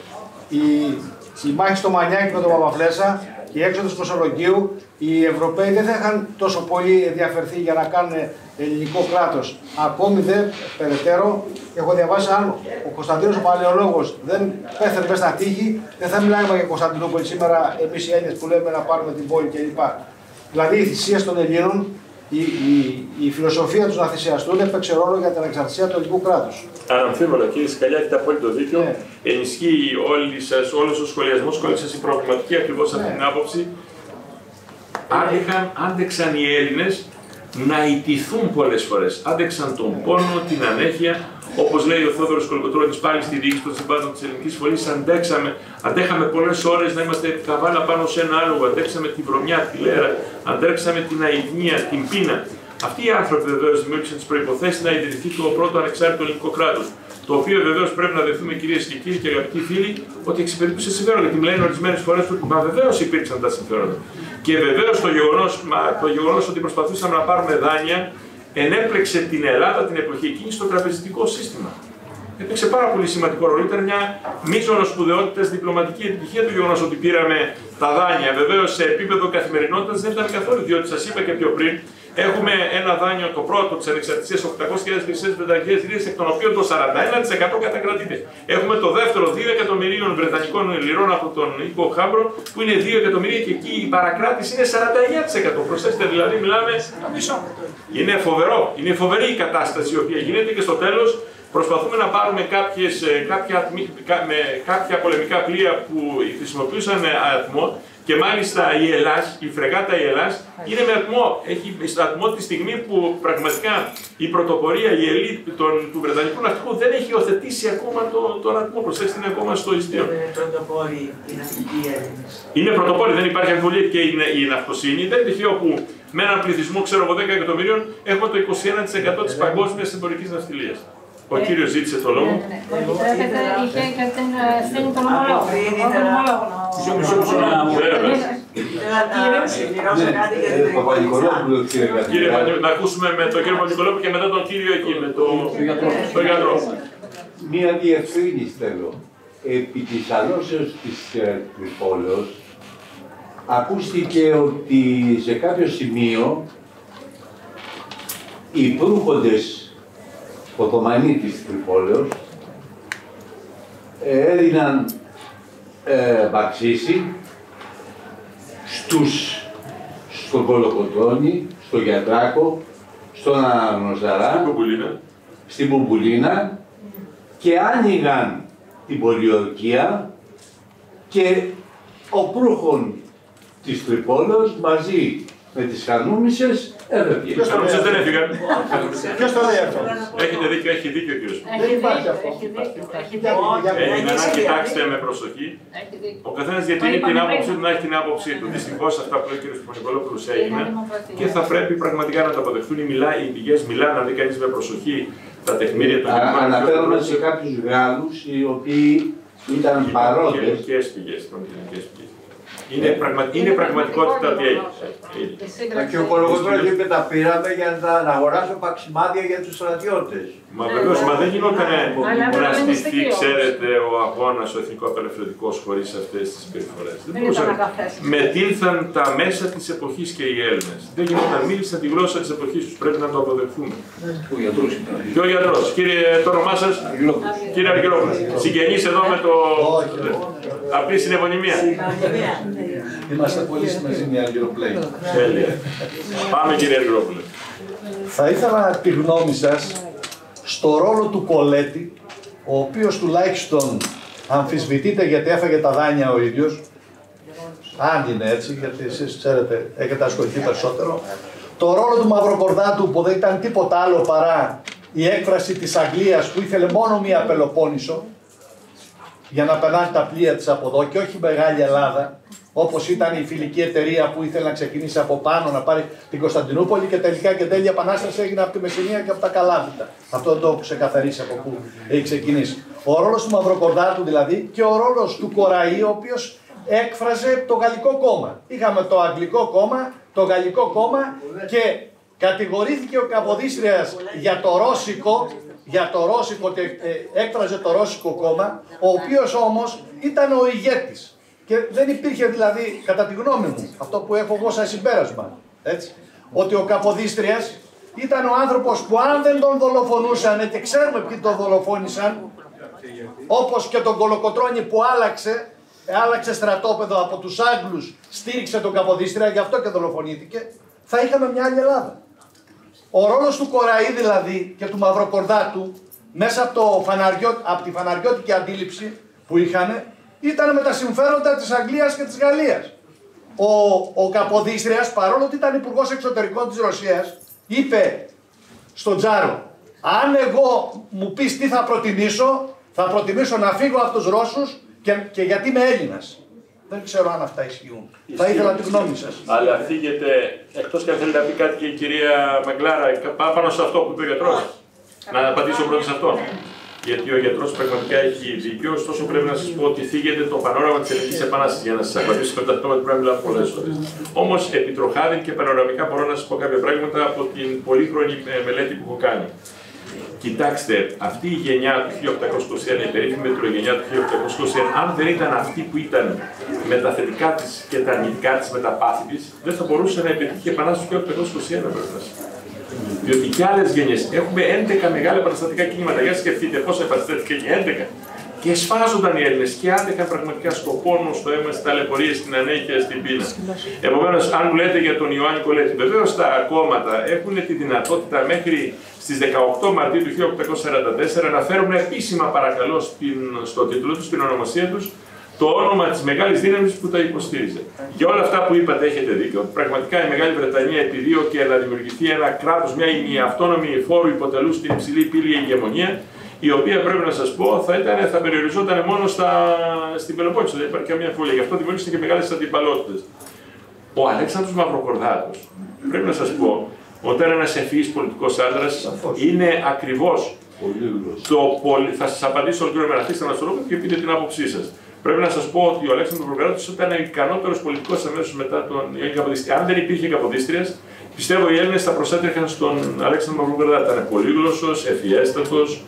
η μάχη στο Μανιάκι με τον Παπαφλέσσα και η έξοδος του Μεσολογγίου, οι Ευρωπαίοι δεν θα είχαν τόσο πολύ ενδιαφερθεί για να κάνουν ελληνικό κράτος. Ακόμη δε περαιτέρω, έχω διαβάσει, αν ο Κωνσταντίνος ο Παλαιολόγος δεν πέθανε μέσα στα τείχη, δεν θα μιλάμε για Κωνσταντινούπολη σήμερα, εμείς οι Έλληνες που λέμε να πάρουμε την πόλη κλπ. Δηλαδή η θυσία των Ελλήνων, η φιλοσοφία τους να θυσιαστούν έπαιξε ρόλο για την ανεξαρτησία του ελληνικού κράτους. Αναμφίβολα, κύριε Σκαλιά, έχετε απόλυτο δίκιο. Ναι. Ενισχύει όλος ο σχολιασμός, όλη σας η προβληματική ακριβώς αυτή την άποψη. Άντεξαν οι Έλληνες να ιτηθούν πολλές φορές. Άντεξαν τον πόνο, την ανέχεια, όπως λέει ο Θόδωρος Κολοκοτρώνης πάλι στη διοίκηση των συμπάντων της Ελληνικής Φωνής, αντέχαμε πολλές ώρες να είμαστε καβάλα πάνω σε ένα άλογο, αντέξαμε τη βρωμιά, τη λέρα, αντέξαμε την αηδνία, την πείνα. Αυτοί οι άνθρωποι βεβαίως δημιούργησαν τις προϋποθέσεις να ιδρυθεί το πρώτο ανεξάρτητο ελληνικό κράτος. Το οποίο βεβαίως πρέπει να δεχθούμε, κυρίες και κύριοι και αγαπητοί φίλοι, ότι εξυπηρετούσε συμφέροντα. Γιατί μου λένε ορισμένες φορές ότι μα βεβαίως υπήρξαν τα συμφέροντα. Και βεβαίως το γεγονός ότι προσπαθούσαμε να πάρουμε δάνεια ενέπλεξε την Ελλάδα την εποχή εκείνη στο τραπεζιτικό σύστημα. Έπαιξε πάρα πολύ σημαντικό ρόλο. Ήταν μια μείζωνο σπουδαιότητα διπλωματική επιτυχία του γεγονός ότι πήραμε τα δάνεια. Βεβαίως σε επίπεδο καθημερινότητας δεν ήταν καθόλου, διότι σας είπα και πιο πριν, έχουμε ένα δάνειο, το πρώτο της ανεξαρτησίας, 800.000 χρυσές βρετανικές λίρες, εκ των οποίων το 41% κατακρατείται. Έχουμε το δεύτερο 2 εκατομμυρίων βρετανικών λιρών από τον οίκο Χάμπρο, που είναι 2 εκατομμύρια και εκεί η παρακράτηση είναι 49%. Προσέξτε, δηλαδή μιλάμε. Είναι φοβερό. Είναι φοβερή η κατάσταση η οποία γίνεται και στο τέλος προσπαθούμε να πάρουμε κάποια πολεμικά πλοία που χρησιμοποιούσαν ατμό. Και μάλιστα η φρεγάτα η Ελλάς είναι με ατμό. Έχει ατμό τη στιγμή που πραγματικά η πρωτοπορία, η ελίτ του Βρετανικού ναυτικού δεν έχει υιοθετήσει ακόμα τον ατμό. Προσέξτε, είναι ακόμα στο ιστίο. Είναι πρωτοπόροι οι ναυτικοί Έλληνες. Είναι πρωτοπόροι, δεν υπάρχει αμφιβολία και η ναυτοσύνη. Δεν είναι τυχαίο που με έναν πληθυσμό, ξέρω εγώ, 10 εκατομμυρίων έχουμε το 21% της παγκόσμιας εμπορικής ναυτιλίας. Ο κύριος ζήτησε το λόγο. Είχε και την στέλνει τον ομολόγο. Κύριε, να ακούσουμε με τον κύριο Παπα-Νικολόπουλο και μετά τον κύριο εκεί, με τον γιατρό. Μία διευκρίνηση θέλω. Επί της αλώσεως της Τρυπόλεως ακούστηκε ότι σε κάποιο σημείο οι προύχοντες Οθωμανοί της Τρυπόλεως έδιναν μπαξίση στον Κολοκοτρώνη, στον Γιατράκο, στον Αναγνωσταρά, στην Μπουμπουλίνα και άνοιγαν την πολιορκία και ο προύχων της Τρυπόλεως μαζί με τις Χανούμισσες έφευγε. Οι Χανούμισσες δεν έφυγαν. Ποιος το λέει αυτό? Έχετε δίκιο, έχει δίκιο ο κύριος. Έχει δίκιο. Έγινε να κοιτάξετε με προσοχή. Ο καθένας διατηρεί την άποψή του, να έχει την άποψή του. Δυστυχώς αυτά που λέει ο κύριος Παπα-Νικολόπουλος έγιναν και θα πρέπει πραγματικά να τα αποδεχθούν. Οι πηγές μιλάνε, να δει κανείς με προσοχή τα τεχνίδια των Γερμανών. Αναφέρομαι σε κάποιους Γάλλους οι οποίοι ήταν παρόντες. Ελληνικές πηγές. Είναι πραγματικότητα ότι έγινε. Και ο Κολοκοτρώνης είπε τα πήραμε για να αγοράσω παξιμάδια για τους στρατιώτες. Μα βεβαίως, μα δεν γινόταν να στηθεί, ξέρετε, ο αγώνας, ο εθνικό-απελευθερωτικός χωρίς αυτές τις συμπεριφορές. Δεν μπορούσαν. Μετήλθαν τα μέσα της εποχής και οι Έλληνες. Δεν γινόταν, μίλησαν τη γλώσσα της εποχής τους. Πρέπει να το αποδεχθούμε. Ο γιατρός ήταν. Και ο γιατρός. Κύριε, το όνομά σας? Κύριε Αργυρόπουλο. Συγγενείς εδώ με το. Απλή συνεπωνυμία. Είμαστε πολύ συμμεζίνοι Αργυροπλέοι. Πάμε κύριε Αργυρόπουλο. Θα ήθελα τη γνώμη σας στο ρόλο του Κολέτη, ο οποίος τουλάχιστον αμφισβητείται γιατί έφαγε τα δάνεια ο ίδιος, αν είναι έτσι, γιατί εσείς ξέρετε έχετε ασχοληθεί περισσότερο, το ρόλο του Μαυροκορδάτου που δεν ήταν τίποτα άλλο παρά η έκφραση της Αγγλίας που ήθελε μόνο μία Πελοπόννησο για να περνάνε τα πλοία της από εδώ και όχι μεγάλη Ελλάδα, όπως ήταν η φιλική εταιρεία που ήθελε να ξεκινήσει από πάνω, να πάρει την Κωνσταντινούπολη και τελικά και τέλεια επανάσταση έγινε από τη Μεσσηνία και από τα Καλάβητα. Αυτό δεν το έχω ξεκαθαρίσει από πού έχει ξεκινήσει. Ο ρόλος του Μαυροκορδάτου δηλαδή και ο ρόλος του Κοραή, ο οποίος έκφραζε το Γαλλικό κόμμα. Είχαμε το Αγγλικό κόμμα, το Γαλλικό κόμμα και κατηγορήθηκε ο Καποδίστριας για το Ρώσικο και έκφραζε το Ρώσικο κόμμα, ο οποίος όμως ήταν ο ηγέτης. Και δεν υπήρχε δηλαδή, κατά τη γνώμη μου, αυτό που έχω εγώ σαν συμπέρασμα, έτσι, ότι ο Καποδίστριας ήταν ο άνθρωπος που αν δεν τον δολοφονούσαν, και ξέρουμε ποιοι τον δολοφόνησαν, όπως και τον Κολοκοτρώνη που άλλαξε στρατόπεδο από τους Άγγλους, στήριξε τον Καποδίστρια, γι' αυτό και δολοφονήθηκε, θα είχαμε μια άλλη Ελλάδα. Ο ρόλος του Κοραή δηλαδή και του Μαυροκορδάτου, μέσα από τη φαναριώτικη αντίληψη που είχαν, ήταν με τα συμφέροντα της Αγγλίας και της Γαλλίας. Ο Καποδίστριας, παρόλο ότι ήταν υπουργός εξωτερικών της Ρωσίας, είπε στον Τζάρο, αν εγώ μου πεις τι θα προτιμήσω να φύγω από τους Ρώσους και γιατί είμαι Έλληνας. Δεν ξέρω αν αυτά ισχύουν. Θα ήθελα τη γνώμη σας. Αλλά θίγεται, εκτός και αν θέλει να πει κάτι και η κυρία Μαγκλάρα, πάνω σε αυτό που είπε ο γιατρός. Να απαντήσω πρώτα σε αυτό. Γιατί ο γιατρός πραγματικά έχει δίκιο, ωστόσο πρέπει να σας πω ότι θίγεται το πανόραμα της Ελληνικής Επανάστασης. Για να σας απαντήσω με τα αυτόματα πρέπει να μιλάω πολλές φορές. Όμως, επιτροχάδιν και πανοραμικά μπορώ να σας πω κάποια πράγματα από την πολύχρονη μελέτη που έχω κάνει. Κοιτάξτε, αυτή η γενιά του 1821, η περίφημη μετρογενιά του 1821, αν δεν ήταν αυτή που ήταν με τα θετικά της και τα αρνητικά της, με τα πάθη της, δεν θα μπορούσε να επιτύχει η επανάσταση του 1821, πρέπει να σας πω. Διότι και άλλες γενιές. Έχουμε 11 μεγάλα επαναστατικά κινήματα. Για σκεφτείτε πόσα επαναστατικά και 11. Και σφάζονταν οι Έλληνες και άντεχαν πραγματικά στο πόνο, στο αίμα, στις ταλαιπωρίες, στην ανέχεια, στην πείνα. Επομένως, αν μου λέτε για τον Ιωάννη Κολέτη, βεβαίως τα κόμματα έχουν τη δυνατότητα μέχρι στις 18 Μαρτίου του 1844 να φέρουν επίσημα, παρακαλώ, στο τίτλο τους, στην ονομασία τους, το όνομα της μεγάλης δύναμης που τα υποστήριζε. Για όλα αυτά που είπατε έχετε δίκιο. Πραγματικά η Μεγάλη Βρετανία επιδίωκε να δημιουργηθεί ένα κράτος, μια ημιαυτόνομη φόρου υποτελού στην υψηλή πύλη ηγεμονία, η οποία πρέπει να σας πω θα περιοριζόταν μόνο στην Πελοπόννησο. Δεν υπάρχει καμία αμφιβολία. Γι' αυτό δημιούργησε και μεγάλες αντιπαλότητες. Ο Αλέξανδρος Μαυροκορδάτος, πρέπει να σας πω, όταν ένας ευφυής πολιτικός άντρας είναι ακριβώς. Θα σας απαντήσω ολοκληρωμένα. Αφήστε να στο λόγο και πείτε την άποψή σας. Πρέπει να σας πω ότι ο Αλέξανδρος Μαυροκορδάτος ήταν ο ικανότερος πολιτικός αμέσως μετά τον Ιωάννη Καποδίστρια. Αν δεν υπήρχε Καποδίστριας, πιστεύω οι Έλληνες θα προσέτρεχαν στον Αλέξανδρο Μαυροκορδάτη. Ήταν πολύγλωσσος, ευφιέστατος.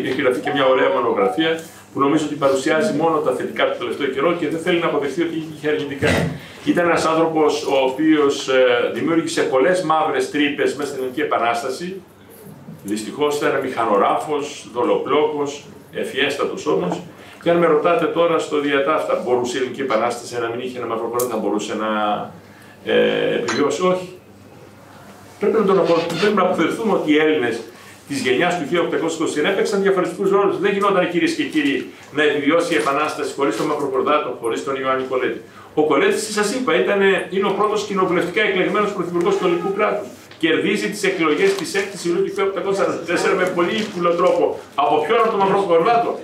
Έχει γραφεί και μια ωραία μονογραφία που νομίζω ότι παρουσιάζει μόνο τα θετικά του τελευταίο καιρό και δεν θέλει να αποδεχθεί ότι είχε αρνητικά. Ήταν ένας άνθρωπος ο οποίος δημιούργησε πολλές μαύρες τρύπες μέσα στην Ελληνική Επανάσταση. Δυστυχώς ήταν μηχανογράφος, δολοπλόκος, ευφιέστατος όμως. Και αν με ρωτάτε τώρα στο διατάφτα, μπορούσε η Ελληνική Επανάσταση να μην είχε ένα Μαυροκορδάτη, θα μπορούσε να επιβιώσει? Όχι. Πρέπει να αποφευθούμε ότι οι Έλληνες της γενιάς του 1821 έπαιξαν διαφορετικούς ρόλους. Δεν γινόταν, κυρίες και κύριοι, να επιβιώσει η Επανάσταση χωρίς τον Μαυροκορδάτο, χωρίς τον Ιωάννη Κολέτη. Ο Κολέτης, σας είπα, είναι ο πρώτος κοινοβουλευτικά εκλεγμένος πρωθυπουργός του ελληνικού κράτους. Κερδίζει τις εκλογές της 6ης Ιουλίου του 1844 με πολύ ύπουλο τρόπο. Από ποιον? Από τον Μαυροκορδάτο?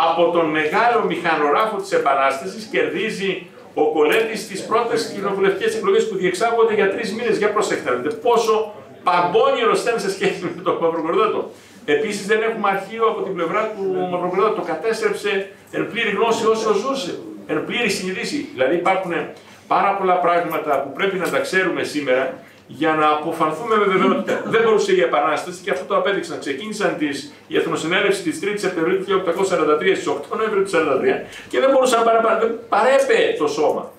Από τον μεγάλο μηχανογράφο της Επανάστασης κερδίζει ο Κολέτης τις πρώτες κοινοβουλευτικές εκλογές που διεξάγονται για 3 μήνες. Για προσέξτε πόσο παμπώνυρος ήταν σε σχέση με τον Μαυροκορδάτο. Επίσης δεν έχουμε αρχείο από την πλευρά του Μαυροκορδάτου. Το κατέστρεψε εν πλήρη γνώση όσο ζούσε, εν πλήρη συνειδήση. Δηλαδή υπάρχουν πάρα πολλά πράγματα που πρέπει να τα ξέρουμε σήμερα για να αποφανθούμε με βεβαιότητα. Δεν μπορούσε η Επανάσταση και αυτό το απέδειξαν. Ξεκίνησαν η Εθνοσυνέλευση της 3ης Σεπτεμβρίου του 1843 στις 8 Νοεμβρίου του 1943 και δεν μπορούσαν να παρέπε το σώμα.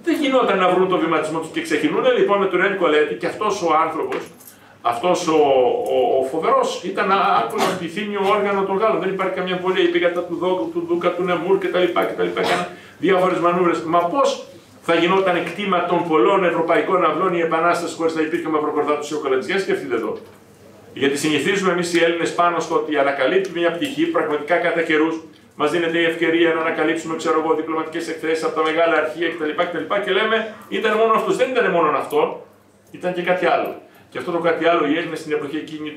Δεν γινόταν να βρουν το βηματισμό του και ξεκινούν λοιπόν με τον Ιωάννη Κολέτη και αυτός ο άνθρωπος, αυτός ο φοβερός, ήταν άκουλο πυθύνιο όργανο των Γάλλων. Δεν υπάρχει καμία αμφιβολία. Είπε για τα του Δούκα, του Νεμούρ κτλ. Έκαναν διάφορες μανούβρες. Μα πώς θα γινόταν κτήμα των πολλών ευρωπαϊκών αυλών η Επανάσταση χωρίς να υπήρχε ο Μαυροκορδάτος ή ο Κολέτης? Για σκεφτείτε εδώ. Γιατί συνηθίζουμε εμείς οι Έλληνες πάνω στο ότι ανακαλύπτουμε μια πτυχή, πραγματικά κατά καιρούς μας δίνεται η ευκαιρία να ανακαλύψουμε, διπλωματικές εκθέσεις από τα μεγάλα αρχεία κτλ. Και λέμε ήταν μόνο αυτός. Δεν ήταν μόνο αυτό, ήταν και κάτι άλλο. Και αυτό το κάτι άλλο οι Έλληνες στην εποχή εκείνη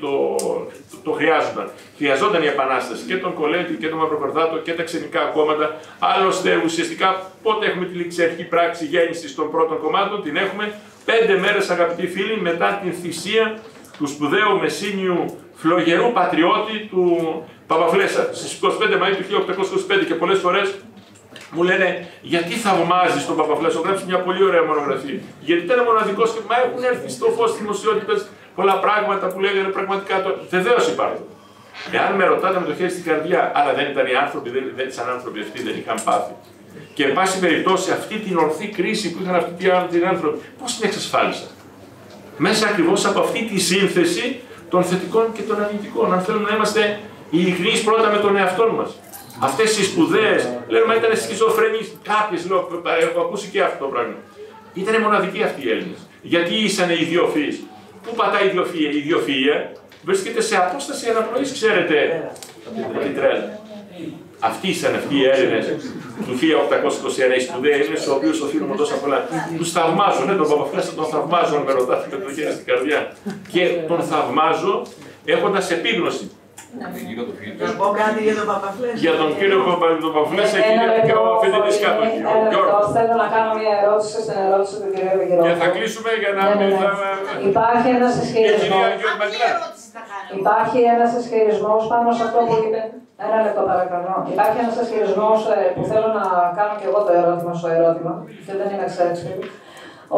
το χρειάζονταν. Χρειαζόταν η Επανάσταση και τον Κολέτη και τον Μαυροκορδάτο και τα ξενικά κόμματα. Άλλωστε, ουσιαστικά, πότε έχουμε τη ληξιαρχική πράξη γέννησης των πρώτων κομμάτων? Την έχουμε 5 μέρες, αγαπητοί φίλοι, μετά την θυσία του σπουδαίου Μεσσήνιου φλογερού πατριώτη του Παπαφλέσσα στις 25 Μαΐου του 1825 και πολλές φορές μου λένε γιατί θαυμάζεις τον Παπαφλέσσα? Γράψει μια πολύ ωραία μονογραφία. Γιατί ήταν μοναδικός και μα έχουν έρθει στο φως της δημοσιότητας πολλά πράγματα που λέγανε πραγματικά το. Βεβαίως υπάρχουν. Εάν με ρωτάτε με το χέρι στην καρδιά, αλλά δεν ήταν οι άνθρωποι, δεν σαν άνθρωποι αυτοί, δεν είχαν πάθει. Και εν πάση περιπτώσει αυτή την ορθή κρίση που είχαν αυτοί οι άνθρωποι, πώς την εξασφάλισαν? Μέσα ακριβώς από αυτή τη σύνθεση των θετικών και των αρνητικών. Αν θέλουμε να είμαστε ειλικρινείς πρώτα με τον εαυτό μας. Αυτές οι σπουδαίες, λένε μα ήταν σχιζοφρενείς. Κάποιες λέω, έχω ακούσει και αυτό το πράγμα. Ήταν μοναδικοί αυτοί οι Έλληνες. Γιατί ήσαν ιδιοφυείς? Πού πατάει η ιδιοφυΐα? Η ιδιοφυΐα βρίσκεται σε απόσταση αναπνοής, ξέρετε, από την τρέλα. Αυτοί ήσαν αυτοί οι Έλληνες του 1821, οι σπουδαίοι Έλληνες, στους οποίους οφείλουμε τόσα πολλά. Τους θαυμάζω, ναι, τον Παπαφλέσσα τον θαυμάζω, αν με ρωτάτε με το χέρι στην καρδιά. Και τον θαυμάζω έχοντας επίγνωση. Να πω κάτι για τον Παπαφλέσσα. Για τον κύριο Παπαφλέσσα και ο φοιτητής κάτω. Θέλω να κάνω μια ερώτηση στην ερώτηση του κυρίου Ευαγγελόπουλου. Και θα κλείσουμε για να μην... Υπάρχει ένας ισχυρισμός. Υπάρχει ένας ισχυρισμός πάνω σε αυτό που είπε. Ένα λεπτό παρακαλώ. Υπάρχει ένας ισχυρισμός που θέλω να κάνω και εγώ το ερώτημα στο ερώτημα και δεν είμαι εξαίρετη.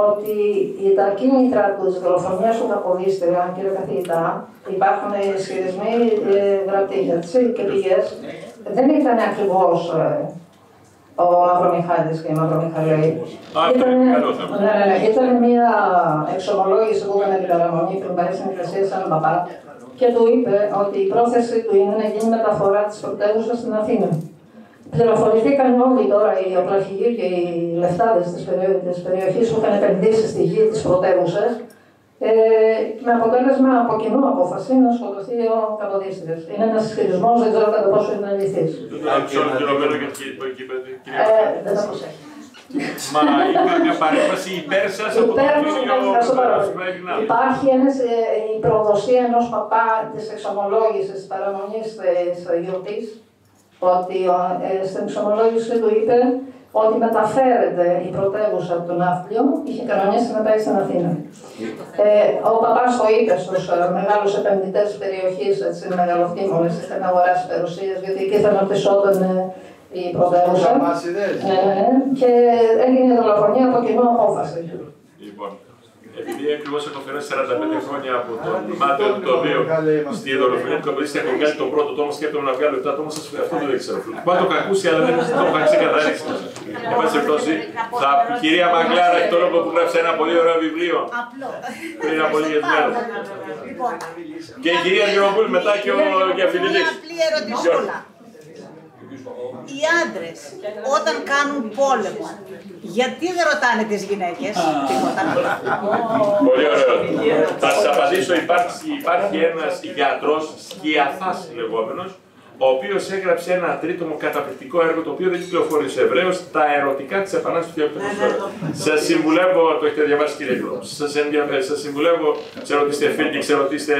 Ότι τα κίνητρα της δολοφονίας του Καποδίστρια, κύριε καθηγητά, υπάρχουν ισχυρισμοί γραπτοί και πηγές. Δεν ήταν ακριβώς ο Μαυρομιχάλης και η Μαυρομιχαλέη. Ήταν μια εξομολόγηση που έκανε την παραμονή πριν πάει στην εκκλησία σαν παπά και του είπε ότι η πρόθεση του είναι να γίνει μεταφορά της πρωτεύουσας στην Αθήνα. Πληροφορηθήκαν όλοι τώρα οι οπλαρχηγοί και οι λεφτάδες της περιοχής που είχαν επενδύσει στη γη της πρωτεύουσας με αποτέλεσμα από κοινού απόφαση να σκοτωθεί ο Καποδίστριας. Είναι ένας ισχυρισμός, δεν ξέρω κατά πόσο είναι αληθής. Δεν θα προσέχει. Μα είναι μια παρέμβαση υπέρ σας από το Υπάρχει η προδοσία ενός παπά της εξομολόγησης της παραμονής της γιορτής, ότι στην εξομολόγηση του είπε ότι μεταφέρεται η πρωτεύουσα από τον Ναύπλιο, είχε κανονίσει να πάει στην Αθήνα. Ο παπάς το είπε στους μεγάλους επενδυτές της περιοχής, μεγαλοκτήμονες, είχαν αγοράσει περιουσίες, γιατί εκεί θα αναπτυσσόταν η πρωτεύουσα. Και έγινε η δολοφονία από κοινού απόφαση. Λοιπόν, επειδή ακριβώς έχω φέρει 45 χρόνια από τον Μάτιο του Τοβίου στη δολοφονία του Καποδίστρια, έχω βγάλει το πρώτο τόμο, σκέφτομαι να βγάλω 7 τόμους, αυτό δεν ξέρω. Πάντα το έχω ακούσει, αλλά δεν το έχω ξεκαθαρίσει. Εν πάση περιπτώσει, η κυρία Μαγκλάρα έχει τον λόγο που γράψε ένα πολύ ωραίο βιβλίο πριν από λίγες μέρες. Και η κυρία Γεωργούλη μετά και ο διαφημιστής. Οι άντρες όταν κάνουν πόλεμο, γιατί δεν ρωτάνε τις γυναίκες τίποτα? Πολύ ωραίο. Θα σας απαντήσω, υπάρχει ένας γιατρός, Σκιαθάς λεγόμενος, ο οποίος έγραψε ένα τρίτομο καταπληκτικό έργο, το οποίο δεν κυκλοφορεί στους Εβραίους, τα ερωτικά της Επανάστασης του 18ου. Σας συμβουλεύω, το έχετε διαβάσει κύριε Γκλώ, σας συμβουλεύω, ξερωτήστε φίλοι και ξερωτήστε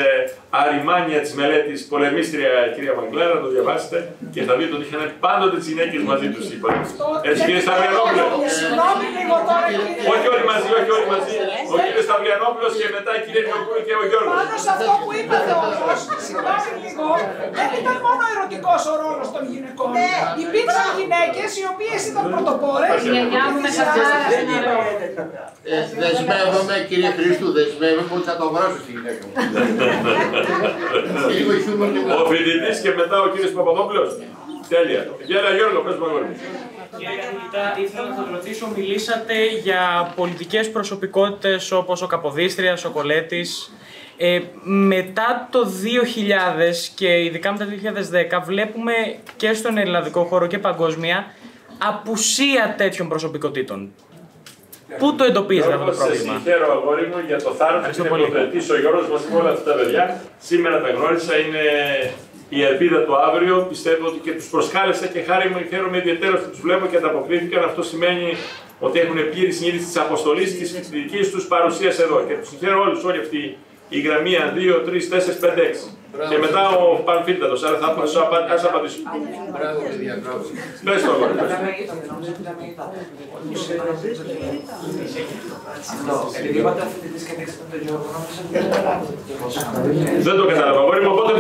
αριμάνια της μελέτης πολεμίστρια κυρία Μαγκλάρα, να το διαβάσετε και θα δείτε ότι είχαν πάντοτε τις γυναίκες μαζί τους οι πολεμιστές. Έτσι κύριε Σταυριανόπουλο. Όχι όλοι μαζί, όχι όλοι μαζί. Ο κύριος Σταυριανόπουλος και μετά η κυρία Γεωργούλη και ο Γιώργος. Πάνω σε αυτό που είπατε όμως, συγγνώμη λίγο, δεν ήταν μόνο ερωτικός ο ρόλος των γυναικών. Υπήρξαν γυναίκες οι οποίες ήταν πρωτοπόρες. Δεσμεύομαι, κύριε Χρήστου, δεσμεύομαι ότι θα το βράσω στη γυναίκα μου. Ο φοιτητής και μετά ο κύριος Παπαδόπουλος. Τέλεια. Γεια Γιώργο, πες μου αγόρι. Κύριε καθηγητά, ήθελα να σας ρωτήσω, μιλήσατε για πολιτικές προσωπικότητες όπως ο Καποδίστριας, ο Κολέτης. Μετά το 2000 και ειδικά μετά το 2010 βλέπουμε και στον ελληνικό χώρο και παγκόσμια απουσία τέτοιων προσωπικότητων. Πού το εντοπίζετε αυτό το πρόβλημα? Σας συγχαίρω αγόρι μου για το θάρρος που είναι τοποθετής ο Γιώργος μας και όλα αυτά τα παιδιά. Σήμερα τα γνώρισα, είναι η ελπίδα του αύριο. Πιστεύω ότι και τους προσκάλεσα και χαίρομαι ιδιαίτερα που τους βλέπω και ανταποκρίθηκαν. Αυτό σημαίνει ότι έχουν πλήρη συνείδηση της αποστολής και της δικής τους παρουσίας εδώ. Και τους συγχαίρω όλους, όλη αυτή η γραμμή 2, 3, 4, 5, 6. Και μετά ο Πανφίλτατος, άρα θα απαντήσω. Μπράβο, παιδιά, μπράβο. Πες το αγόρι. Δεν το κατάλαβα, αγόρι μου, οπότε...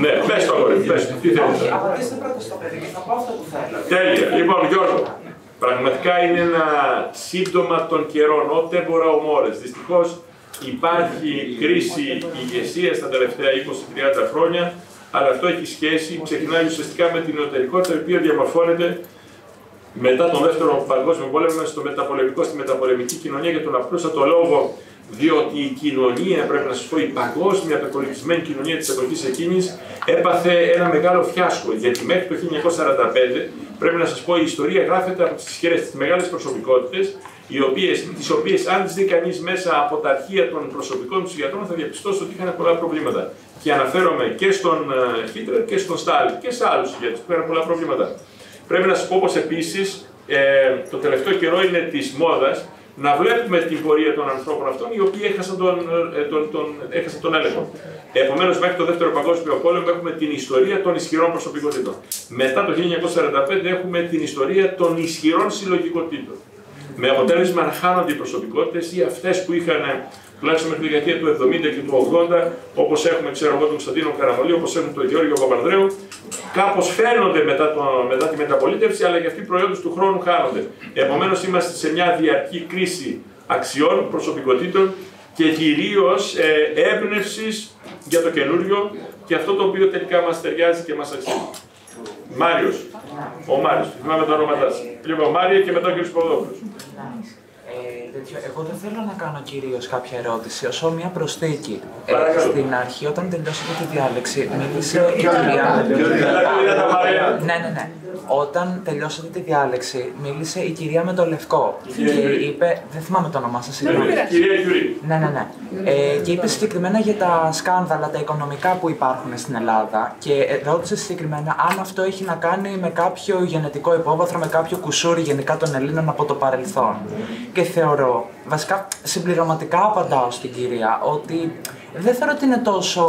Ναι, πες το αγόρι, πες το, τι θέλεις. Απαντήστε πρώτα στο παιδί και θα πω αυτό που θέλω. Τέλεια, λοιπόν Γιώργο, πραγματικά είναι ένα σύμπτωμα των καιρών, ό,τι έμπορα ομόρες. Δυστυχώς υπάρχει κρίση ηγεσίας τα τελευταία 20-30 χρόνια, αλλά αυτό έχει σχέση, ξεκινάει ουσιαστικά με την νεωτερικότητα, η οποία διαμορφώνεται μετά τον Δεύτερο Παγκόσμιο Πόλεμο στο μεταπολεμικό, στη μεταπολεμική κοινωνία, για τον απλούστατο λόγο, διότι η κοινωνία, πρέπει να σας πω, η παγκόσμια απεκολυμπισμένη κοινωνία της εποχής εκείνης έπαθε ένα μεγάλο φιάσκο. Γιατί μέχρι το 1945, πρέπει να σας πω, η ιστορία γράφεται από τις ισχυρές, τις μεγάλες προσωπικότητες, τις οποίες αν τις δει κανείς μέσα από τα αρχεία των προσωπικών τους γιατρών θα διαπιστώσει ότι είχαν πολλά προβλήματα. Και αναφέρομαι και στον Χίτλερ και στον Στάλιν και σε άλλους ηγέτες που είχαν πολλά προβλήματα. Πρέπει να σας πω πως επίσης το τελευταίο καιρό είναι της μόδας να βλέπουμε την πορεία των ανθρώπων αυτών οι οποίοι έχασαν τον έλεγχο. Επομένως, μέχρι το Δεύτερο Παγκόσμιο Πόλεμο έχουμε την ιστορία των ισχυρών προσωπικότητων. Μετά το 1945 έχουμε την ιστορία των ισχυρών συλλογικότητων. Με αποτέλεσμα να χάνονται οι προσωπικότητες ή αυτές που είχαν τουλάχιστον μέχρι τη δεκαετία του 70 και του 80, όπως έχουμε, ξέρω εγώ, τον Κωνσταντίνο Καραμαλή, όπως έχουμε τον Γεώργιο Παπανδρέου, κάπως φαίνονται μετά τη μεταπολίτευση, αλλά και αυτοί οι προϊόντες του χρόνου χάνονται. Επομένως, είμαστε σε μια διαρκή κρίση αξιών, προσωπικότητων και κυρίως έμπνευσης για το καινούριο και αυτό το οποίο τελικά μας ταιριάζει και μας αξίζει. Μάριος. Ο Μάριος. Θυμάμαι τα ονόματά σας. Λοιπόν, Μάρια και μετά ο κ. Παπαδόπουλος. Εγώ δεν θέλω να κάνω κυρίως κάποια ερώτηση, όσο μια προσθήκη. Στην αρχή, όταν τελειώσατε τη διάλεξη, μίλησε η κυρία... Ναι. Όταν τελειώσατε τη διάλεξη, μίλησε η κυρία με το λευκό και είπε, δεν θυμάμαι το όνομά σας, συγγνώμη. Κυρία Γιουρή. Ναι. Και είπε συγκεκριμένα για τα σκάνδαλα, τα οικονομικά που υπάρχουν στην Ελλάδα και ρώτησε συγκεκριμένα αν αυτό έχει να κάνει με κάποιο γενετικό υπόβαθρο, με κάποιο κουσούρι γενικά των Ελλήνων από το παρελθόν. Και θεωρώ, βασικά συμπληρωματικά απαντάω στην κυρία, ότι δεν θεωρώ ότι είναι τόσο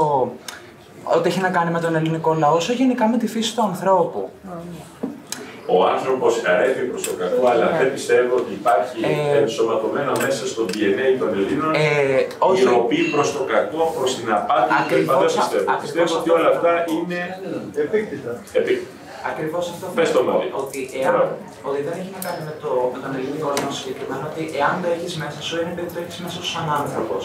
ότι έχει να κάνει με τον ελληνικό λαό, όσο γενικά με τη φύση του ανθρώπου. Ο άνθρωπος χαρεύει προς το κακό, αλλά δεν πιστεύω ότι υπάρχει ενσωματωμένο μέσα στο DNA των Ελλήνων η ροπή προς το κακό, προς την απάτη. Δεν πιστεύω. Πιστεύω ότι όλα αυτά είναι επίκτητα. Ακριβώς αυτό πες το μόλι. Ότι δεν έχει να κάνει με τον ελληνικό λαό συγκεκριμένα, ότι εάν το έχεις μέσα σου είναι επειδή το έχεις μέσα σου σαν άνθρωπος.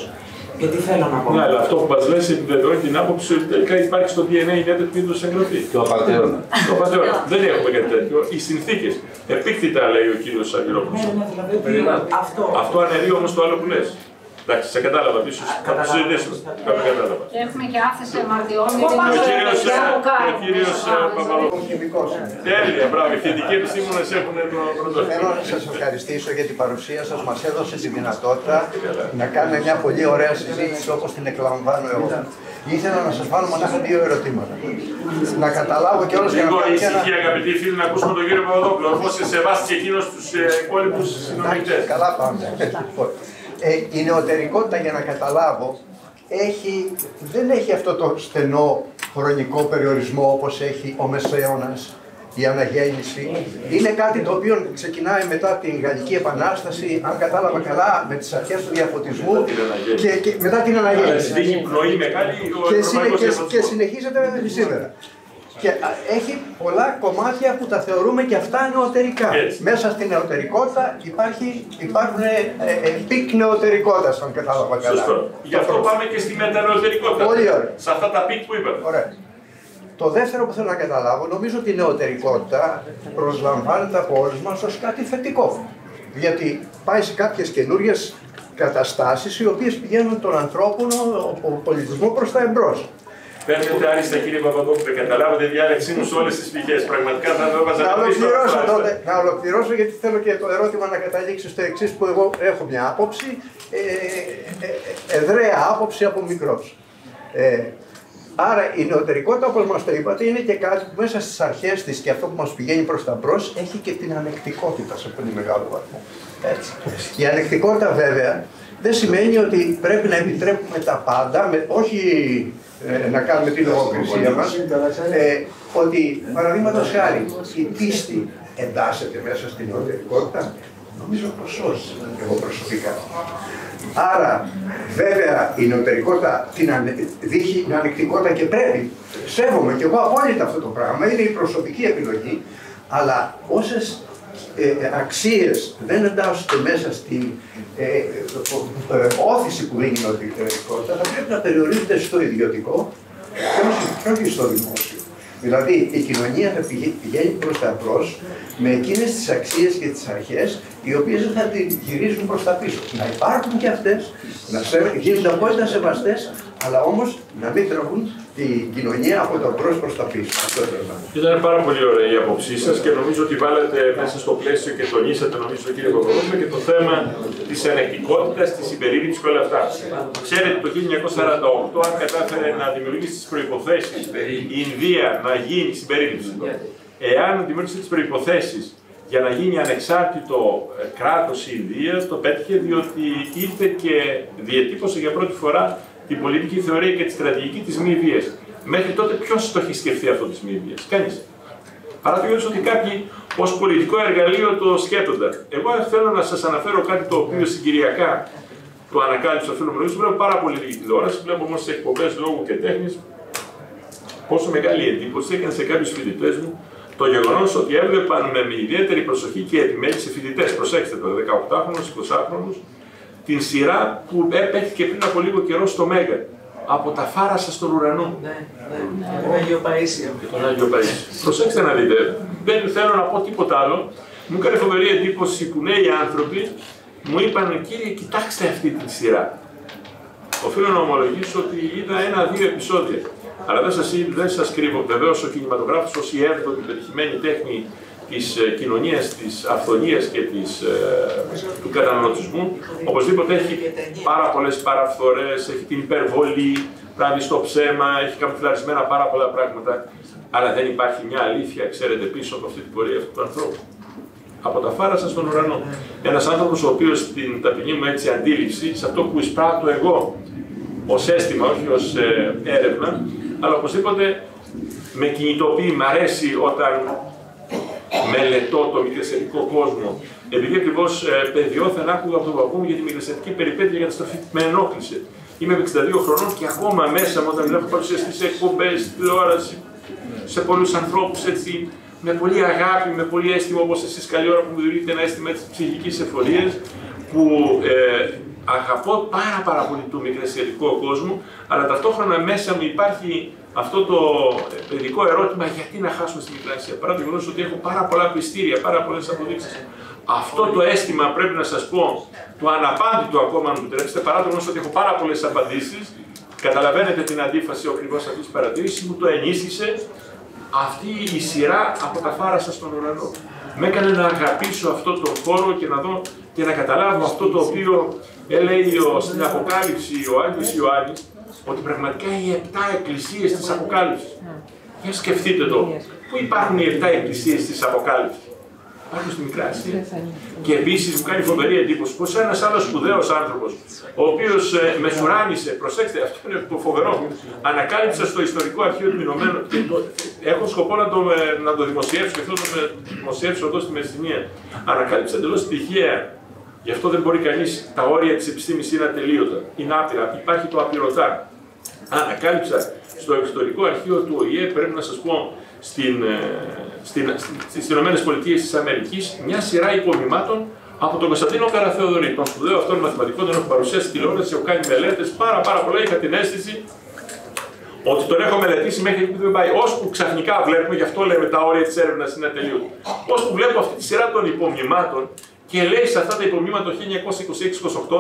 Και τι θέλω να πω. Ναι, αλλά αυτό που μας λες επιβεβαιώνει την άποψη ότι τελικά υπάρχει στο DNA μια τέτοιου είδους εγγραφή. Το απατεώνα. Το απατεώνα. Δεν έχουμε κάτι τέτοιο. Οι συνθήκες. Επίκτητα, λέει ο κύριος Αγγελόπουλος. Αυτό αναιρεί όμως το άλλο που λες. Εντάξει, σε κατάλαβα πίσω. Θα το συζητήσουμε. Κατάλαβα. Έχουμε και άθεση αμαρτιών. Ο κύριος Παπαδόπουλος. Τέλεια, μπράβο. Οι θετικοί επιστήμονες έχουν το πρωτόκολλο. Θέλω να σας ευχαριστήσω για την παρουσία σας. Μας έδωσε τη δυνατότητα να κάνουμε μια πολύ ωραία συζήτηση όπως την εκλαμβάνω εγώ. Ήθελα να σας βάλω μονάχα δύο ερωτήματα. Να καταλάβω κιόλας για να κάνω και ένα... αγαπητοί φίλοι, να ακούσουμε τον κύριο Παπαδόπουλο, όπως σεβάστηκε εκείνος τους υπόλοιπους συνομιλητές. Καλά πάμε. Η νεωτερικότητα, για να καταλάβω, δεν έχει αυτό το στενό χρονικό περιορισμό όπως έχει ο Μεσαίωνας, η αναγέννηση. Είναι κάτι το οποίο ξεκινάει μετά την Γαλλική Επανάσταση, αν κατάλαβα καλά, με τις αρχές του διαφωτισμού και μετά την αναγέννηση. Και συνεχίζεται μέχρι σήμερα. Και έχει πολλά κομμάτια που τα θεωρούμε και αυτά νεωτερικά. Μέσα στην νεωτερικότητα υπάρχουν πικ νεωτερικότητας, αν κατάλαβα καλά. Σωστό. Γι' αυτό πάμε και στη μετανεωτερικότητα. Πολύ ωραία. Σε αυτά τα πικ που είπατε. Ωραία. Το δεύτερο που θέλω να καταλάβω, νομίζω ότι η νεωτερικότητα προσλαμβάνεται από όλους μας ως κάτι θετικό. Γιατί πάει σε κάποιες καινούριες καταστάσεις οι οποίες πηγαίνουν τον ανθρώπινο πολιτισμό προς τα εμπρός. Παίρνετε άριστα, κύριε Παπαδόπουλε, καταλάβετε διάλεξή μου σε όλες τις πτυχές. Πραγματικά θα το έβαζα να ολοκληρώσω, γιατί θέλω και το ερώτημα να καταλήξει στο εξής, που εγώ έχω μια άποψη, εδραία άποψη από μικρός. Άρα η νεωτερικότητα, όπως μας το είπατε, είναι και κάτι που μέσα στις αρχές της και αυτό που μας πηγαίνει προς τα μπρος έχει και την ανεκτικότητα σε πολύ μεγάλο βαθμό. Έτσι. Η ανεκτικότητα βέβαια δεν σημαίνει ότι πρέπει να επιτρέπουμε τα πάντα, όχι να κάνουμε την λογοκρισία μας, ότι παραδείγματος χάρη η πίστη εντάσσεται μέσα στην νεωτερικότητα. Νομίζω πως όχι, εγώ προσωπικά. Άρα, βέβαια, η νεωτερικότητα δείχνει την ανεκτικότητα και πρέπει. Σέβομαι και εγώ απόλυτα αυτό το πράγμα, είναι η προσωπική επιλογή, αλλά όσες αξίες δεν εντάσσονται μέσα στην όθηση που δίνει η νεωτερικότητα, θα πρέπει να περιορίζονται στο ιδιωτικό και όχι στο δημόσιο. Δηλαδή, η κοινωνία θα πηγαίνει προς τα μπρος με εκείνες τις αξίες και τις αρχές οι οποίες δεν θα την γυρίζουν προς τα πίσω. Να υπάρχουν και αυτές, να γίνονται απόλυτα σεβαστές, αλλά όμως να μην τραβούν την κοινωνία από τα μπρος προς τα πίσω. Ήταν πάρα πολύ ωραία η άποψή σας και νομίζω ότι βάλατε μέσα στο πλαίσιο και τονίσατε, νομίζω, κύριε Παπαδόπουλε, και το θέμα της ανεκτικότητας, της συμπερίληψης και όλα αυτά. Ξέρετε, το 1948, αν κατάφερε να δημιουργήσει τις προϋποθέσεις η Ινδία να γίνει συμπερίληψη, εάν δημιούργησε τις προϋποθέσεις για να γίνει ανεξάρτητο κράτος η Ινδία, το πέτυχε διότι ήρθε και διατύπωσε για πρώτη φορά την πολιτική θεωρία και τη στρατηγική της μη βίας. Μέχρι τότε ποιος το έχει σκεφτεί αυτό της μη βίας? Κανείς. Παρά το γεγονός ότι κάποιοι ως πολιτικό εργαλείο το σκέπτονταν. Εγώ θέλω να σας αναφέρω κάτι το οποίο συγκυριακά το ανακάλυψα αυτό το βλέπω πάρα πολύ λίγη τηλεόραση, βλέπω όμως σε εκπομπές λόγου και τέχνης πόσο μεγάλη εντύπωση έκανε σε κάποιους φοιτητές μου το γεγονός ότι έβλεπαν με ιδιαίτερη προσοχή και επιμέλεια σε φοιτητές, προσέξτε το, 18χρονους, 20χρονους, την σειρά που έπαιχε πριν από λίγο καιρό στο Μέγκα. Από τα Φάρασα στον ουρανό. Τον Άγιο Παΐσιο. Τον Άγιο Παΐσιο. Προσέξτε να δείτε, δεν θέλω να πω τίποτα άλλο. Μου έκανε φοβερή εντύπωση που νέοι άνθρωποι μου είπαν, κύριε, κοιτάξτε αυτή τη σειρά. Οφείλω να ομολογήσω ότι είδα 1-2 επεισόδια. Αλλά δεν σας κρύβω, βεβαίως ο κινηματογράφος ως η έβδομη πετυχημένη τέχνη της κοινωνίας, της αυθονίας και του καταναλωτισμού, οπωσδήποτε έχει πάρα πολλές παραφθορές, έχει την υπερβολή, πράγματι στο ψέμα, έχει καμουφλαρισμένα πάρα πολλά πράγματα, αλλά δεν υπάρχει μια αλήθεια, ξέρετε, πίσω από αυτή την πορεία αυτού του ανθρώπου. Από τα Φάρασα στον ουρανό. Ένας άνθρωπος ο οποίος στην ταπεινή μου έτσι αντίληψη, σε αυτό που εισπράττω εγώ, ως αίσθημα, όχι ως έρευνα, αλλά οπωσδήποτε με κινητοποιεί, μ' αρέσει όταν μελετώ το μικρασιατικό κόσμο. Επειδή ακριβώς παιδιόθεν άκουγα από τον παππού μου για τη μικρασιατική περιπέτεια για τη στροφή με ενόχλησε. Είμαι 62 χρονών και ακόμα μέσα μου όταν βλέπω παρουσιαστεί σε εκπομπές, τηλεόραση, σε πολλούς ανθρώπους έτσι, με πολύ αγάπη, με πολύ αίσθημα, όπως εσείς καλή ώρα που μου δημιουργείτε ένα αίσθημα της ψυχικής εφορίας, που αγαπώ πάρα πολύ το μικρασιατικό κόσμο, αλλά ταυτόχρονα μέσα μου υπάρχει αυτό το παιδικό ερώτημα, γιατί να χάσουμε στη Μικρασία, παρά το γεγονός ότι έχω πάρα πολλά πιστήρια, πάρα πολλές αποδείξεις. Αυτό το αίσθημα, πρέπει να σας πω, το αναπάντητο ακόμα, αν μου επιτρέψετε, παρά το γεγονός ότι έχω πάρα πολλές απαντήσεις, καταλαβαίνετε την αντίφαση ακριβώς αυτής της παρατήρησης, μου το ενίσχυσε αυτή η σειρά από τα Φάρασα στον ουρανό. Με έκανε να αγαπήσω αυτό το χώρο και να δω και να καταλάβω αυτό το οποίο λέει στην Αποκάλυψη ο Άγιος Ιωάννης, ότι πραγματικά οι 7 εκκλησίες της Αποκάλυψης. Για σκεφτείτε το. Πού υπάρχουν οι 7 εκκλησίες της Αποκάλυψης? Υπάρχουν στη Μικρά Ασία. Και επίσης μου κάνει φοβερή εντύπωση πως ένας άλλος σπουδαίος άνθρωπος, ο οποίος μεσουράνησε, προσέξτε, αυτό είναι το φοβερό, ανακάλυψε στο Ιστορικό Αρχείο του Ηνωμένου, και έχω σκοπό να το δημοσιεύσω και θέλω να το δημοσιεύσω εδώ στη Μεσσηνία. Ανακάλυψε εντελώς τυχαία. Γι' αυτό δεν μπορεί κανείς, τα όρια της επιστήμης είναι ατελείωτα, είναι άπειρα, υπάρχει το ανακάλυψα στο Ιστορικό Αρχείο του ΟΗΕ, πρέπει να σας πω, στις Ηνωμένες Πολιτείες της Αμερικής, μια σειρά υπομειμάτων από τον Κωνσταντίνο Καραθεοδωρή. Τον σπουδαίο αυτόν μαθηματικό, τον έχω παρουσιάσει στη τηλεόραση, έχω κάνει μελέτες, πάρα πολλά. Είχα την αίσθηση ότι τον έχω μελετήσει μέχρι εκεί που δεν πάει. Ώσπου ξαφνικά βλέπουμε, γι' αυτό λέμε τα όρια της έρευνας είναι ατελείωτα. Ώσπου βλέπω αυτή τη σειρά των υπομειμάτων και λέει σε αυτά τα υπομείγματα το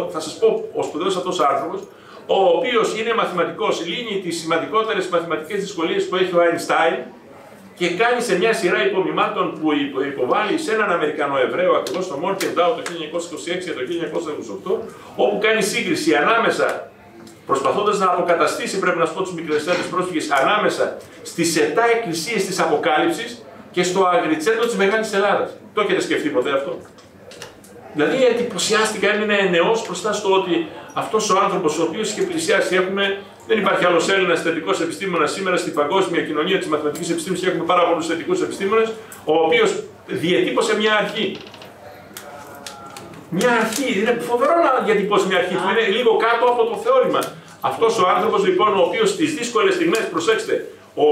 1926-28, θα σας πω, ο σπουδαίος αυτός άνθρωπος, ο οποίος είναι μαθηματικός, λύνει τις σημαντικότερες μαθηματικές δυσκολίες που έχει ο Αϊνστάιν και κάνει σε μια σειρά υπομειγμάτων που υποβάλλει σε έναν Αμερικανό Εβραίο, ακριβώς στο Morgenthau το 1926 και το 1928, όπου κάνει σύγκριση ανάμεσα, προσπαθώντας να αποκαταστήσει, πρέπει να σου πω, τους μικρασιάτες πρόσφυγες, ανάμεσα στις 7 εκκλησίες της Αποκάλυψης και στο Αγριτσέντο της Μεγάλης Ελλάδας. Το έχετε σκεφτεί ποτέ αυτό? Δηλαδή εντυπωσιάστηκα, έμεινε ενεός μπροστά στο ότι αυτός ο άνθρωπος, ο οποίος είχε πλησιάσει, δεν υπάρχει άλλος Έλληνας θετικός επιστήμονας σήμερα στην παγκόσμια κοινωνία της μαθηματικής επιστήμης και έχουμε πάρα πολλούς θετικούς επιστήμονες, ο οποίος διατύπωσε μια αρχή. Μια αρχή, είναι φοβερό να διατυπώσει μια αρχή που είναι λίγο κάτω από το θεώρημα. Αυτός ο άνθρωπος λοιπόν, ο οποίος στις δύσκολες στιγμές, προσέξτε, ο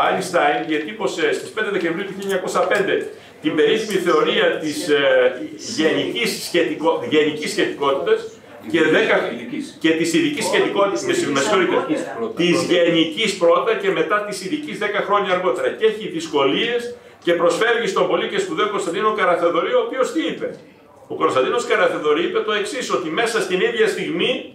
Άινστάιν διατύπωσε στις 5 Δεκεμβρίου του 1905 την περίφημη θεωρία της γενικής σχετικότητας και της ειδικής σχετικότητας, της γενικής πρώτα και μετά της ειδικής 10 χρόνια αργότερα. Και έχει δυσκολίες και προσφεύγει στον πολύ και σπουδαίο Κωνσταντίνο Καραθεοδωρή, ο οποίος τι είπε? Ο Κωνσταντίνος Καραθεοδωρή είπε το εξής, ότι μέσα στην ίδια στιγμή,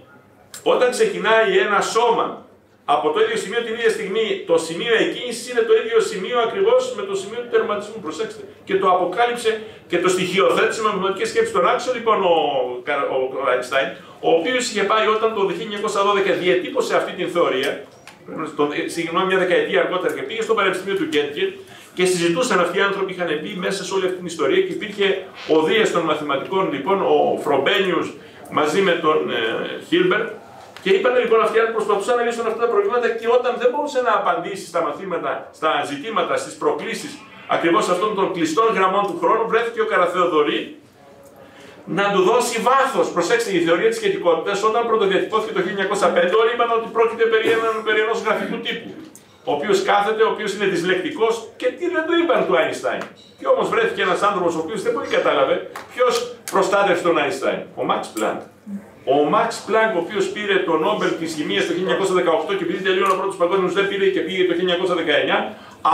όταν ξεκινάει ένα σώμα από το ίδιο σημείο την ίδια στιγμή, το σημείο εκκίνησης είναι το ίδιο σημείο ακριβώς με το σημείο του τερματισμού. Προσέξτε. Και το αποκάλυψε και το στοιχειοθέτησε με μαθηματικές σκέψεις. Τον άκουσε λοιπόν ο Αϊνστάιν, ο οποίος είχε πάει όταν το 1912 διατύπωσε αυτή την θεωρία, συγγνώμη, μια δεκαετία αργότερα, και πήγε στο Πανεπιστήμιο του Γκέντγκετ και συζητούσαν αυτοί οι άνθρωποι, είχαν πει μέσα σε όλη αυτή την ιστορία και υπήρχε ο Δίας των μαθηματικών, λοιπόν, ο Φρομπένιους μαζί με τον Χίλμπερτ. Και είπαν λοιπόν αυτοί που προσπαθούσαν να λύσουν αυτά τα προβλήματα και όταν δεν μπορούσε να απαντήσει στα μαθήματα, στα ζητήματα, στις προκλήσεις ακριβώς αυτών των κλειστών γραμμών του χρόνου, βρέθηκε ο Καραθεοδωρή να του δώσει βάθος. Προσέξτε, η θεωρία της σχετικότητας όταν πρωτοδιατυπώθηκε το 1905, όλοι είπαν ότι πρόκειται περί ενός γραφικού τύπου. Ο οποίος κάθεται, ο οποίος είναι δυσλεκτικός και τι δεν το είπαν του Άινστάιν. Και όμως βρέθηκε ένας άνθρωπος ο οποίος δεν πολύ κατάλαβε ποιος προστάτευσε τον Άινστάιν. Ο Μαξ Πλάνκ. Ο Μαξ Πλάνκ, ο οποίος πήρε το Νόμπελ της Χημείας το 1918 και επειδή τελείωνε ο πρώτος παγκόσμιος δεν πήρε και πήγε το 1919,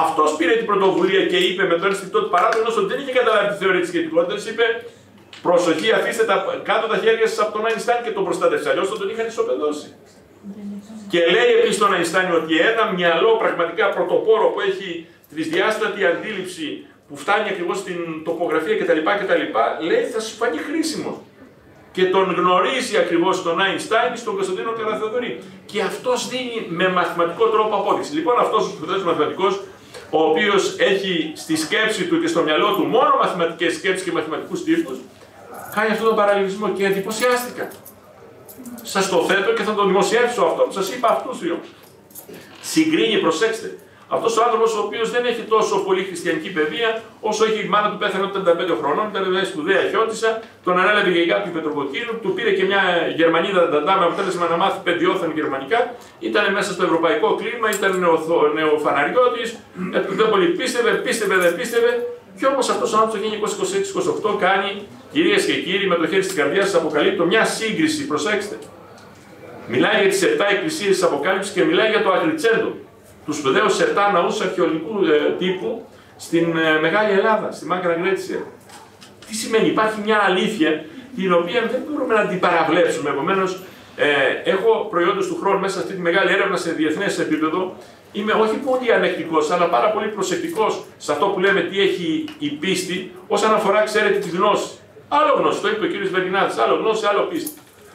αυτός πήρε την πρωτοβουλία και είπε με το ένστικτο του παράδειγμα ότι δεν είχε καταλάβει τη θεωρία της σχετικότητας. Είπε: προσοχή, αφήστε κάτω τα χέρια σας από τον Άινστάιν και τον προστάτευσε. Αλλιώς θα τον είχαν ισοπεδώσει. Και λέει επίσης τον Άινστάιν ότι ένα μυαλό πραγματικά πρωτοπόρο που έχει τρισδιάστατη αντίληψη που φτάνει ακριβώς στην τοπογραφία κτλ. Λέει θα σου φανεί χρήσιμο. Και τον γνωρίζει ακριβώς τον Άινστάιν στον Κωνσταντίνο Καραθεοδωρή. Και αυτός δίνει με μαθηματικό τρόπο απόδειξη. Λοιπόν, αυτός ο σπουδαίος μαθηματικός, ο οποίος έχει στη σκέψη του και στο μυαλό του μόνο μαθηματικές σκέψεις και μαθηματικούς τύπους, κάνει αυτόν τον παραλληλισμό και εντυπωσιάστηκα. Σας το θέτω και θα το δημοσιεύσω αυτό που σας είπα αυτούς δύο. Συγκρίνει, προσέξτε. Αυτός ο άνθρωπος ο οποίος δεν έχει τόσο πολύ χριστιανική παιδεία, όσο έχει η μάνα του πέθανε όταν ήταν 35 χρονών, ήταν μια σπουδαία χιώτισσα, τον ανέλαβε η γιαγιά του Πετροβοκίνου, του πήρε και μια Γερμανίδα δαντά με αποτέλεσμα να μάθει 5 όθεν γερμανικά, ήταν μέσα στο ευρωπαϊκό κλίμα, ήταν νεοφαναριώτης, δεν πολύ πίστευε, δεν πίστευε. Και όμως αυτός ο άνθρωπος το 1926-28 κάνει, κυρίες και κύριοι, με το χέρι στην καρδιά σας αποκαλύπτω μια σύγκριση, προσέξτε. Μιλάει για τις 7 εκκλησίες της Αποκάλυψης και μιλάει για το Αγριτσέντο. Τους σπουδαίους 7 ναούς αρχαιολογικού τύπου στην Μεγάλη Ελλάδα, στη Μάκρα Γκρέτσια. Τι σημαίνει, υπάρχει μια αλήθεια την οποία δεν μπορούμε να την παραβλέψουμε. Επομένως, έχω προϊόντος του χρόνου μέσα σε αυτή τη μεγάλη έρευνα σε διεθνές επίπεδο. Είμαι όχι πολύ ανεκτικός, αλλά πάρα πολύ προσεκτικός σε αυτό που λέμε τι έχει η πίστη, όσον αφορά, ξέρετε, τη γνώση. Άλλο γνώση, το είπε ο κ. Βεργινάδης, άλλο γνώση, άλλο πίστη.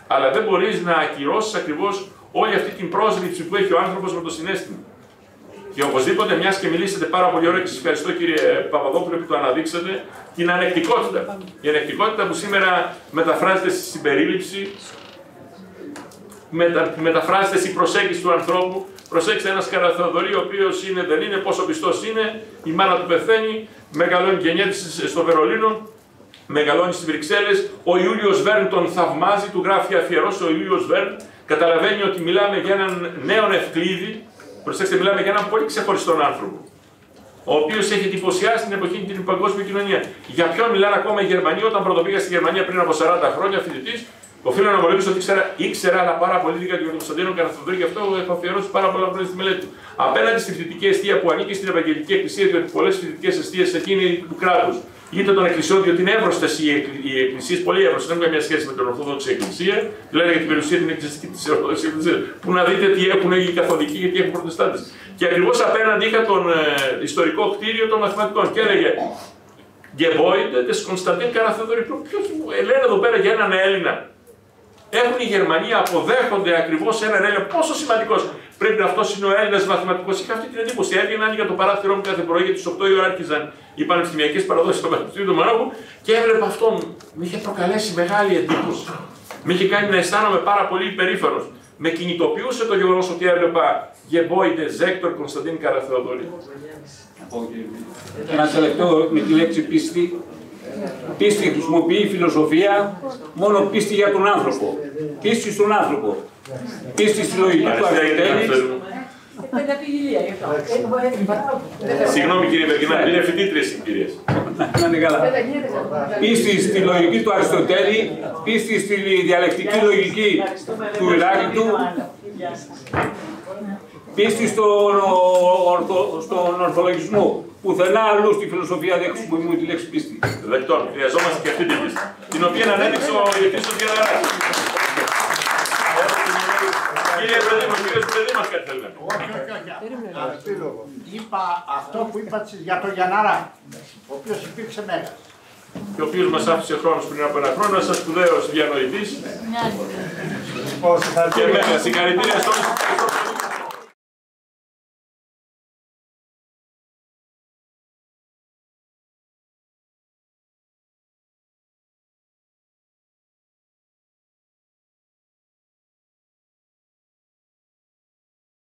Αλλά δεν μπορείς να ακυρώσεις ακριβώς όλη αυτή την πρόσληψη που έχει ο άνθρωπος με το συναίσθημα. Και οπωσδήποτε, μιας και μιλήσατε πάρα πολύ ωραία και σας ευχαριστώ κύριε Παπαδόπουλε που το αναδείξατε, την ανεκτικότητα. Η ανεκτικότητα που σήμερα μεταφράζεται στη συμπερίληψη, μεταφράζεται στη προσέγγιση του ανθρώπου. Προσέξτε, ένας Καραθεοδωρή, ο οποίος δεν είναι πόσο πιστός είναι, η μάνα του πεθαίνει, μεγαλώνει γεννιέται στο Βερολίνο, μεγαλώνει στις Βρυξέλλες, ο Ιούλιος Βέρν τον θαυμάζει, του γράφει αφιερώσει ο Ιούλιος Βέρν, καταλαβαίνει ότι μιλάμε για έναν νέον Ευκλήδη. Προσέξτε, μιλάμε για έναν πολύ ξεχωριστόν άνθρωπο, ο οποίος έχει εντυπωσιάσει την εποχή την παγκόσμια κοινωνία. Για ποιον μιλάνε ακόμα οι Γερμανοί, όταν πρωτοπήγα στη Γερμανία πριν από 40 χρόνια φοιτητής, οφείλω να ομολογήσω ότι ήξερα αλλά πάρα πολύ λίγα για τον Κωνσταντίνο Καραθεοδωρή, γι' αυτό έχω αφιερώσει πάρα πολλά χρόνια στη μελέτη του. Απέναντι στη φοιτητική αιστεία που ανήκει στην Ευαγγελική Εκκλησία, διότι πολλές φοιτητικές αιστείες εκείνη του κράτους, είτε των εκκλησιών, διότι είναι εύρωστες οι εκκλησίες, πολύ εύρωστες, δεν έχουν καμία σχέση με την Ορθόδοξη Εκκλησία, δηλαδή για την περιουσία την εκκλησιαστική της Ορθόδοξης Εκκλησίας, που να δείτε τι έχουν οι Καθολικοί και τι έχουν οι Προτεστάντες. Και ακριβώς απέναντι είχα τον ιστορικό κτίριο των μαθηματικών και έλεγε Gebäude des Konstantin Καραθεοδωρή. Ποιος λένε εδώ πέρα για έναν Έλληνα. Έχουν οι Γερμανοί, αποδέχονται ακριβώς έναν Έλληνα. Πόσο σημαντικός πρέπει αυτός είναι ο Έλληνας μαθηματικός. Είχα αυτή την εντύπωση. Έβγαινα για το παράθυρό μου κάθε πρωί, γιατί στις 8 η ώρα άρχιζαν οι πανεπιστημιακές παραδόσεις στο Πανεπιστήμιο του Μαρόκου και έβλεπα αυτόν. Με είχε προκαλέσει μεγάλη εντύπωση. Με είχε κάνει να αισθάνομαι πάρα πολύ υπερήφανος. Με κινητοποιούσε το γεγονός ότι έβλεπα Gebäude Sektor Konstantin Καραθεοδωρή. Ένα τελευταίο με τη λέξη πίστη. Πίστη χρησιμοποιεί η φιλοσοφία μόνο πίστη για τον άνθρωπο. Πίστη στον άνθρωπο. Πίστη στη λογική του Αριστοτέλη. Συγγνώμη κύριε Βεργινάδη, είναι φοιτήτριες οι κυρίες. Να είναι καλά. Πίστη στη λογική του Αριστοτέλη, πίστη στη διαλεκτική λογική του Ηράκλειτου, πίστη στον ορθολογισμό. Πουθενά αλλού στη φιλοσοφία δεν χρησιμοποιούμε τη λέξη πίστη. Δεκτών, χρειαζόμαστε και αυτή την πίστη, την οποία ανέδειξε ο Διευθυντής του Διαδράκης. Κύριε παιδί μου, κύριε παιδί μας κάτι θέλει να πει. Είπα αυτό που είπα για τον Γιανναρά, ο οποίος υπήρξε μέγας. Και ο οποίος μας άφησε χρόνος πριν από ένα χρόνο, ένας σπουδαίος διανοητής. Και με συγχαρητήρια σε όλους.